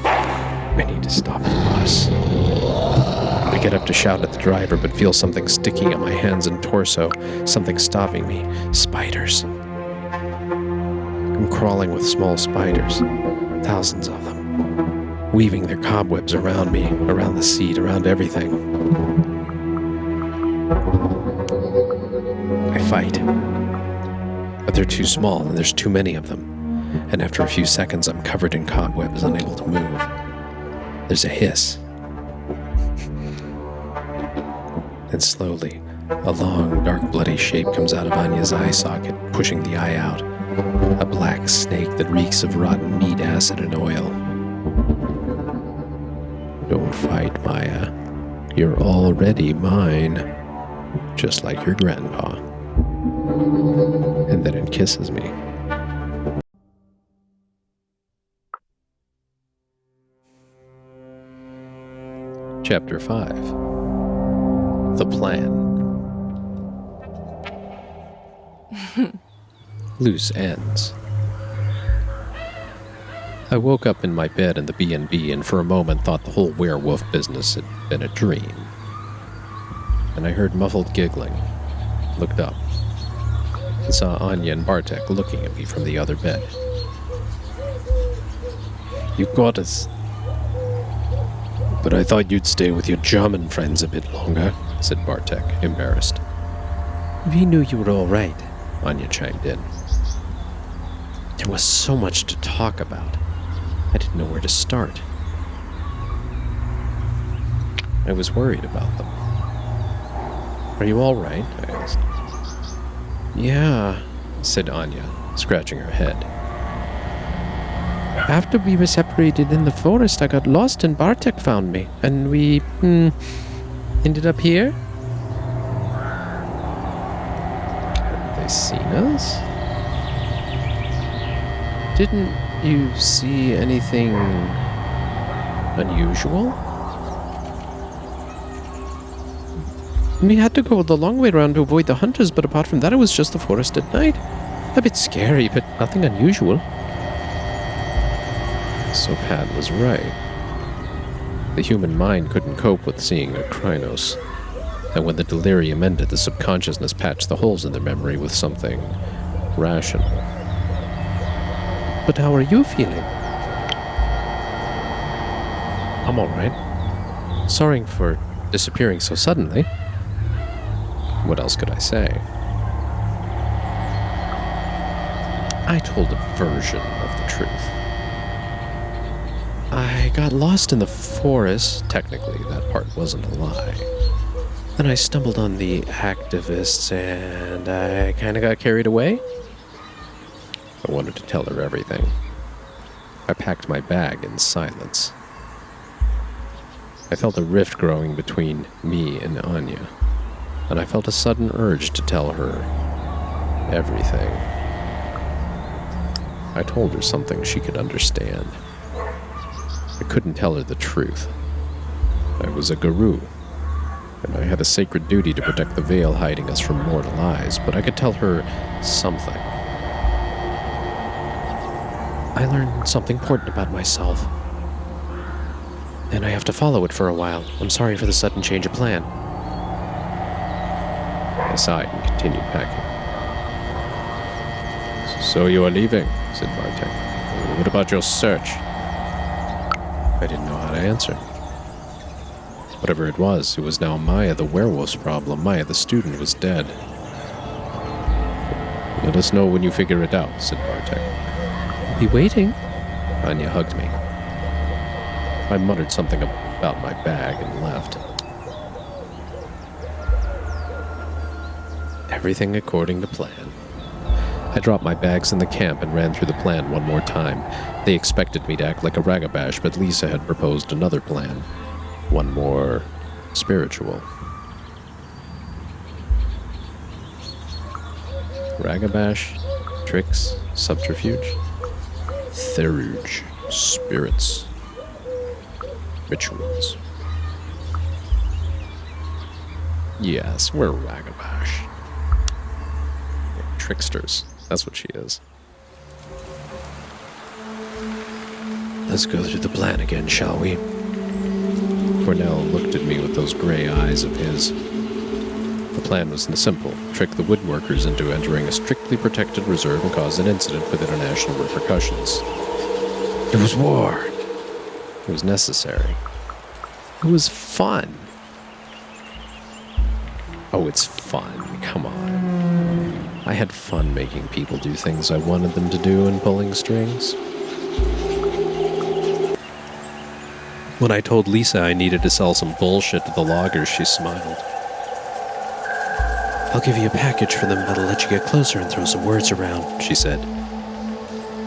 I need to stop the bus. I get up to shout at the driver, but feel something sticking at my hands and torso. Something stopping me. Spiders. I'm crawling with small spiders. Thousands of them. Weaving their cobwebs around me, around the seat, around everything. I fight. But they're too small and there's too many of them. and after a few seconds I'm covered in cobwebs, unable to move. There's a hiss. And slowly, a long, dark, bloody shape comes out of Anya's eye socket, pushing the eye out. A black snake that reeks of rotten meat, acid, and oil. Don't fight, Maya. You're already mine. Just like your grandpa. And then it kisses me. Chapter 5. The Plan. Loose ends. I woke up in my bed in the B&B and for a moment thought the whole werewolf business had been a dream. And I heard muffled giggling. Looked up. And saw Anya and Bartek looking at me from the other bed. You got us. But I thought you'd stay with your German friends a bit longer, said Bartek, embarrassed. We knew you were all right, Anya chimed in. There was so much to talk about. I didn't know where to start. I was worried about them. Are you all right? I asked. Yeah, said Anya, scratching her head. After we were separated in the forest, I got lost and Bartek found me, and we, ended up here. Have they seen us? Didn't you see anything unusual? We had to go the long way around to avoid the hunters, but apart from that, it was just the forest at night. A bit scary, but nothing unusual. So Pat was right. The human mind couldn't cope with seeing a Krynos. And when the delirium ended, the subconsciousness patched the holes in their memory with something rational. But how are you feeling? I'm alright. Sorry for disappearing so suddenly. What else could I say? I told a version of the truth. I got lost in the forest. Technically, that part wasn't a lie. Then I stumbled on the activists and I kind of got carried away. I wanted to tell her everything. I packed my bag in silence. I felt a rift growing between me and Anya, and I felt a sudden urge to tell her everything. I told her something she could understand. I couldn't tell her the truth. I was a guru, and I had a sacred duty to protect the veil hiding us from mortal eyes, but I could tell her something. I learned something important about myself, and I have to follow it for a while. I'm sorry for the sudden change of plan. I sighed and continued packing. So you are leaving, said Bartek. What about your search? I didn't know how to answer. Whatever it was now Maya the werewolf's problem. Maya the student was dead. Let us know when you figure it out, said Bartek. I'll be waiting. Anya hugged me. I muttered something about my bag and left. Everything according to plan. I dropped my bags in the camp and ran through the plan one more time. They expected me to act like a ragabash, but Lisa had proposed another plan. One more spiritual. Ragabash, tricks, subterfuge, theurge, spirits, rituals. Yes, we're ragabash. Tricksters. That's what she is. Let's go through the plan again, shall we? Cornell looked at me with those gray eyes of his. The plan was simple. Trick the woodworkers into entering a strictly protected reserve and cause an incident with international repercussions. It was war. It was necessary. It was fun. Oh, it's fun. Come on. I had fun making people do things I wanted them to do and pulling strings. When I told Lisa I needed to sell some bullshit to the loggers, she smiled. I'll give you a package for them that'll let you get closer and throw some words around, she said.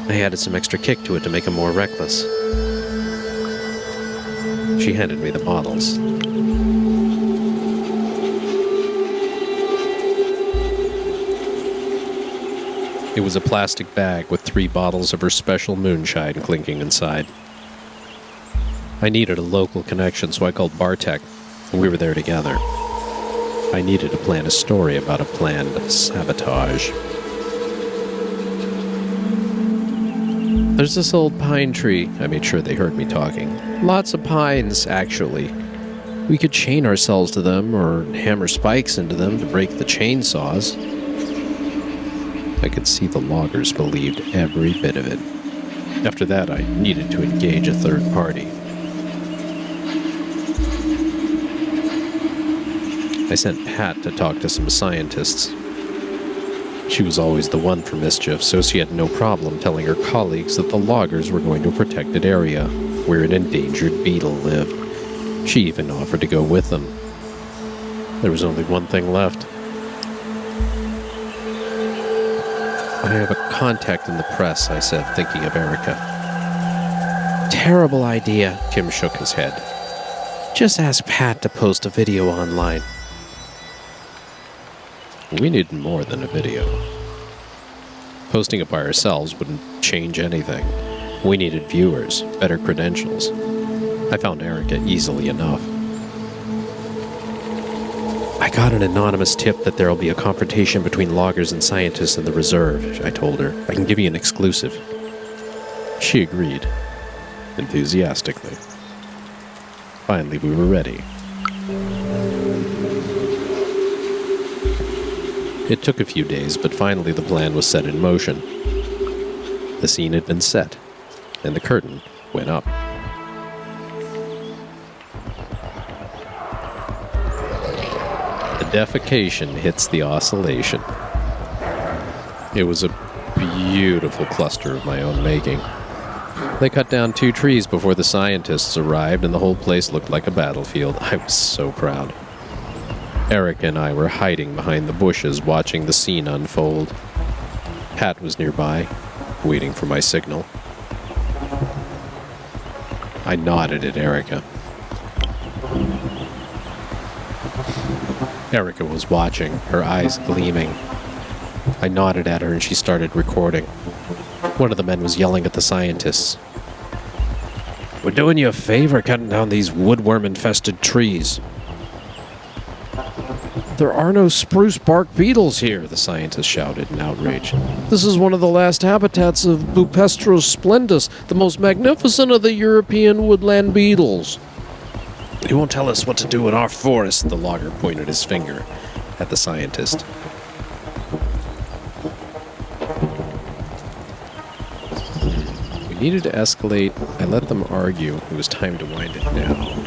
I added some extra kick to it to make them more reckless. She handed me the bottles. It was a plastic bag with 3 bottles of her special moonshine clinking inside. I needed a local connection, so I called Bartek, and we were there together. I needed to plan a story about a planned sabotage. There's this old pine tree. I made sure they heard me talking. Lots of pines, actually. We could chain ourselves to them or hammer spikes into them to break the chainsaws. I could see the loggers believed every bit of it. After that, I needed to engage a third party. I sent Pat to talk to some scientists. She was always the one for mischief, so she had no problem telling her colleagues that the loggers were going to a protected area where an endangered beetle lived. She even offered to go with them. There was only one thing left. I have a contact in the press, I said, thinking of Erica. Terrible idea, Kim shook his head. Just ask Pat to post a video online. We needed more than a video. Posting it by ourselves wouldn't change anything. We needed viewers, better credentials. I found Erica easily enough. I got an anonymous tip that there'll be a confrontation between loggers and scientists in the reserve, I told her. I can give you an exclusive. She agreed, enthusiastically. Finally, we were ready. It took a few days, but finally the plan was set in motion. The scene had been set, and the curtain went up. The defecation hits the oscillation. It was a beautiful cluster of my own making. They cut down 2 trees before the scientists arrived, and the whole place looked like a battlefield. I was so proud. Eric and I were hiding behind the bushes, watching the scene unfold. Pat was nearby, waiting for my signal. I nodded at Erica. Erica was watching, her eyes gleaming. I nodded at her and she started recording. One of the men was yelling at the scientists. We're doing you a favor cutting down these woodworm-infested trees. There are no spruce bark beetles here, the scientist shouted in outrage. This is one of the last habitats of Bupestros splendus, the most magnificent of the European woodland beetles. You won't tell us what to do in our forest, the logger pointed his finger at the scientist. We needed to escalate. I let them argue. It was time to wind it down.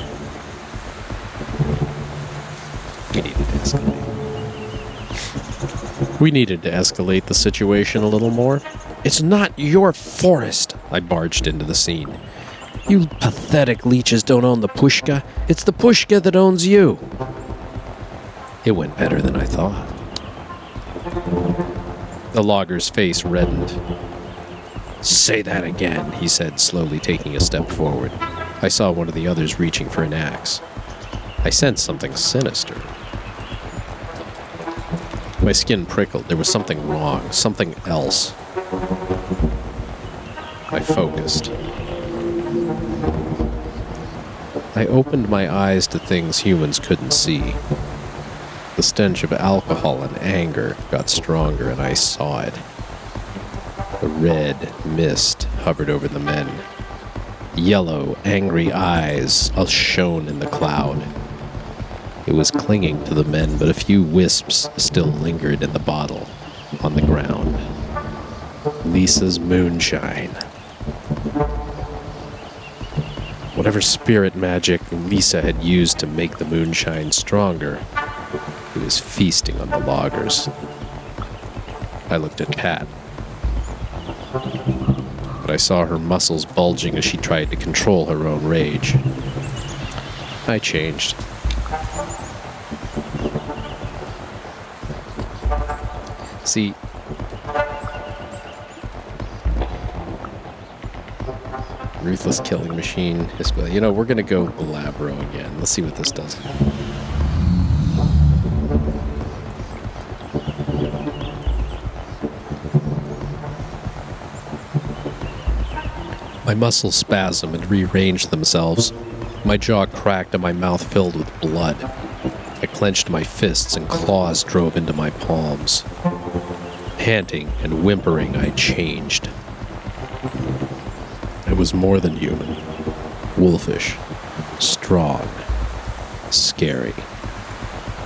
We needed to escalate the situation a little more. It's not your forest, I barged into the scene. You pathetic leeches don't own the pushka. It's the pushka that owns you. It went better than I thought. The logger's face reddened. Say that again, he said, slowly taking a step forward. I saw one of the others reaching for an axe. I sensed something sinister. My skin prickled. There was something wrong, something else. I focused. I opened my eyes to things humans couldn't see. The stench of alcohol and anger got stronger, and I saw it. A red mist hovered over the men. Yellow, angry eyes shone in the cloud. It was clinging to the men, but a few wisps still lingered in the bottle on the ground. Lisa's moonshine. Whatever spirit magic Lisa had used to make the moonshine stronger, it was feasting on the loggers. I looked at Pat, but I saw her muscles bulging as she tried to control her own rage. I changed. See, ruthless killing machine. You know, we're gonna go Glabro again. Let's see what this does. My muscles spasmed and rearranged themselves. My jaw cracked and my mouth filled with blood. I clenched my fists and claws drove into my palms. Panting and whimpering, I changed. I was more than human. Wolfish. Strong. Scary.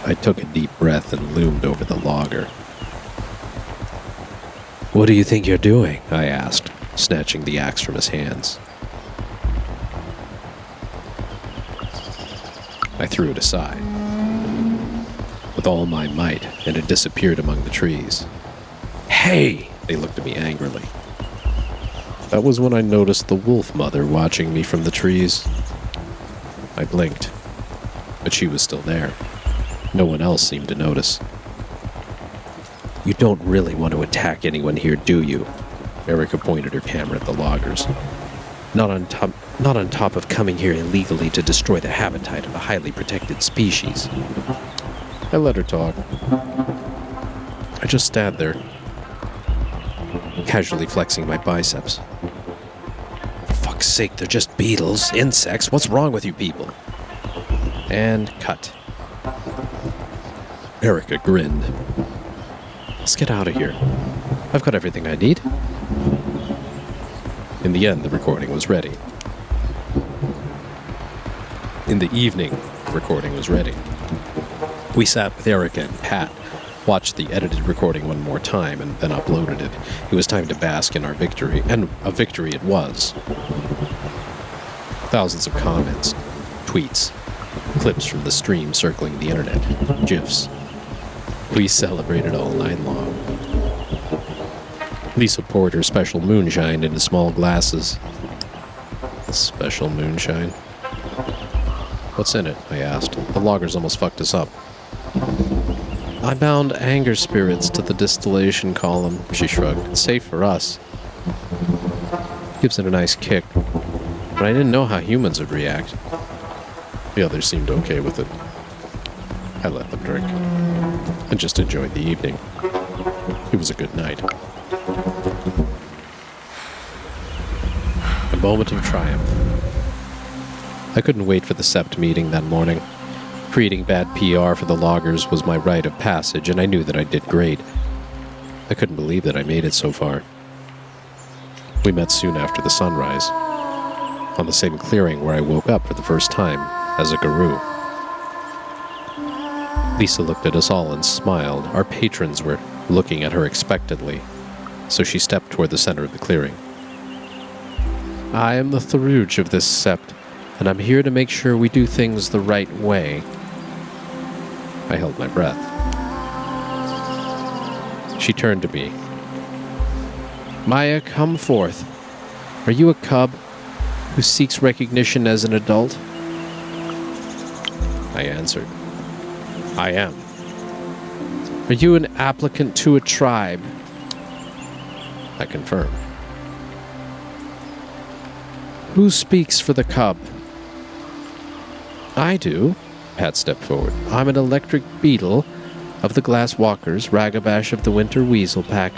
I took a deep breath and loomed over the logger. "What do you think you're doing?" I asked, snatching the axe from his hands. I threw it aside with all my might, and it disappeared among the trees. "Hey!" They looked at me angrily. That was when I noticed the wolf mother watching me from the trees. I blinked, but she was still there. No one else seemed to notice. "You don't really want to attack anyone here, do you?" Erica pointed her camera at the loggers. Not on top of coming here illegally to destroy the habitat of a highly protected species." I let her talk. I just stood there, casually flexing my biceps. "For fuck's sake, they're just beetles, insects. What's wrong with you people?" And cut. Erica grinned. "Let's get out of here. I've got everything I need." In the end, the recording was ready. In the evening, the recording was ready. We sat with Erica and Pat, watched the edited recording one more time, and then uploaded it. It was time to bask in our victory, and a victory it was. Thousands of comments, tweets, clips from the stream circling the internet, GIFs. We celebrated all night long. Lisa poured her special moonshine into small glasses. Special moonshine? "What's in it?" I asked. "The loggers almost fucked us up." "I bound anger spirits to the distillation column," she shrugged. "It's safe for us. Gives it a nice kick. But I didn't know how humans would react." The others seemed okay with it. I let them drink and just enjoyed the evening. It was a good night. A moment of triumph. I couldn't wait for the Sept meeting that morning. Creating bad PR for the loggers was my rite of passage, and I knew that I did great. I couldn't believe that I made it so far. We met soon after the sunrise, on the same clearing where I woke up for the first time as a guru. Lisa looked at us all and smiled. Our patrons were looking at her expectantly, so she stepped toward the center of the clearing. "I am the Tharuj of this Sept, and I'm here to make sure we do things the right way." I held my breath. She turned to me. "Maya, come forth. Are you a cub who seeks recognition as an adult?" I answered, "I am." "Are you an applicant to a tribe?" I confirmed. "Who speaks for the cub?" "I do." Pat stepped forward. "I'm an electric beetle of the Glass Walkers, Ragabash of the Winter Weasel Pack.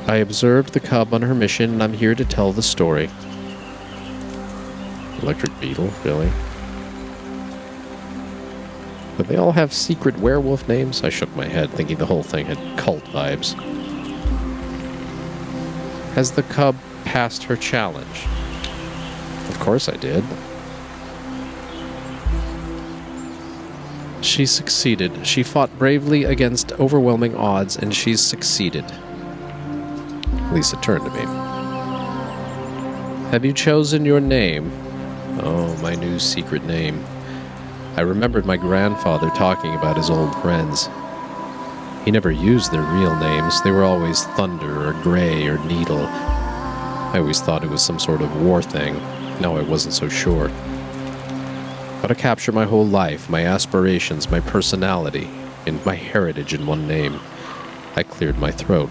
I observed the cub on her mission, and I'm here to tell the story." Electric beetle, really? But they all have secret werewolf names? I shook my head, thinking the whole thing had cult vibes. "Has the cub passed her challenge?" "Of course I did." "She succeeded. She fought bravely against overwhelming odds, and she's succeeded." Lisa turned to me. "Have you chosen your name?" Oh, my new secret name. I remembered my grandfather talking about his old friends. He never used their real names. They were always Thunder or Gray or Needle. I always thought it was some sort of war thing. Now I wasn't so sure. How to capture my whole life, my aspirations, my personality, and my heritage in one name. I cleared my throat.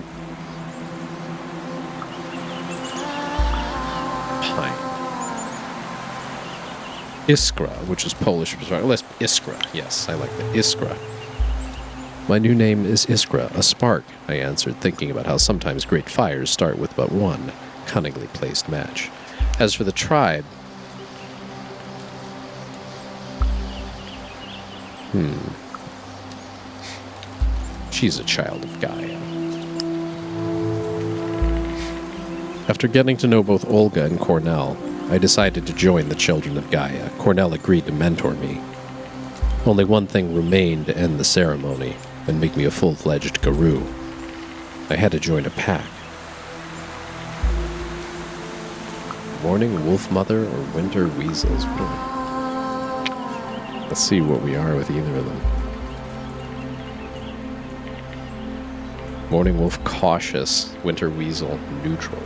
Pine. Iskra, which is Polish. Iskra, yes, I like that. Iskra. My new name is Iskra, a spark, I answered, thinking about how sometimes great fires start with but one cunningly placed match. As for the tribe... She's a child of Gaia. After getting to know both Olga and Cornell, I decided to join the Children of Gaia. Cornell agreed to mentor me. Only one thing remained to end the ceremony and make me a full-fledged guru. I had to join a pack. Morning Wolf Mother or Winter Weasels? Let's see what we are with either of them. Morning Wolf Cautious, Winter Weasel Neutral.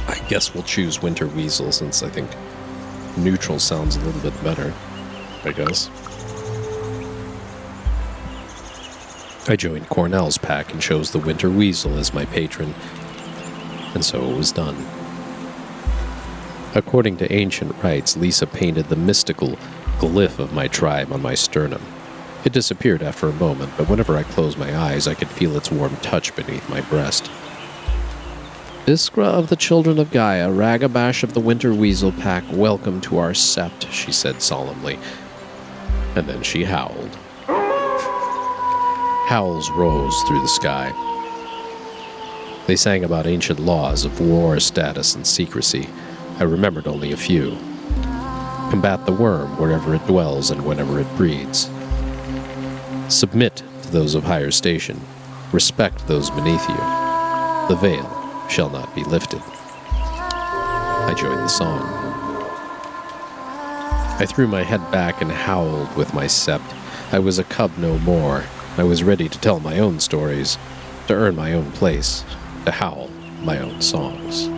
I guess we'll choose Winter Weasel since I think neutral sounds a little bit better, I guess. I joined Cornell's pack and chose the Winter Weasel as my patron, and so it was done. According to ancient rites, Lisa painted the mystical glyph of my tribe on my sternum. It disappeared after a moment, but whenever I closed my eyes, I could feel its warm touch beneath my breast. Iskra of the Children of Gaia, Ragabash of the Winter Weasel Pack, welcome to our sept, she said solemnly. And then she howled. Howls rose through the sky. They sang about ancient laws of war, status, and secrecy. I remembered only a few. Combat the worm wherever it dwells and whenever it breeds. Submit to those of higher station. Respect those beneath you. The veil shall not be lifted. I joined the song. I threw my head back and howled with my sept. I was a cub no more. I was ready to tell my own stories, to earn my own place, to howl my own songs.